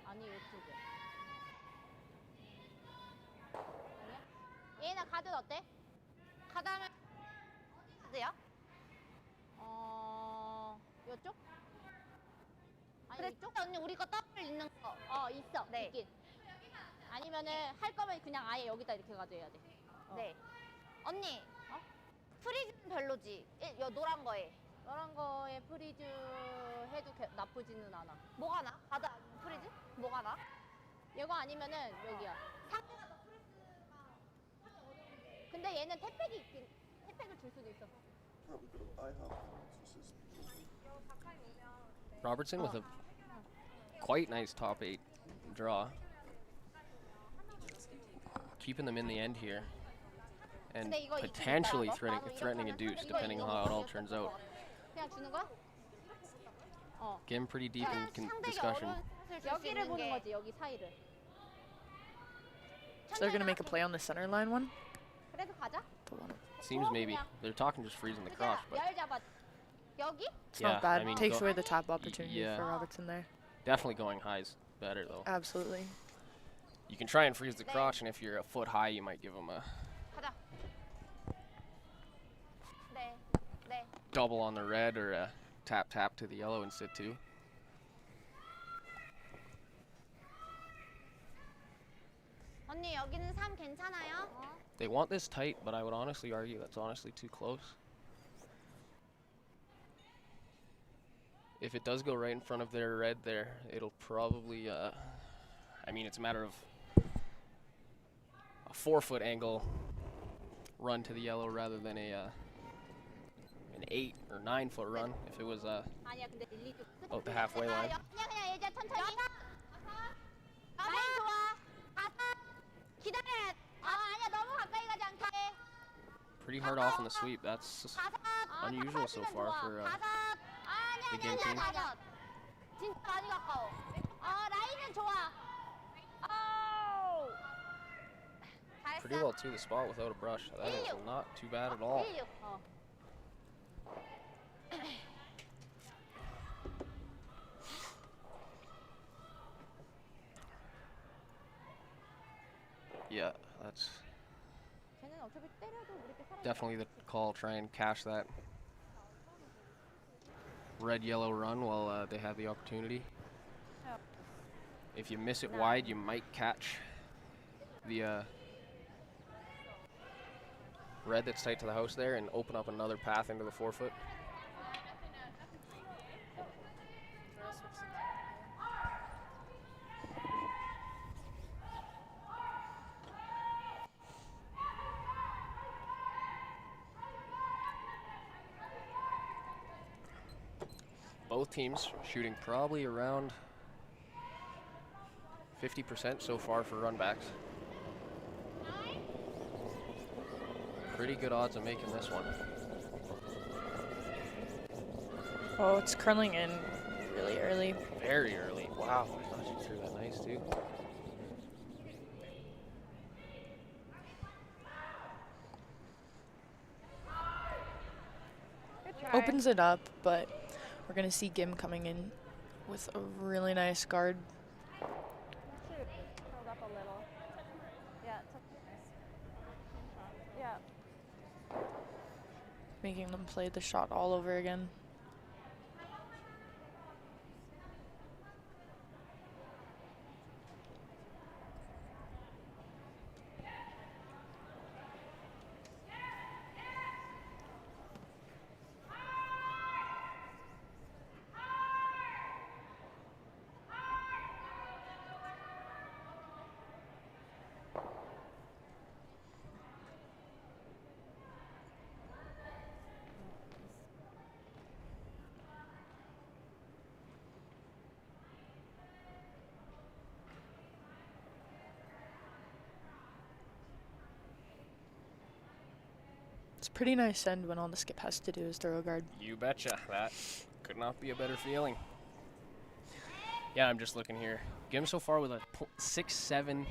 아니 이쪽에. 아니야? 얘나 가드 어때? 가드 하면 가드야? 이쪽? 아니 이쪽? 언니 우리 거 더블 있는 거. 있어. 네. 있긴. 아니면은 할 거면 그냥 아예 여기다 이렇게 가져야 돼. 네. 언니, 프리즈는 별로지? 요 노란 거에. 이런 거에 프리즈 해도 나쁘지는 않아. 뭐가 나? 바다 아니면 프리즈? 뭐가 나? 이거 아니면은 여기야. 상대가 더 프리즈가 근데 얘는 태팩을 줄 수도 있어. Robertson with a quite nice top 8 draw. Keeping them in the end here. And potentially threatening a deuce, depending on how it all turns out. 그냥 주는 거야? Getting pretty deep in discussion. 여기를 보는 거지, 여기 사이를. So they're going to make a play on the center line one? 그래서 가자. Seems maybe. They're talking just freezing the crotch, but 열 잡아. 여기? It's Yeah, not bad. I mean, Takes go- away the top opportunity yeah. for Robertson there. definitely going high is better, though. Absolutely. You can try and freeze the crotch, and if you're a foot high, you might give them a 가자. 네. double on the red or a tap to the yellow and sit 2. 언니, 여기는 3 괜찮아요? They want this tight, but I would honestly argue that's honestly too close. If it does go right in front of their red there, it'll probably, I mean, it's a matter of a 4-foot angle run to the yellow rather than an 8 or 9-foot run if it was 아니야, 근데 릴리도 out the halfway line. 그냥 얘자 천천히. 라인 좋아. 가서 기다려. 아니야, 너무 가까이 가지 않게. Pretty hard off on the sweep. That's unusual so far for the game team. 진짜 많이 가까워. 라인은 좋아. Pretty well to the spot without a brush. That is not too bad at all. Yeah, that's 쟤는 어차피 때려도 우리 때 사람. definitely the call. Try and cash that red-yellow run while they have the opportunity. If you miss it wide, you might catch the red that's tight to the house there and open up another path into the 4-foot. Both teams shooting probably around 50% so far for runbacks. Pretty good odds of making this one. Oh, it's curling in really early. Very early. Wow, I thought you threw that nice too. Opens it up, but we're going to see Gim coming in with a really nice guard. Curled up a little. Yeah, yeah. Making them play the shot all over again. It's a pretty nice end when all the skip has to do is throw a guard. You betcha. That could not be a better feeling. Yeah, I'm just looking here. Gim so far with a 6.7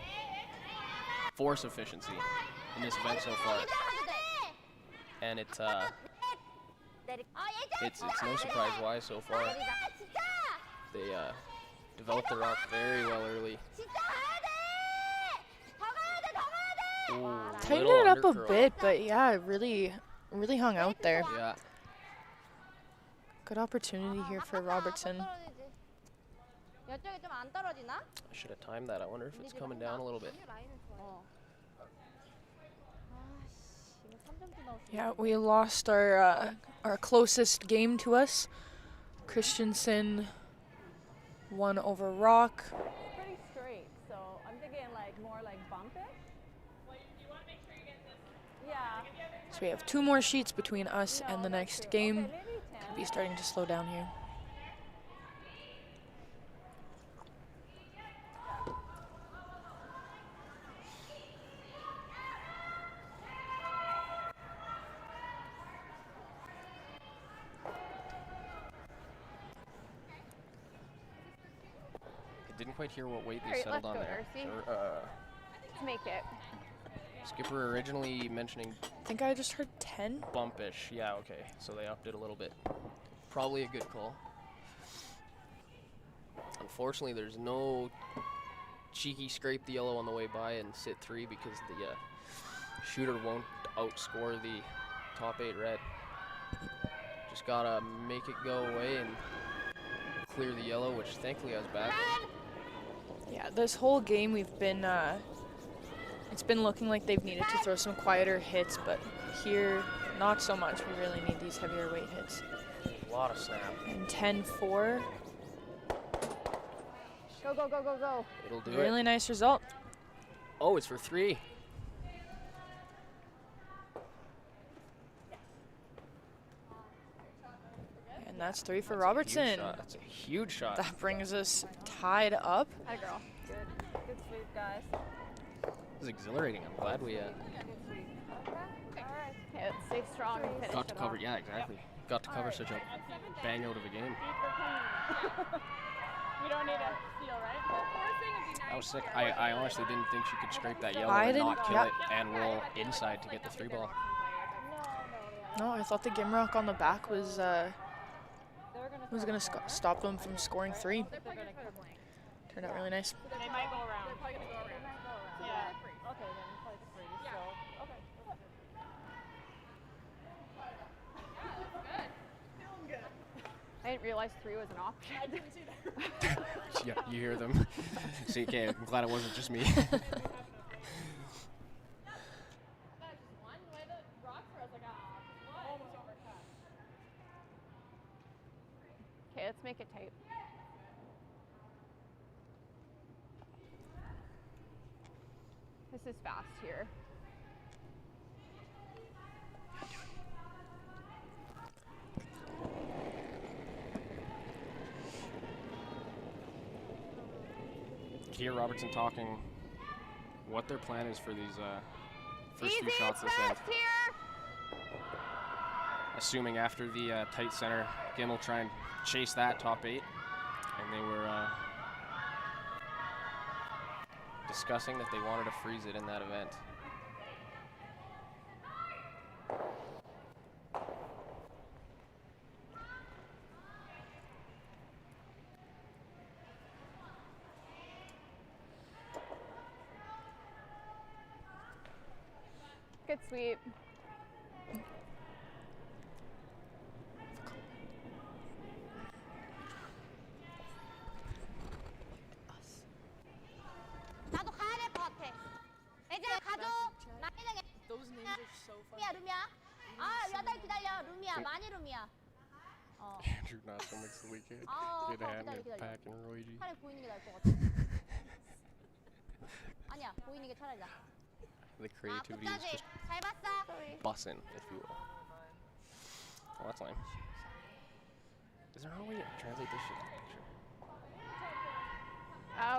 force efficiency in this event so far. And it's no surprise why so far. They developed the rock very well early. Ooh, Tightened little it up a undercurl. bit, but yeah, it really hung out there. Yeah. Good opportunity here for Robertson. 이쪽에 좀 안 떨어지나? I should have timed that. I wonder if it's coming down a little bit. Yeah, we lost our closest game to us. Christensen won over Rock. It's pretty straight, so I'm thinking like more like bump it. Yeah. So we have 2 more sheets between us and the next game. Okay, maybe 10. Could be starting to slow down here. I didn't quite hear what weight they Alright, settled let's on go, there. Darcy. Let's make it. Skipper originally mentioning I think I just heard 10. bumpish. Yeah, okay. So they upped it a little bit. Probably a good call. Unfortunately, there's no cheeky scrape the yellow on the way by and sit 3 because the shooter won't outscore the top 8 red. Just gotta make it go away and clear the yellow, which thankfully I was back. Yeah, this whole game we've been, it's been looking like they've needed to throw some quieter hits, but here, not so much. We really need these heavier weight hits. A lot of snap. And 10-4, Go, go, go, go, go. It'll do really it. nice result. Oh, it's for 3. And that's 3 for That's a huge Robertson. shot. That's a huge shot. That brings us tied up. Hi, girl. Good. Good sweep, guys. This is exhilarating. I'm glad we Good sweep. Okay. All right. Okay, let's stay strong and finish got to it cover. off. Yeah, exactly. Got to cover such a bang out of a game. We don't need a seal, right? I was sick. I honestly didn't think she could scrape that yellow I and didn't- not kill yeah. it and roll inside to get the 3 ball. No, I thought the Gimrock on the back was They're gonna stop them from scoring 3. They're gonna Turned out really nice. They might go around. They're probably gonna go around. Yeah. Okay, then play the free. So okay. I realize 3 was an option. I didn't see that. Yeah, you hear them. So, okay, I'm glad it wasn't just me. Okay, let's make it tight. This is fast here. Hear Robertson talking what their plan is for these first few Easy, shots it's this end. fast here. Assuming after the tight center, Gim will try and chase that top 8. And they were discussing that they wanted to freeze it in that event. Good sweep. 나도 가야 될 것 같아. 이제 가줘. 나이는 Those names are so fun. 루미야, 루미야. 아, 여덟 기다려. 루미야, 많이 루미야. Andrew not so much the weekend. Good to have 기다려. Pack and Roy. 차라리 보이는 게 나을 것 같아. 아니야, 보이는 게 차라리다. The 아, creativity is 끝까지. just 잘 봤어. bussin', if you will. Oh, that's lame. Is there no way to translate this shit to the picture?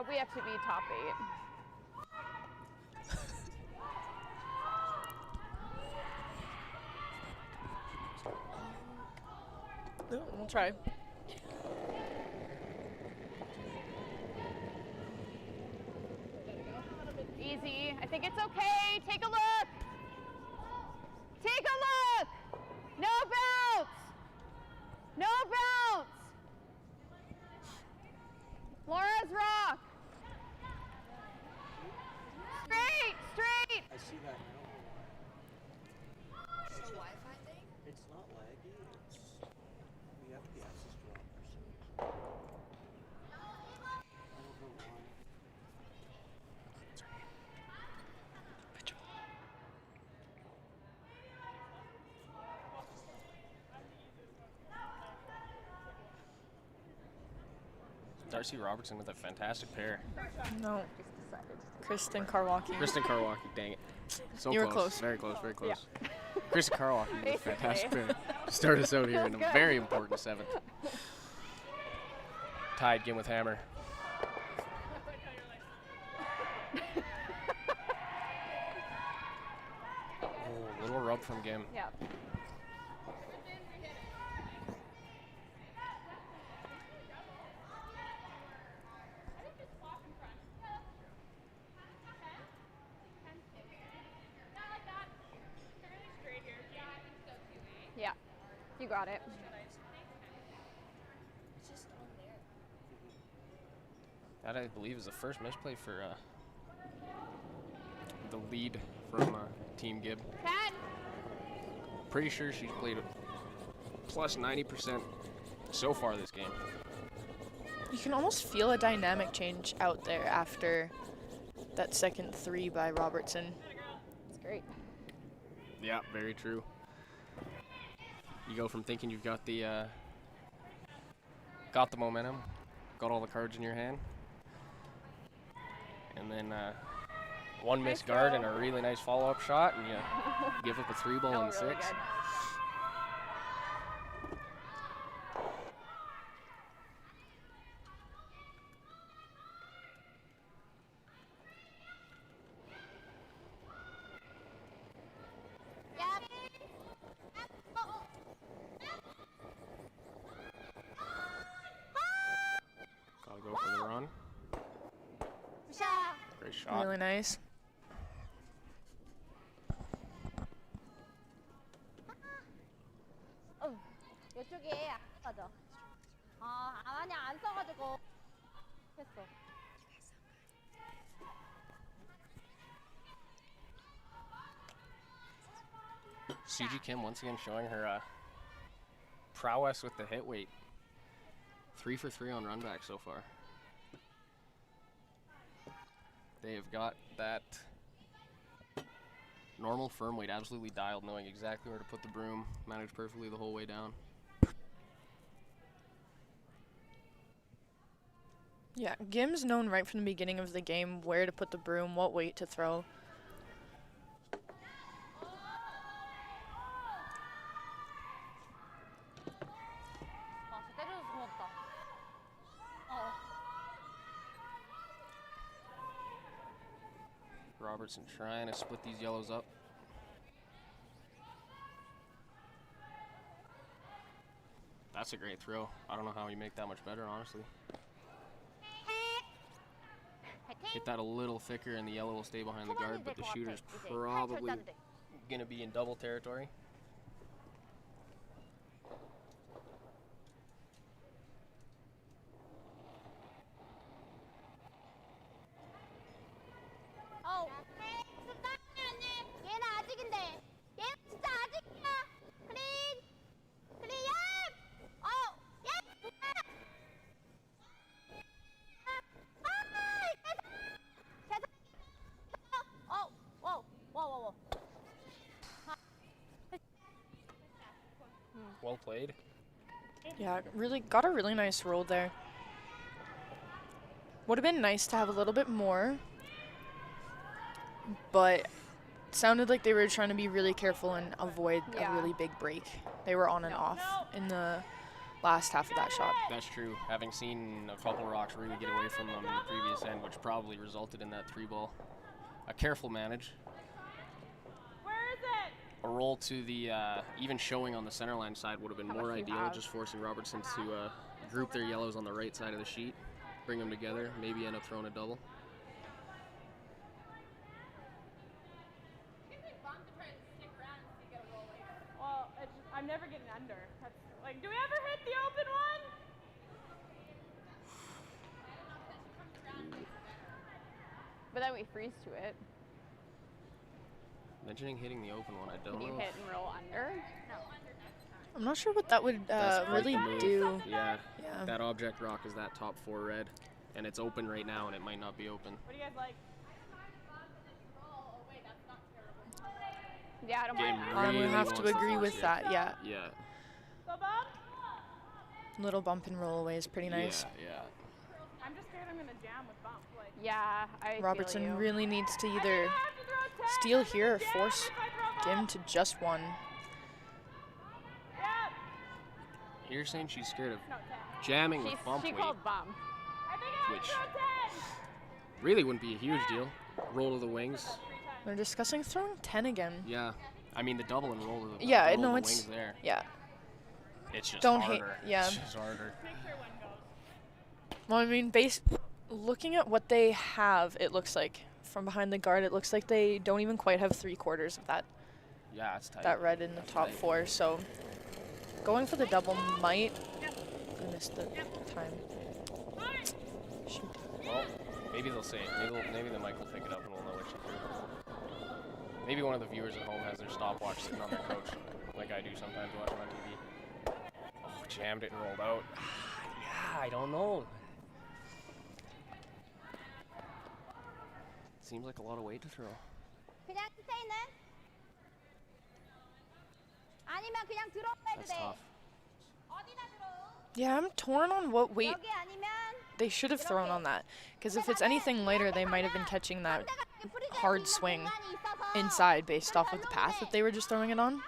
We have to be top 8. No, we'll try. Easy. I think it's okay. Take a look. Take a look. No bounce. No bounce. Laura's rock. Straight, straight. I see that now. It's a Wi-Fi thing? It's not laggy. It's we have the access to our servers. I don't know why. Darcy Robertson with a fantastic pair. No. Kristen Karwacki. Kristen Karwacki, dang it. So You were close. close. Very close, very close. Kristen Karwacki with a Basically. fantastic pair. Start us out here in a Feels good. very important 7th. Tied Gim with hammer. Oh, little rub from Gim. Yeah. Yeah, you got it. It's just on there. That, I believe, is the first misplay for the lead from Team Gib. 10. Pretty sure she's played plus 90% so far this game. You can almost feel a dynamic change out there after that second 3 by Robertson. It's great. Yeah, very true. You go from thinking you've got the momentum, got all the cards in your hand, and then one Nice missed guard throw. and a really nice follow-up shot, and you give up a 3 ball Oh, in really 6. good. 야. Gotta go for the run. 샷. Great shot. Really nice. 이쪽에 안 써져. 아니 안 써가지고 했어. CG Kim once again showing her prowess with the hit weight. 3 for 3 on run back so far. They have got that normal firm weight absolutely dialed, knowing exactly where to put the broom, managed perfectly the whole way down. Yeah, Gim's known right from the beginning of the game where to put the broom, what weight to throw. 때려줘서 고맙다. Robertson trying to split these yellows up. That's a great throw. I don't know how you make that much better, honestly. Hit that a little thicker and the yellow will stay behind the guard, but the shooter's probably going to be in double territory. 얘는 아직인데. 얘는 진짜 아직이야. 클린. 클린, 야! 야! Well played. Yeah, really got a really nice roll there. Would have been nice to have a little bit more, but it sounded like they were trying to be really careful and avoid a really big break. They were on and off in the last half of that shot. That's true. Having seen a couple rocks really get away from them in the previous end, which probably resulted in that 3-ball. A careful manage. Where is it? A roll to the even showing on the center line side would have been more ideal, just forcing Robertson to group their yellows on the right side of the sheet, bring them together, maybe end up throwing a double. Well, I'm never getting under. That's, like, do we ever hit the open one? But then we freeze to it. Mentioning hitting the open one, I don't Can you know. hit and roll under? I'm not sure what that would That's quite really the move. do. Yeah, Yeah. that object rock is that top 4 red, and it's open right now, and it might not be open. What do you guys like? Yeah, I don't Game mind. I would really have to wants agree force with here. that, yeah. Yeah. Go bump? Little bump and roll away is pretty nice. Yeah. I'm just scared I'm gonna jam with bump. Like, Yeah, I Robertson feel you. really needs to I either have to throw 10 steal and here or jam force if I throw Gim bump. to just one. Yep. You're saying she's scared of No, 10. jamming with bump She weight, called bump. I think I have which to throw 10. really wouldn't be a huge deal. Roll to the wings. They're discussing throwing 10 again. Yeah. I mean, the double and roll to the, Yeah, roll no, to the it's- wings there. Yeah. It's just Don't hate- harder. yeah. It's just harder. Make sure one goes. Well, I mean, looking at what they have, it looks like from behind the guard, it looks like they don't even quite have 3/4 of that Yeah, it's tight. that red in the top 4. So going for the double might. I missed the time. Shoot. Well, maybe they'll say it. Maybe the mic will pick it up and we'll know what she threw. Maybe one of the viewers at home has their stopwatch sitting on their couch, like I do sometimes watching on TV. Oh, jammed it and rolled out. Yeah, I don't know. Seems like a lot of weight to throw. 그냥 끝에 있는? 아니면 그냥 들어가도 That's 돼. tough. 어디다 들어? Yeah, I'm torn on what weight 여기 아니면 they should have thrown on that. Because if it's anything lighter, they might have been catching that hard swing inside based off of the path that they were just throwing it on.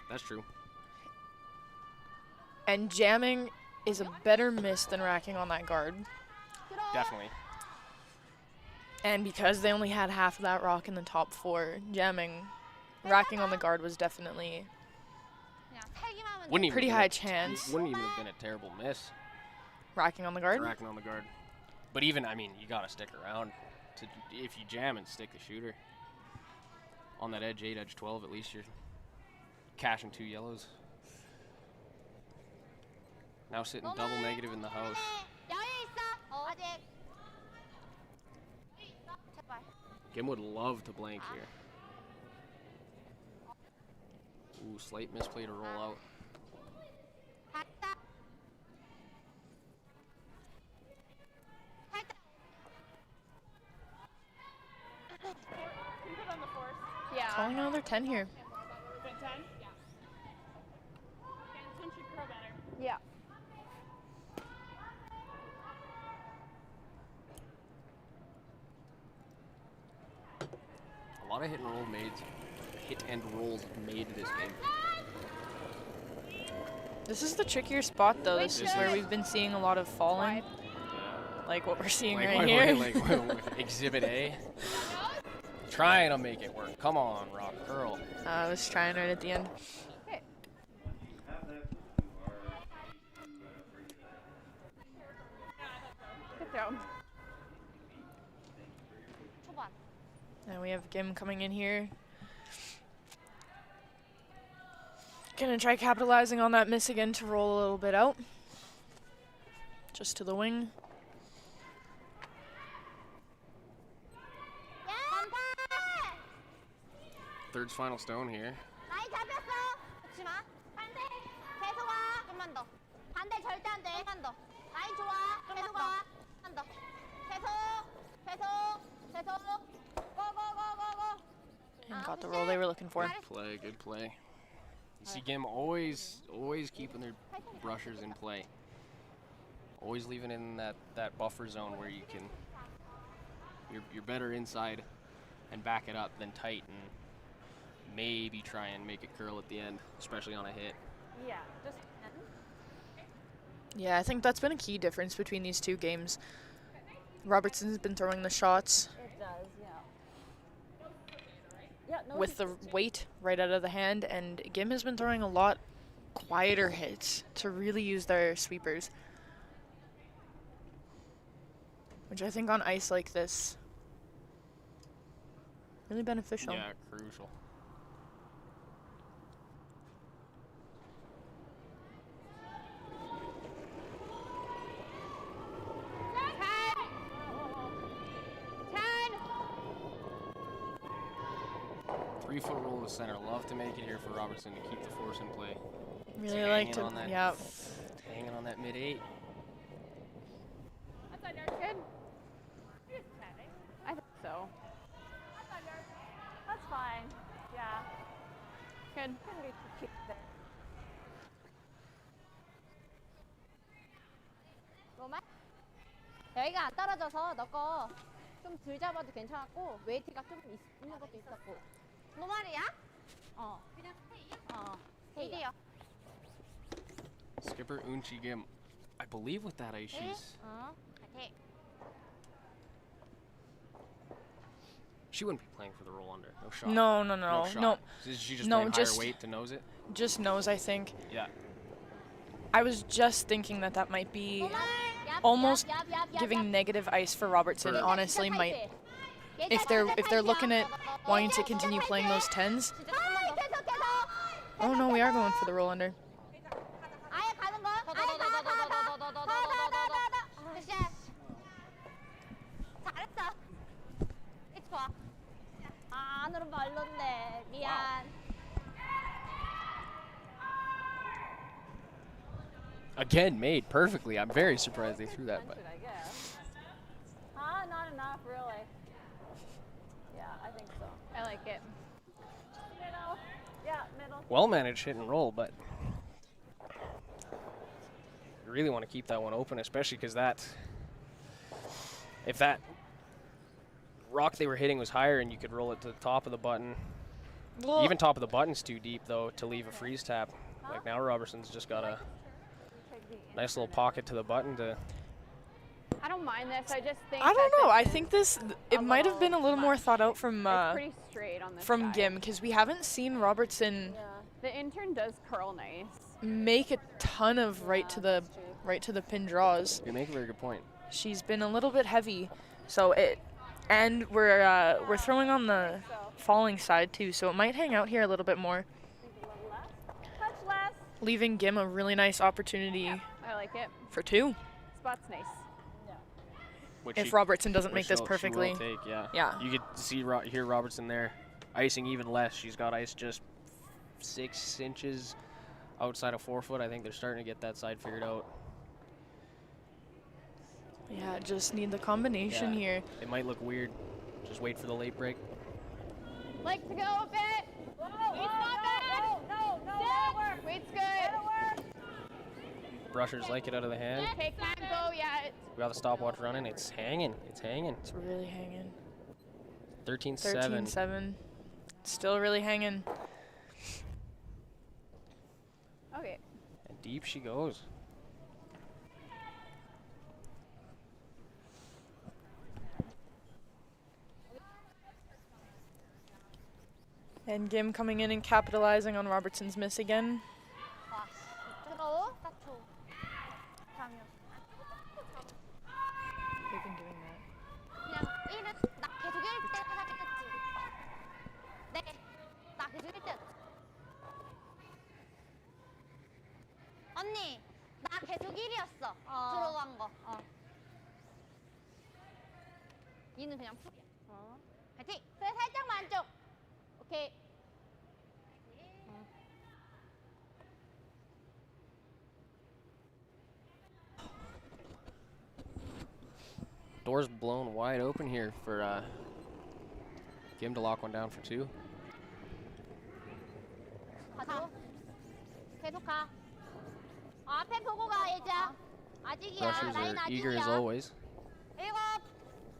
That's true. And jamming is a better miss than racking on that guard. Definitely. And because they only had half of that rock in the top 4, racking on the guard was definitely 그냥 살기만 하면 Wouldn't even pretty been high a- chance. Wouldn't even have been a terrible miss. Racking on the guard. Racking on the guard. But even, I mean, you gotta stick around. If you jam and stick the shooter on that edge 8, edge 12, at least you're cashing 2 yellows. Now sitting double negative in the house. 여유 있어. 아직. 제발. Gim would love to blank here. Ooh, slight misplay to roll out. 갔다. 10 here. Is it 10? Yeah. This one should curl better. Yeah. A lot of hit and rolls made this game. This is the trickier spot, though. This is where we've been seeing a lot of falling, like what we're seeing right here. Like with Exhibit A. Trying to make it work. Come on, Rock, curl. I was trying right at the end. Good throw. And we have Gim coming in here. Gonna try capitalizing on that miss again to roll a little bit out. Just to the wing. Third's final stone here. 라인 잡혔어. 붙지 마. 반대. 계속 와. 좀만 더. 반대 절대 안 돼. 좀만 더. 라인 좋아. 계속 와. 좀만 더. 계속. 고고고고고. And got the roll they were looking for. Play, good play. You see Gim always keeping their brushers in play. Always leaving in that buffer zone where you can, you're better inside and back it up than tight and maybe try and make it curl at the end, especially on a hit. Yeah, just Yeah, I think that's been a key difference between these two games. Robertson's been throwing the shots it does, yeah. Yeah, no, with the weight right out of the hand, and Gim has been throwing a lot quieter hits to really use their sweepers. Which I think on ice like this, really beneficial. Yeah, crucial. Three-foot roll to center. Love to make it here for Robertson to keep the force in play. Really like to, yeah. Hanging on that mid-8. good. I think so. That's fine. Yeah. Good. Couldn't be too cute there. 로마? 여기가 안 떨어져서 너 거 좀 덜 잡아도 괜찮았고 웨이트가 좀 있는 것도 있었고. 노말이야? 그냥 헤이야? 헤이요. Skipper Unchi Gim. I believe with that ice she's... 오케이. She wouldn't be playing for the roll under. No shot. No. Shot. Is she just playing higher weight to nose it? Just nose, I think. Yeah. I was just thinking that might be almost giving negative ice for Robertson. Honestly, might if they're looking at wanting to continue playing those 10s. Oh no, we are going for the roll under. 아예 가는 거? 잘했어. 좋아. 안으로 말렸네. 미안. Again, made perfectly. I'm very surprised they threw that. But I guess. Not enough, really. Yeah, I think so. I like it. Middle. Yeah, middle. well managed hit and roll, but you really want to keep that one open, especially because if that rock they were hitting was higher and you could roll it to the top of the button. Well, Even top of the button's too deep though to leave a freeze tap. Like now Robertson's just got a nice little pocket to the button to. I don't mind this. I just think. I don't that know. I this think this it might have been a little more thought out from it's pretty straight on this from side. Gim, because we haven't seen Robertson The intern does curl nice. make a ton of right to the pin draws. You make a very good point. She's been a little bit heavy, so and we're throwing on the falling side too, so it might hang out here a little bit more, Touch less. leaving Gim a really nice opportunity I like it. for 2 Spot's nice. Which if she- Robertson doesn't which make this she will perfectly. take, yeah. Yeah. You could hear Robertson there, icing even less. She's got ice just 6 inches outside of 4 foot. I think they're starting to get that side figured out. Yeah, just need the combination Yeah. here. It might look weird. Just wait for the late break. Like to go a bit. Weight's not bad. No, that'll work. Weight's good. That'll work. Brushers like it out of the hand. Okay, can't go yet. We got the stopwatch running. It's hanging. It's hanging. It's really hanging. 13-7. 13-7. Still really hanging. Okay. And deep she goes. And Gim coming in and capitalizing on Robertson's miss again. 뜨거워? 따뜻해. 잠이요. They've been doing that. 그냥 1은 나 계속 1대 하겠지. 네. 나 계속 1대. 언니, 나 계속 1이었어. 들어간 거. 얘는 그냥 풀. 파이팅. 그래 살짝만 안쪽. 오케이. Doors blown wide open here for Gim to lock one down for 2. 가줘. 계속 가. 앞에 보고 가, 예지야. 아직이야. Brushers 라인 are eager as 아직이야. always. 7.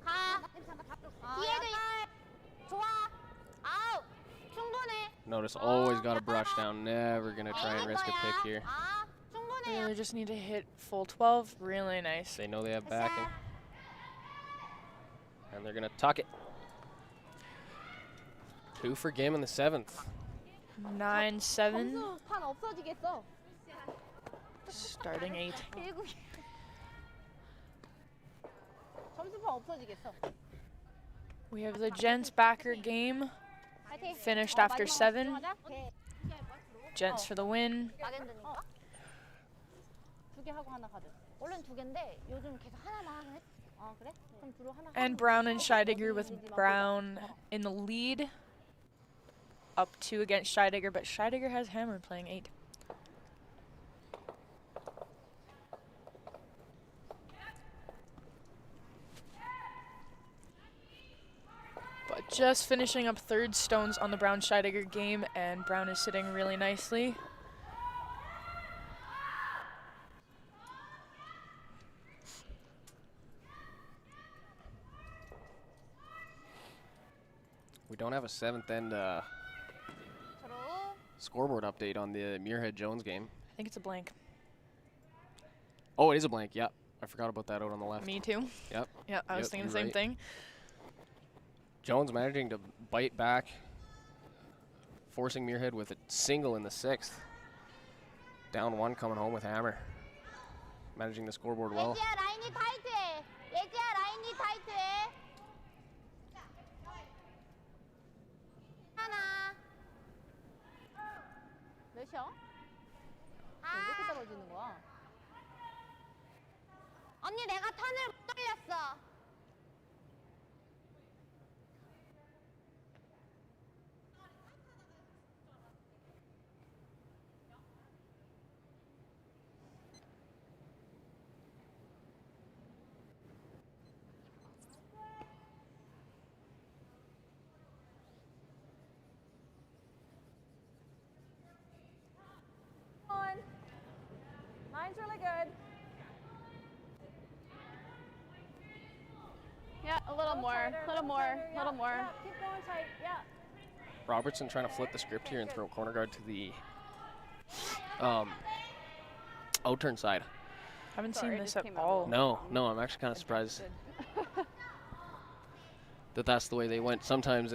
가. 뒤에도 좋아. 9. 충분해. Notice always got a brush down. Never gonna try and risk a pick here. 충분해요. Really just need to hit full 12. Really nice. They know they have backing. And they're gonna tuck it. 2 for Gim in the 7th. 9-7. 점수판 없어지겠어. Starting 8. 점수판 없어지겠어. We have the gents backer game. 파이팅. Finished after 7. 집중하자. 오케이. Gents for the win. 아겐드니까. 2개 하고 하나 가져. 원래는 2개인데 요즘 계속 하나만 하긴 했어. 아 그래? 그럼 주로 하나. And Brown and Scheidegger with Brown in the lead. Up 2 against Scheidegger, but Scheidegger has hammer playing 8. But just finishing up third stones on the Brown Scheidegger game, and Brown is sitting really nicely. We don't have a 7th end 서로. scoreboard update on the Muirhead Jones game. I think it's a blank. Oh, it is a blank. Yep. I forgot about that out on the left. Me too. Yep. Yeah, I was Yep, thinking the you're same right. thing. Jones managing to bite back, forcing Muirhead with a single in the 6th. Down 1, coming home with hammer. Managing the scoreboard well. 예지야 라인이 타이트해. 예지야 라인이 타이트해. 하나. 몇이야? 왜 이렇게 떨어지는 거야? 언니 내가 턴을 못 돌렸어. Mine's really good. Yeah, a little more, tighter, little more, tighter, little yeah, more. Yeah, keep going tight. Yeah. Robertson trying to flip the script here and throw corner guard to the out-turn side. Haven't Sorry, seen it this just at came out. all. No, I'm actually kind of surprised that that's the way they went. Sometimes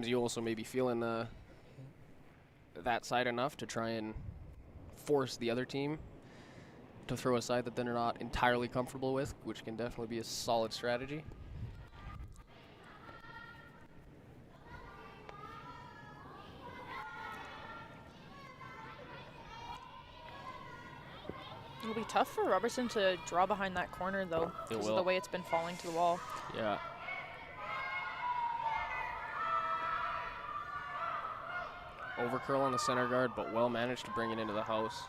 you also maybe feeling that side enough to try and force the other team to throw a side that they're not entirely comfortable with, which can definitely be a solid strategy. It'll be tough for Robertson to draw behind that corner, though, It because of will. the way it's been falling to the wall. Yeah. Overcurl on the center guard, but well managed to bring it into the house.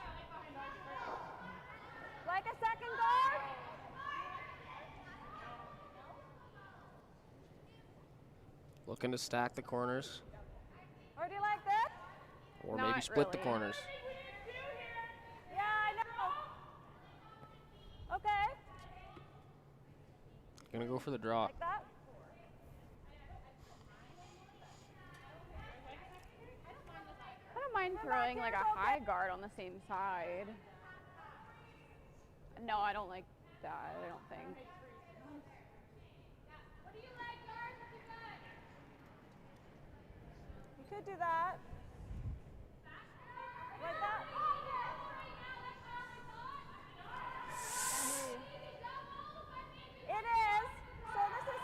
Like a second guard. Looking to stack the corners. Or do you like this? Maybe split the really. corners. Yeah, I know. Okay. Gonna go for the draw. Like that. I don't mind throwing like a high guard on the same side. No, I don't like that. I don't think. You could do that. Like that. It is. So this is.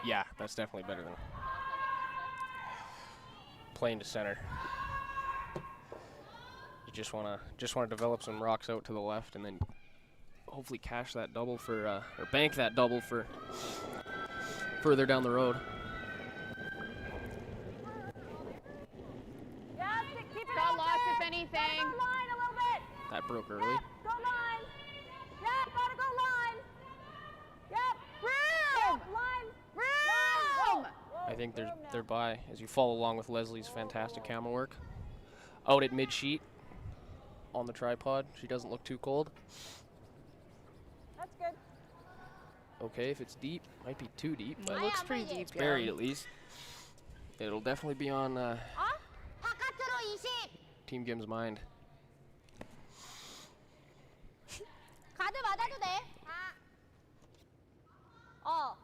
Yeah, that's definitely better than playing to center. You just wanna develop some rocks out to the left, and then hopefully cash that double for or bank that double for further down the road. Yeah, keep it Got out lots there. if anything. Gotta go line a little bit. That broke early. Yep, go line. Yep, gotta go line. Yep. Room! Yep, line. Room! I think they're by as you follow along with Leslie's fantastic camera work. Out at mid sheet on the tripod. She doesn't look too cold. That's good. Okay, if it's deep, might be too deep, but It looks pretty deep, yeah. buried at least. It'll definitely be on 바깥으로 20. Team Gim's mind. 가드 맞아도 돼. 어.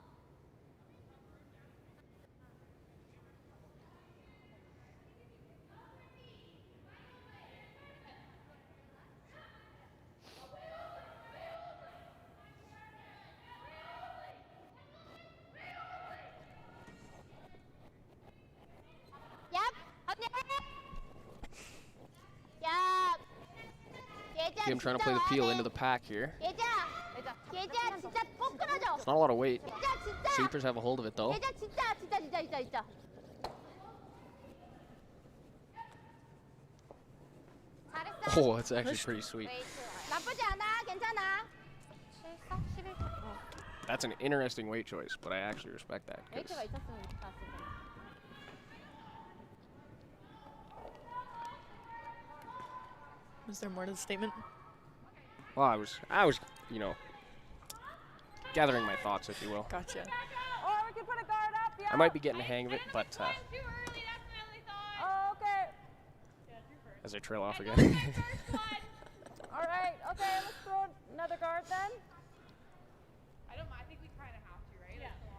얍. 언니. 얍. 예자 Gim trying to 진짜 play the 와야 peel 돼. into the pack here. 예자 진짜 꼭 끊어줘. It's not a lot of weight. 예자 진짜. Sweepers have a hold of it though. 예자 진짜. 잘했어. Oh, it's actually pretty sweet. 나쁘지 않아. 괜찮아. 11. That's an interesting weight choice, but I actually respect that. 'Cause 웨이트가 있었으면 좋았을 텐데. Is there more to the statement? well, I was, you know, gathering my thoughts, if you will. Gotcha. Or we can put a guard up. Yeah. I might be getting the hang of it, but Oh, okay. as I trail off again. All right. Okay, let's throw another guard then.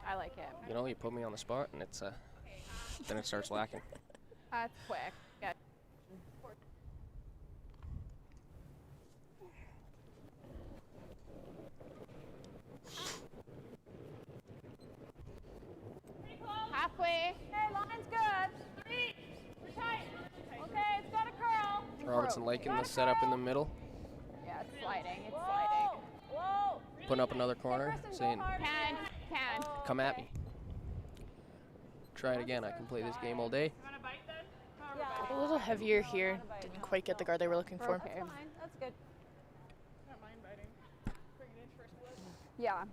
I like it. You know, you put me on the spot, and it's then it starts lacking. That's quick. Yeah. Halfway. Okay, line's good. Okay, it's got a curl. Robertson liking the setup in the middle, Yeah, it's sliding. It's Whoa. sliding. Whoa. putting up another corner, Kristen, go saying, hard. Can. "Come at me. Try it again. I can play this game all day." Yeah. A little heavier here. Didn't quite get the guard they were looking for. Okay. Fine. That's good. Yeah.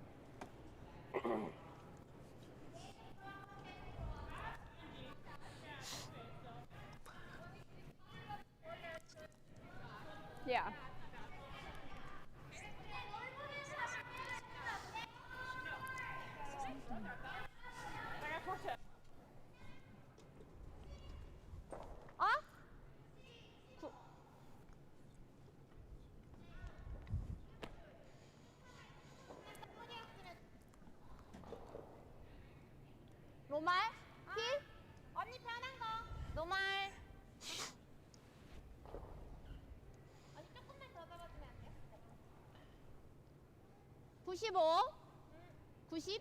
Yeah. 어? 노말? 힐? 언니 편한 거. 노말. 언니 조금만 더 잡아주면 안 돼요? 95? 90?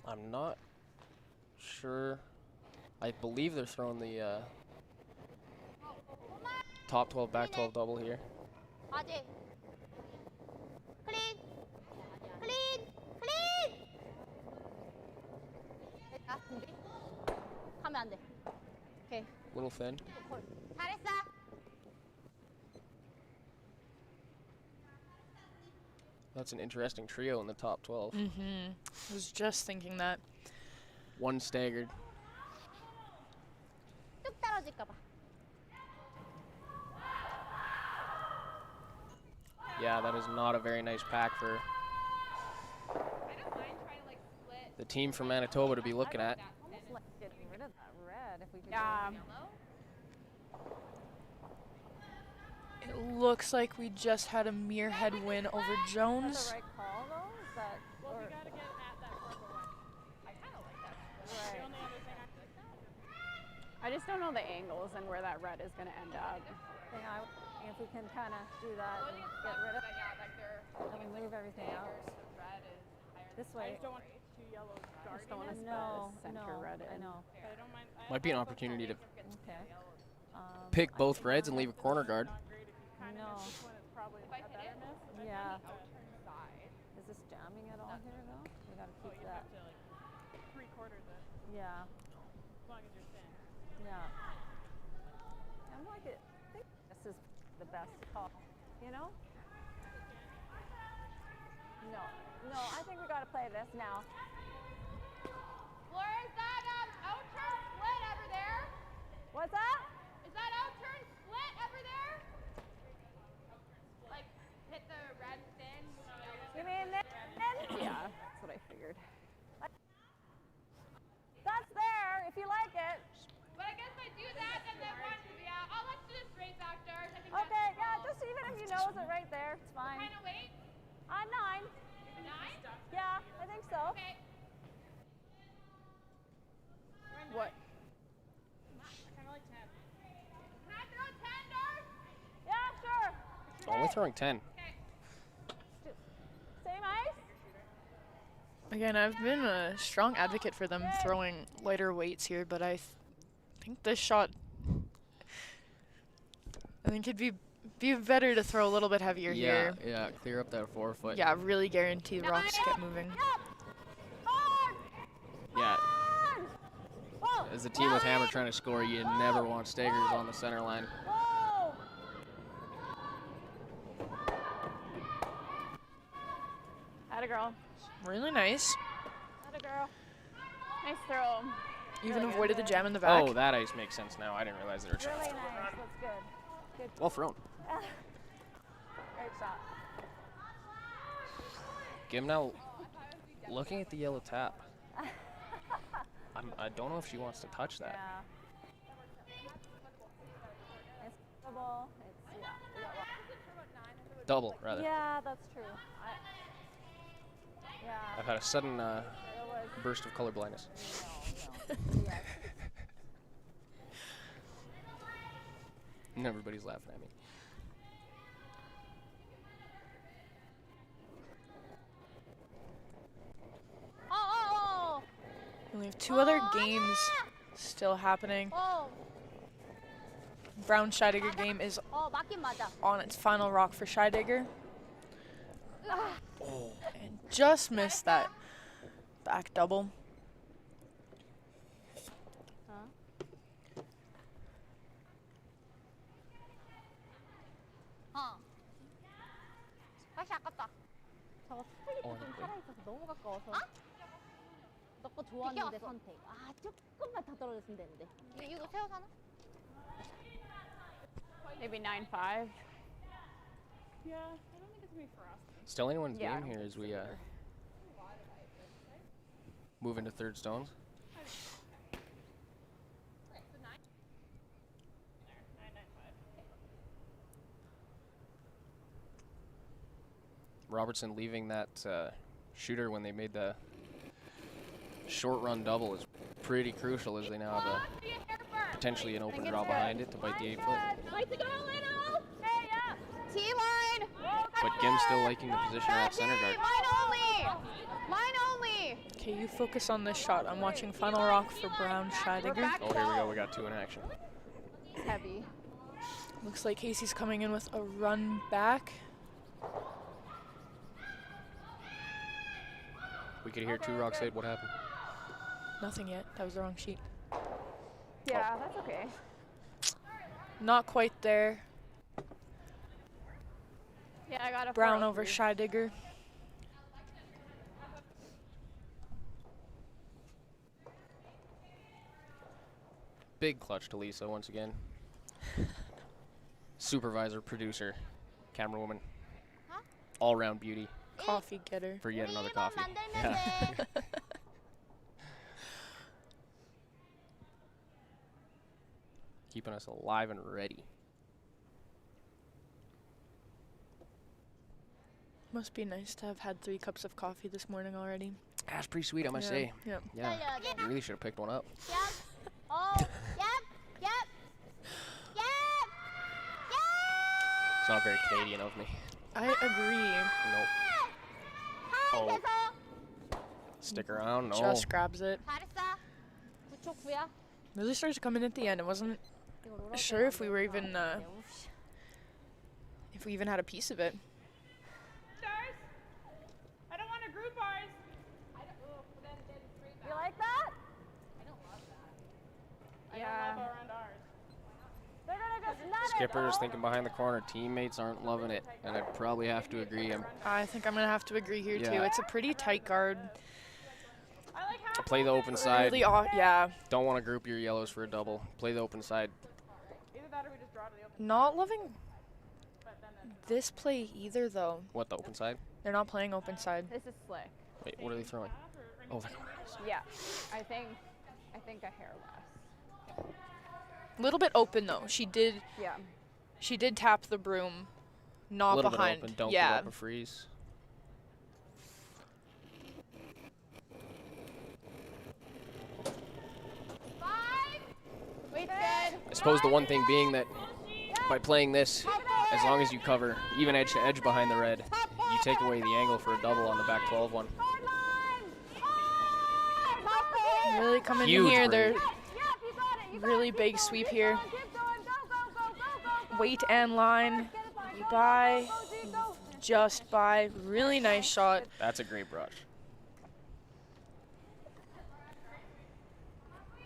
I'm not sure. I believe they're throwing the top 12, back 12 double here. 아직. 클린. 됐다. 준비. 하면 안 돼. 오케이. Little thin. 잘했어. That's an interesting trio in the top 12. I was just thinking that. One staggered. 뚝 떨어질까 봐. Yeah, that is not a very nice pack for the team from Manitoba to be looking at. Almost like getting rid of that red if we could Yeah. go yellow. It looks like we just had a Muirhead win over Is that Jones. the right call though? Is that Well, or, we gotta get at that purple one. I kind of like that. The right? only other thing I just don't know the angles and where that red is going to end up. Thing I if we can kind of do that and get rid of, and we move everything out this I way. just don't want two yellows I just don't want guarding to us. No, center no, red I in. know. But I don't mind. Might be an opportunity to Okay. pick I both think reds I'm and leave a corner guard. Not great if you kind of No. miss this one. It's probably a better miss. But Yeah. then Is this jamming at all here though? We gotta oh, keep you that. have to like 3/4 it Yeah. as long as you're thin. Yeah. I'm like it. I think this is the best call. You know? No. No, I think we gotta play this now. Laura, is that out-turn split over there? What's that? Is that out-turn split over there? Like, hit the red thin? You mean this? Yeah, that's what I figured. That's there if you like it. But I guess if I do that and then one, yeah, I'll let's do the straight back doors. I think Okay, yeah, just even if you nose it right there, it's fine. kind of wait. 9. 9? Yeah, I think so. Okay. What? Kind of like 10. Can I throw 10 doors? Yeah, sure. Only throwing 10. Same ice? Again, I've been a strong advocate for them throwing lighter weights here, but I think this shot, I think it'd be better to throw a little bit heavier here. Yeah, clear up that 4 foot. Yeah, really guarantee the rocks get moving. Yeah. As the team with hammer trying to score, you never want staggers on the center line. Whoa! Atta girl. Really nice. Atta girl. Nice throw. Even avoided the jam in the back. Oh, that ice makes sense now. I didn't realize they were trying. Really nice. That's good. Good. Well thrown. Great shot. Gim now looking at the yellow tap. I don't know if she wants to touch that. Yeah. It's double. It's yeah. Double, rather. Yeah, that's true. Yeah. I've had a sudden There was. burst of color blindness. No. Yeah. And everybody's laughing at me. Oh. We have 2 other games still happening. Oh. Brown Scheidegger game is 맞긴 맞아. on its final rock for Scheidegger. And just missed that back double. 다시 아깝다. 저거 스플릿도 좀 살아있어서 너무 가까워서. 너 거 좋았는데 선택. 아 조금만 더 떨어졌으면 되는데. 이거 세워서 하나? Maybe 9-5. Yeah, I don't think it's gonna be for us. Still anyone's Yeah, I game don't here think as so we either. move into third stones. Robertson leaving that shooter when they made the short run double is pretty crucial, as they now have potentially an open draw behind it to bite the 8 foot. Like to go, Little. Hey, yeah. T-line. But Gim's still liking the position at center guard. Mine only! Mine only! Okay, you focus on this shot. I'm watching final rock for Brown Scheidegger. Oh, here we go. We got 2 in action. Heavy. Looks like Casey's coming in with a run back. We could hear 2 rocks hit. What happened? Nothing yet. That was the wrong sheet. Yeah, that's okay. Not quite there. Yeah, I got a Brown 403. over Scheidegger. Big clutch to Lisa once again. Supervisor, producer, camera woman. All-round beauty Coffee getter. for yet another coffee. 만들면 돼. Keeping us alive and ready. Must be nice to have had 3 cups of coffee this morning already. That's pretty sweet, I must say. Yeah. Yeah, you really should have picked one up. Yep. Oh, yep, yep, yep, yep. It's not very Canadian of me. I agree. Nope. 하이 계속. Stick around? No. Just grabs it. 잘했어. 그쪽 구야. Really started to come in at the end. I wasn't sure if we were even if we even had a piece of it. Stars? I don't want to group ours. You like that? I Yeah. don't love around ours. They're gonna just nut it. Skipper's thinking behind the corner. Teammates aren't loving it, and I'd probably have to agree. I think I'm gonna have to agree here too. Yeah. It's a pretty tight guard. I like half Play the open side. Really, yeah. Don't want to group your yellows for a double. Play the open side. Either that or we just draw to the open. Not loving But then that's this play either though. What, the open side? They're not playing open side. This is slick. Wait, what are they throwing? Oh, they're going. Yeah. I think a hair less. Little bit open though. She did Yeah. tap the broom, A not little behind. bit open. Don't yeah. give up a freeze. Wait, good. I suppose the one thing being that by playing this, as long as you cover even edge to edge behind the red, you take away the angle for a double on the back 12 one. Really coming in Huge here. break. They're really big sweep here. Weight and line. By. Just by. Really nice shot. That's a great brush.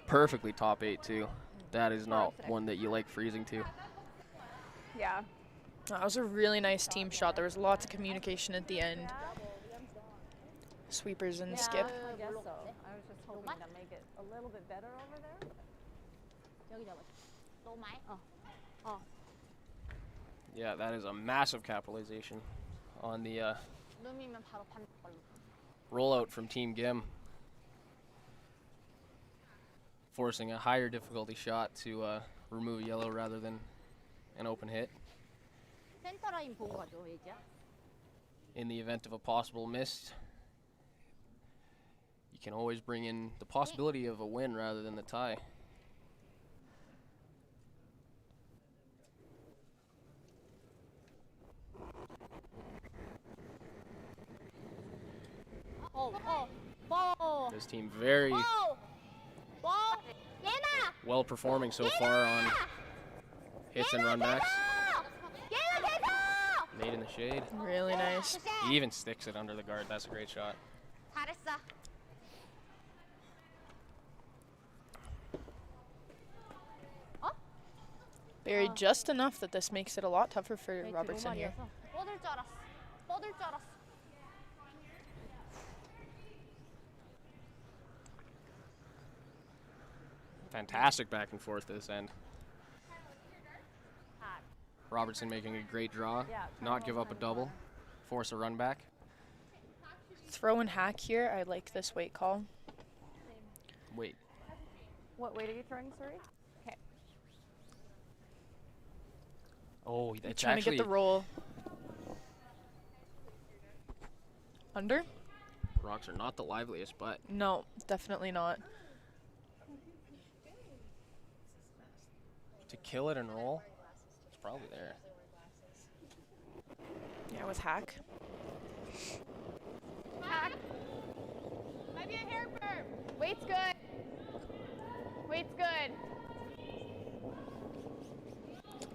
Perfectly top 8 too. That is not one that you like freezing to. Yeah. That was a really nice team shot. There was lots of communication at the end. Sweepers and skip. I guess so. I was just hoping to make it a little bit better over there. 여기 잡아. 너무 많이. Yeah, that is a massive capitalization on the 룸이면 바로 반대걸로. rollout from Team Gim. Forcing a higher difficulty shot to remove yellow rather than an open hit. 센터 라인 보고 가죠, 예지야. In the event of a possible miss, you can always bring in the possibility of a win rather than the tie. 뭐. This team very 뭐. 예나. well performing so far on hits and runbacks. 예나 계속. Made in the shade. Really nice. He even sticks it under the guard. That's a great shot. 잘했어. Buried just enough that this makes it a lot tougher for Robertson here. 뻗을 줄 알았어. 뻗을 줄 알았어. Fantastic back and forth to this end. Robertson making a great draw. Not give up a double. Force a run back. Throw and hack here. I like this weight call. Wait. What weight are you throwing, sorry? Oh, that's Trying to actually get the roll. Under? rocks are not the liveliest, but No, definitely not. to kill it and roll, it's probably there. Yeah, with hack. Might be a hair burp. Weight's good. Weight's good.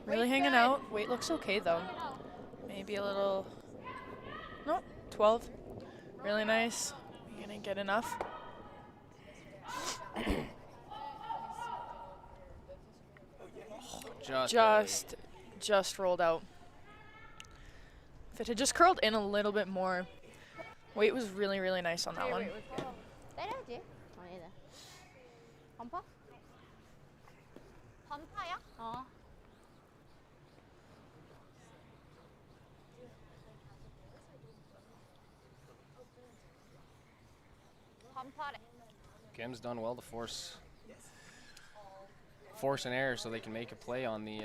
Really hanging out. Weight looks okay though. Maybe a little. No, 12. Really nice. You gonna get enough? Just rolled out. If it had just curled in a little bit more. Weight was really, really nice on that one. 때려야지. 얘는. 범퍼? 어. 반팔에. Gim's done well to force an error so they can make a play on the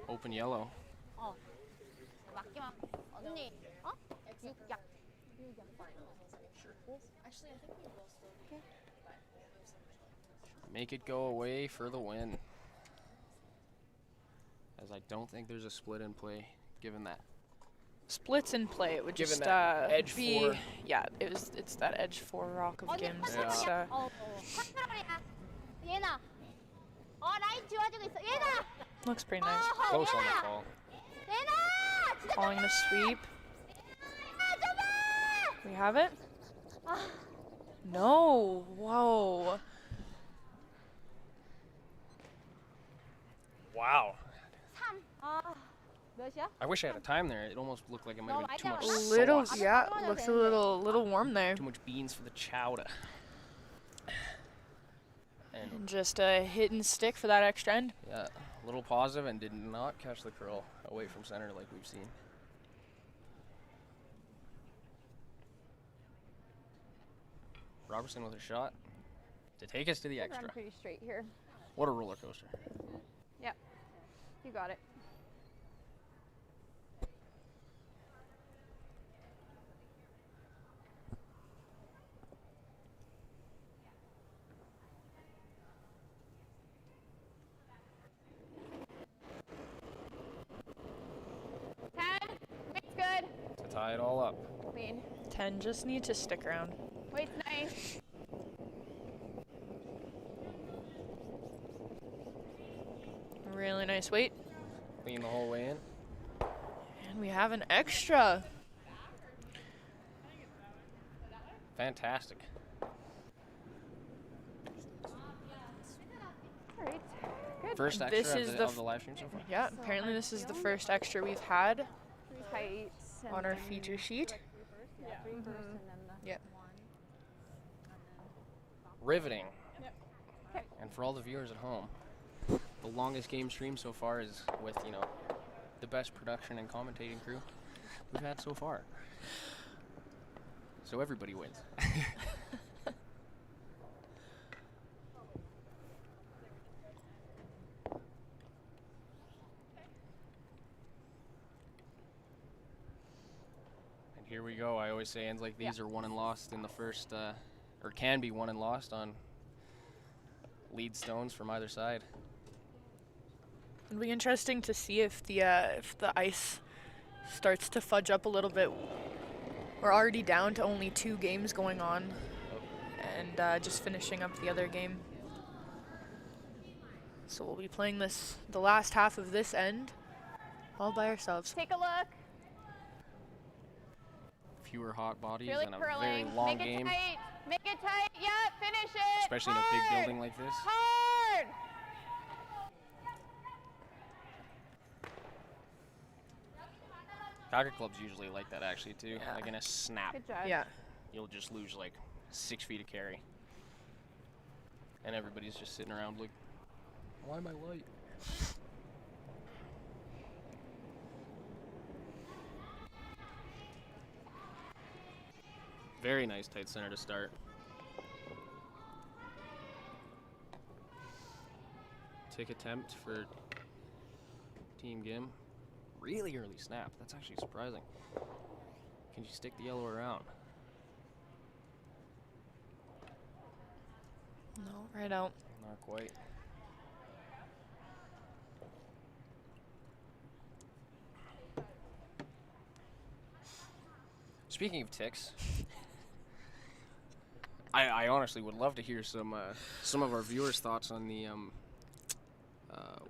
open yellow. 맡기만. 언니. 어? 육약. Actually, I think we will still be. Okay. Make it go away for the win. As I don't think there's a split in play, given that. Splits in play. It would Given just that edge be 4. yeah. It's that edge 4 rock of 언니 Gim's. Yeah. It's, 컨트롤이야. 예나. 라인 지워주고 있어. 예나. looks pretty nice. Close on the call. 예나. 진짜 Calling the sweep. 좁아. We have it. No. Whoa. Wow. 3. 몇이야? I wish I had a time there. It almost looked like it might have been too much A little, sauce. yeah. Looks a little warm there. Too much beans for the chowder. And And just a hit and stick for that extra end. yeah, a little positive and did not catch the curl away from center like we've seen. Robertson with a shot to take us to the extra. Run pretty straight here. What a roller coaster. Yep. You got it. Weight's good. To tie it all up. Clean. 10 just need to stick around. Weight's nice. Really nice weight. Clean the whole way in. And we have an extra. Fantastic. All right. First This extra is of the of the live stream so far. Yeah, apparently this is the first extra we've had Tight. on our feature sheet. Yep. Riveting. And for all the viewers at home, the longest game stream so far is with, the best production and commentating crew we've had so far. So everybody wins. And here we go. I always say ends like these are won and lost in the first, or can be won and lost on lead stones from either side. It'll be interesting to see if the ice starts to fudge up a little bit. We're already down to only 2 games going on, and just finishing up the other game. So we'll be playing the last half of this end, all by ourselves. Take a look. Fewer hot bodies Really and a very curling. long Make it game, tight. Make it tight. Yeah, finish it. especially in a big Hard. building like this. Hard. Soccer clubs usually like that actually too. Yeah. Like in a snap, Good job. Yeah. you'll just lose like 6 feet of carry. And everybody's just sitting around like, why am I light? Very nice tight center to start. Tick attempt for Team Gim. Really early snap. That's actually surprising. Can you stick the yellow around? No, right out. Not quite. Speaking of ticks, I honestly would love to hear some of our viewers' thoughts on the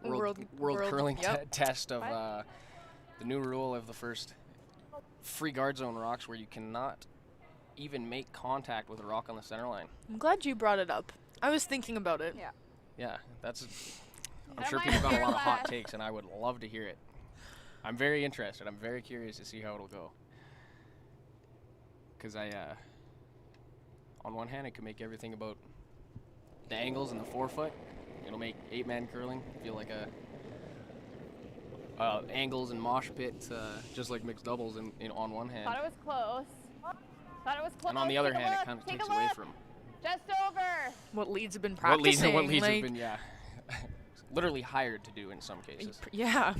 world curling yep. test of the new rule of the first free guard zone rocks, where you cannot even make contact with a rock on the center line. I'm glad you brought it up. I was thinking about it. Yeah. Yeah, that's. I'm That sure might people got a be lot of hot last. takes, and I would love to hear it. I'm very interested. I'm very curious to see how it'll go. Because on one hand, it could make everything about the angles and the forefoot, It'll make 8-man curling feel like a angles and mosh pit, just like mixed doubles on one hand. Thought it was close. Thought it was close. And on the other Take a hand, it look. kind of Take takes a away look. from Just over. What Leeds have been what Leeds practicing. have been, yeah, literally hired to do in some cases. Yeah.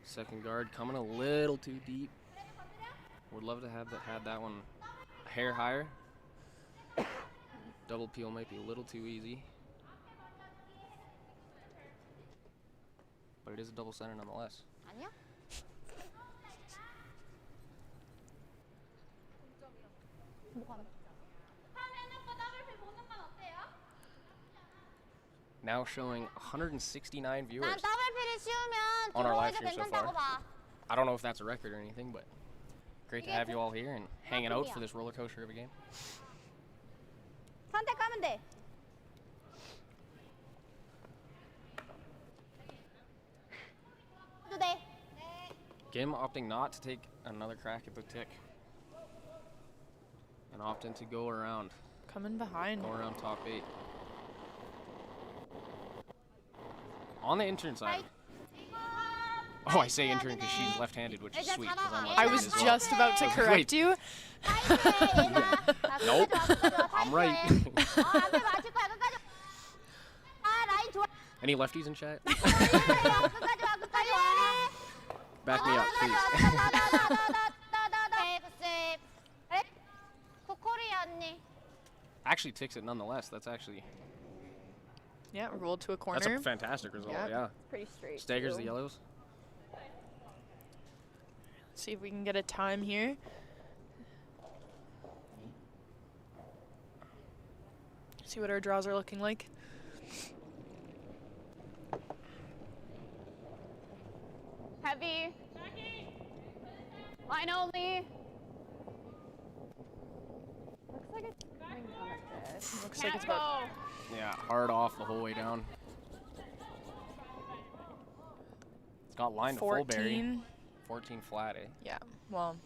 Second guard coming a little too deep. Would love to have had that one a hair higher. Double peel might be a little too easy. But it is a double center nonetheless. 아니야? Now showing 169 viewers 난 더블피를 씌우면 on our live 들어오기도 stream so 괜찮다고 far. 봐. I don't know if that's a record or anything, but great to have you all here and hanging out for this roller coaster of a game. 선택하면 돼. 해도 돼. Gim opting not to take another crack at the tick and opting to go around Coming behind. top 8. On the intern side. Oh, I say intern because she's left-handed, which is sweet. 'Cause I'm I left-handed was as well. just about to Wait. correct you. Nope. I'm right. 앞에 맞출 거야. 끝까지. 아, 라인 좋아. Any lefties in chat? 끝까지 와. 끝까지 와. Back me up, please. 세이브. 그래? 코코리였니? Actually ticks it nonetheless. That's actually Yeah, rolled to a corner. that's a fantastic result. Yeah. Yeah. Pretty straight. Staggers too. the yellows. See if we can get a time here. See what our draws are looking like. Heavy. Line only. Looks like it's coming down a bit. Looks like Can't it's about go. Yeah, hard off the whole way down. It's got line to full berry. 14. 14 flat, eh? Yeah, well.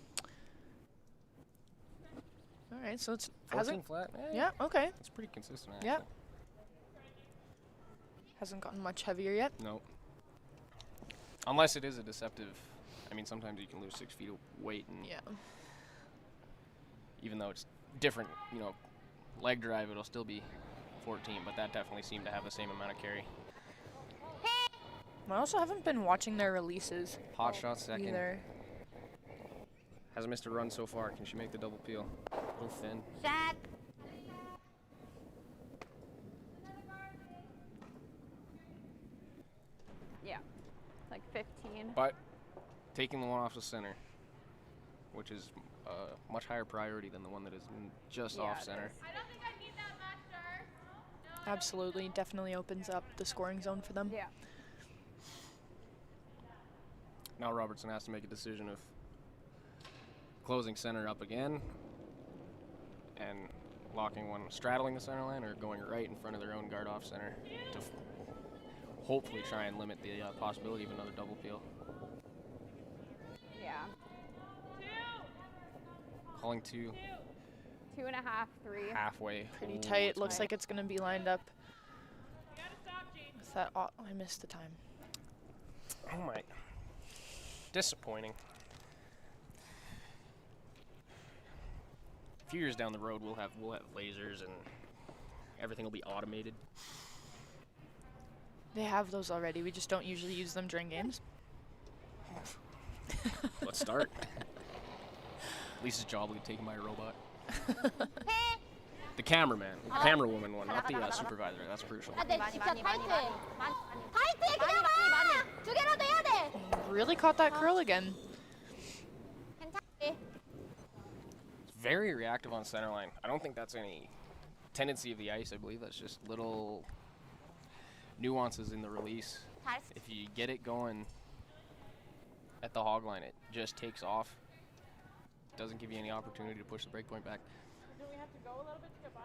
All right, so it's 14 hasn't. flat? Eh, Yeah, okay. It's pretty consistent, actually. Yeah. Hasn't gotten much heavier yet. No. Unless it is a deceptive. I mean, sometimes you can lose 6 feet of weight, and Yeah. even though it's different, leg drive, it'll still be 14, but that definitely seemed to have the same amount of carry. I also haven't been watching their releases Hot shot second. either. Hasn't missed a run so far. Can she make the double peel? A little thin. 샷. Yeah. Like 15. But taking the one off the center, which is a much higher priority than the one that is just Yeah, off it center. is. Absolutely, definitely opens up the scoring zone for them. Yeah. Now Robertson has to make a decision of closing center up again and locking one, straddling the center line, or going right in front of their own guard off center to hopefully try and limit the possibility of another double peel. Yeah. Calling 2 2.5, 3. halfway. Pretty Oh, tight. it's Looks tight. like it's going to be lined up. With that, I missed the time. Oh my. Disappointing. A few years down the road, we'll have lasers and everything will be automated. They have those already. We just don't usually use them during games. Let's start. Lisa's job will be taken by a robot. The cameraman, the camera woman one, not the supervisor. That's crucial. 아, 네, 진짜 타이트해. 타이트해, 그냥 와! 두 개라도 해야 돼. Really caught that curl again. 괜찮지? Very reactive on center line. I don't think that's any tendency of the ice. I believe that's just little nuances in the release. 잘했어. If you get it going at the hog line, it just takes off. Doesn't give you any opportunity to push the break point back. Do we have to go a little bit to get by?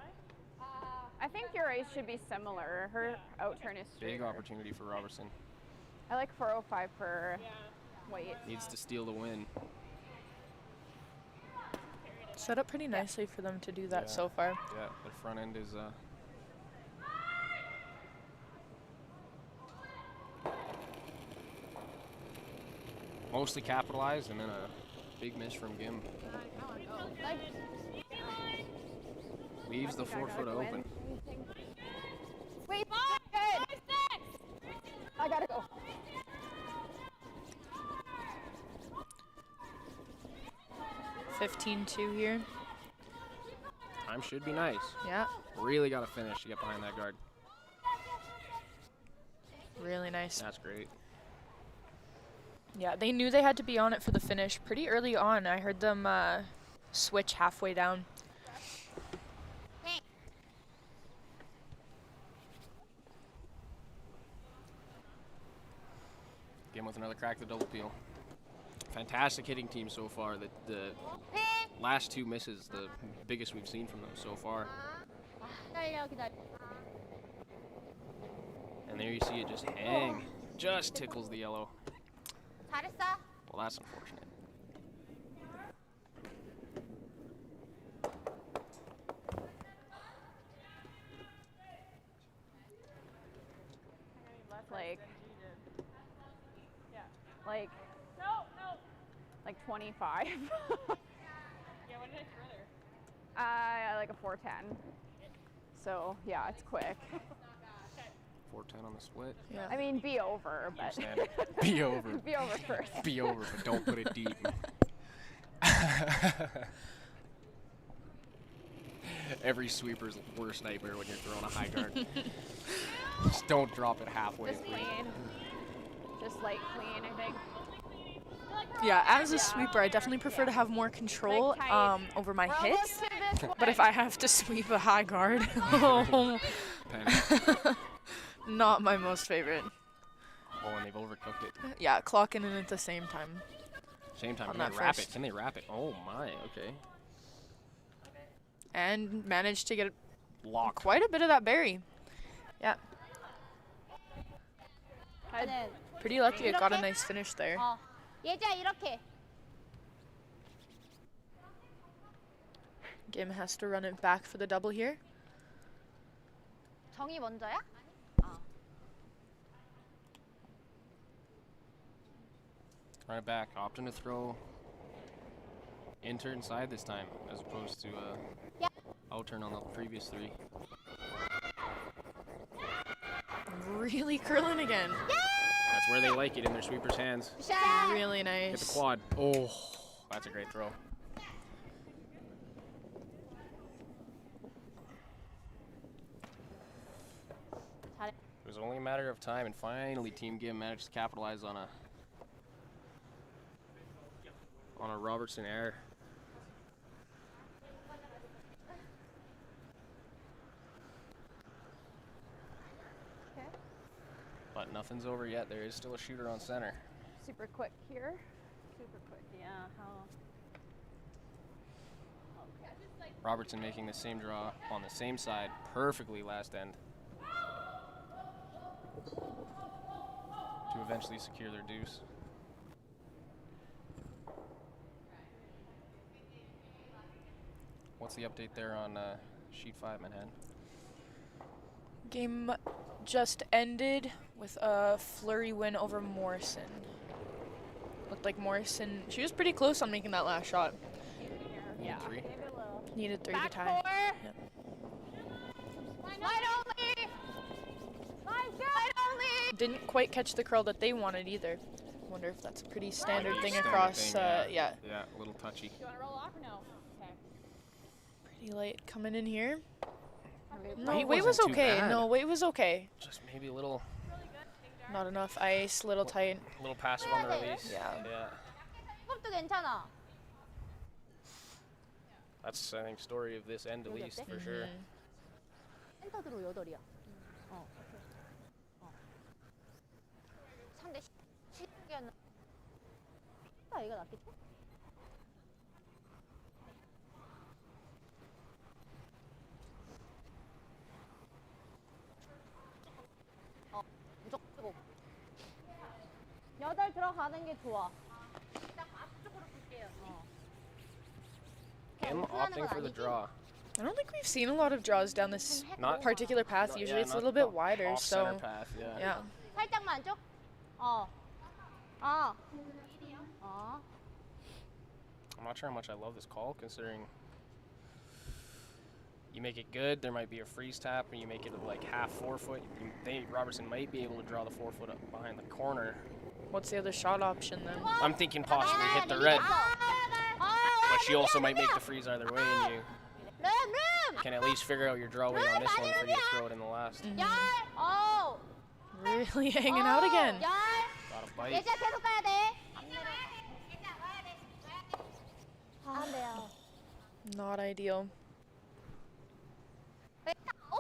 I think your race should be similar. Her out turn is Big straighter. opportunity for Robertson. I like 405 for weight. Needs to steal the win. Set up pretty nicely for them to do that so far. Yeah, the front end is mostly capitalized, and then a big miss from Gim. Leaves the 4-foot open. Wait, good. I gotta go. $15-2 here. Time should be nice. Yeah, Really got to finish to get behind that guard. really nice. That's great. Yeah, they knew they had to be on it for the finish pretty early on. I heard them switch halfway down. Gim with another crack the double peel. Fantastic hitting team so far. The last two misses, the biggest we've seen from them so far. And there you see it just hang. Just tickles the yellow. 잘했어. Well, that's unfortunate. Like 25. Yeah, what did I throw there? Like a 410. So yeah, it's quick. 410 on the split. Yeah. I mean, be over, but Standard. Be over. be over first. Be over, but don't put it deep. Every sweeper's worst nightmare when you're throwing a high guard. Just don't drop it halfway. Just clean. Just light clean, I think. Yeah, as a sweeper, I definitely prefer to have more control over my hits. But if I have to sweep a high guard, not my most favorite. Oh, and they've overcooked it. Yeah, clocking in at the same time. Same time. On Can that they wrap first. it? Can they wrap it? Oh my. Okay. And managed to get Locked. quite a bit of that berry. Yeah, pretty lucky it got a nice finish there. 예지야 이렇게. Gim has to run it back for the double here. 정이 먼저야? Run it back. Opting to throw enter inside this time, as opposed to out-turn on the previous three. Really curling again. That's where they like it, in their sweeper's hands. Really Hit the nice. quad. Oh, that's a great throw. It was only a matter of time, and finally Team Gim managed to capitalize on a Robertson error. But nothing's over yet. There is still a shooter on center. Super quick here. Super quick, yeah. How? Robertson making the same draw on the same side, perfectly last end, to eventually secure their deuce. What's the update there on sheet 5, Manhattan? Game just ended with a flurry win over Morrison. Looked like Morrison, she was pretty close on making that last shot. Yeah. 3. Needed 3 to tie. Yep. Light only! Light only! Didn't quite catch the curl that they wanted either. Wonder if that's a pretty standard thing Standard across, thing, yeah. Yeah, a little touchy. Do you want to roll off or no? Okay. Pretty light coming in here. No, Weight weight was wasn't too okay. bad. No, weight was okay. Just maybe a little Not enough ice, little tight. passive on the release. Yeah. Yeah. 이것도 괜찮아. That's, I think, story of this end at least, for sure. 센터 드로 8이야. 3대 10이었나? 얘가 낫겠지? 무조건 쓰고. 8 들어가는 게 좋아. 일단 앞쪽으로 볼게요. Gim opting for the draw. I don't think we've seen a lot of draws down this Not particular path. No, Usually yeah, it's a not little bit the wider, off-center so path, yeah. yeah. 살짝만 쪽. 어. 어. 어. I'm not sure how much I love this call, considering you make it good, there might be a freeze tap, and you make it like half 4 foot. Robertson might be able to draw the 4 foot up behind the corner. What's the other shot option then? I'm thinking possibly hit the red, but she also might make the freeze either way, and you can at least figure out your draw weight on this one for you to throw it in the last. 열. 어. Really hanging out again. 열. Got a bite. 예지야 계속 가야 돼. 안 돼요. Not ideal. 어?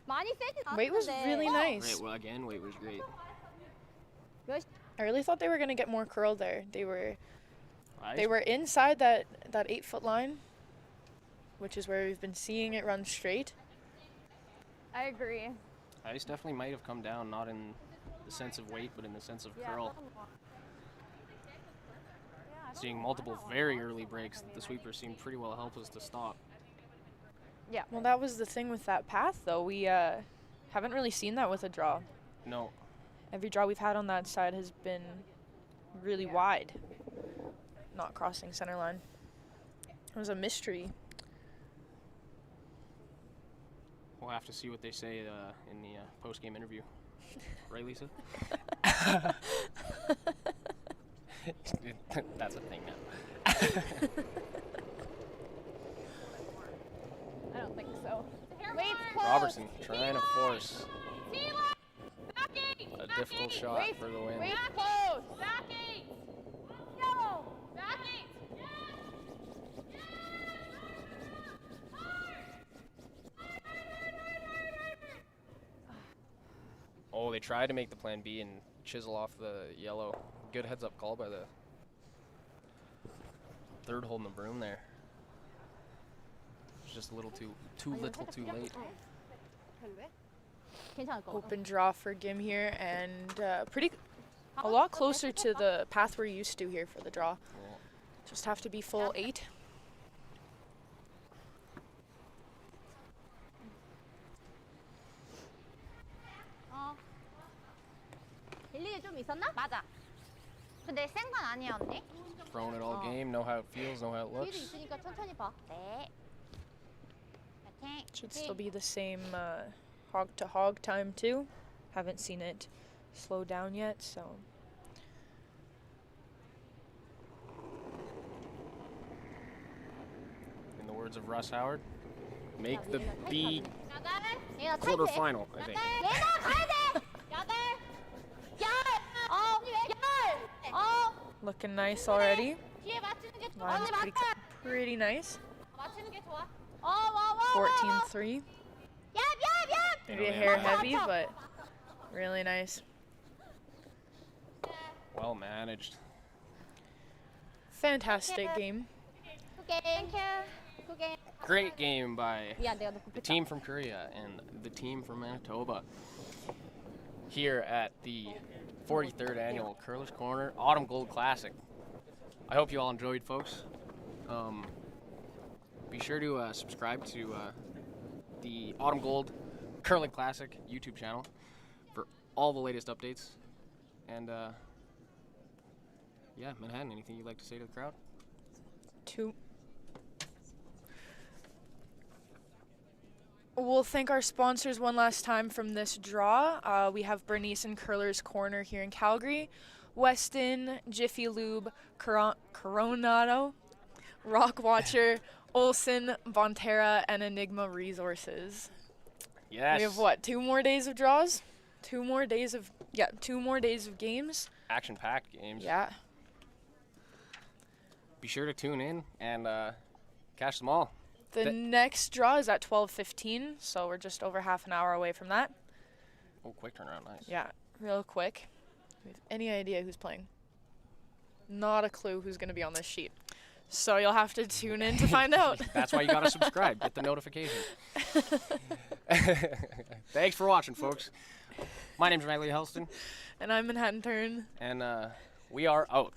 많이 세진 않았는데. Weight was really nice. Right, well, again, weight was great. I really thought they were gonna get more curl there. They were Ice, inside that 8 foot line, which is where we've been seeing it run straight. I agree. Ice definitely might have come down, not in the sense of weight, but in the sense of curl. Seeing multiple very early breaks, the sweepers seemed pretty well helpless to stop. Yeah. Well, that was the thing with that path, though. We haven't really seen that with a draw. No, Every draw we've had on that side has been really wide, not crossing center line. It was a mystery. we'll have to see what they say in the post-game interview. Right, Lisa? That's a thing now. I don't think so. Weight's close. Robertson trying to force a difficult shot for the win. Weight's close. Back 8. No. Back 8. Oh, they tried to make the plan B and chisel off the yellow. Good heads-up call by the third holding the broom there. It's just a little too little too late. 괜찮을 것 같아. Open draw for Gim here, and a lot closer to the path we're used to here for the draw. Yeah. Just have to be full 8. 어. 일리에 좀 있었나? 맞아. 근데 센 건 아니야, 언니. Throwing it all game, know how it feels, know how it 뒤에도 looks. 있으니까 천천히 봐. 네. 파이팅. Should still be the same hog to hog time too. Haven't seen it slow down yet, so. In the words of Russ Howard, make the B 얘나 quarterfinal, I think. 얘나 가야 돼. 8. 열. 어. 열. 어. Looking nice already. 뒤에 맞추는 게 좋아. Line's 언니 맞춰. pretty nice. 맞추는 게 좋아. 와. 14-3. 야. Maybe a hair heavy, but really nice. Well managed. Fantastic game. 굿게임. 굿게임. Great game by 미안, 내가 너 the 굽혔다. team from Korea and the team from Manitoba here at the 43rd annual Curlers Corner Autumn Gold Classic. I hope you all enjoyed, folks. Be sure to subscribe to the Autumn Gold Curling Classic YouTube channel for all the latest updates. And yeah, Manhattan, anything you'd like to say to the crowd? We'll thank our sponsors one last time from this draw. We have Bernice and Curlers Corner here in Calgary, Weston, Jiffy Lube, Coronado, Rock Watcher, Olson, Bonterra, and Enigma Resources. Yes. We have what, 2 more days of draws? 2 more days of games? Action-packed games. Yeah. Be sure to tune in and catch them all. The next draw is at 12:15, so we're just over half an hour away from that. Oh, quick turnaround, nice. Yeah, real quick. Do you have any idea who's playing? Not a clue who's going to be on this sheet. So you'll have to tune in to find out. That's why you gotta subscribe. Get the notification. Thanks for watching, folks. My name's Riley Helston. And I'm Manhattan Turn. And we are out.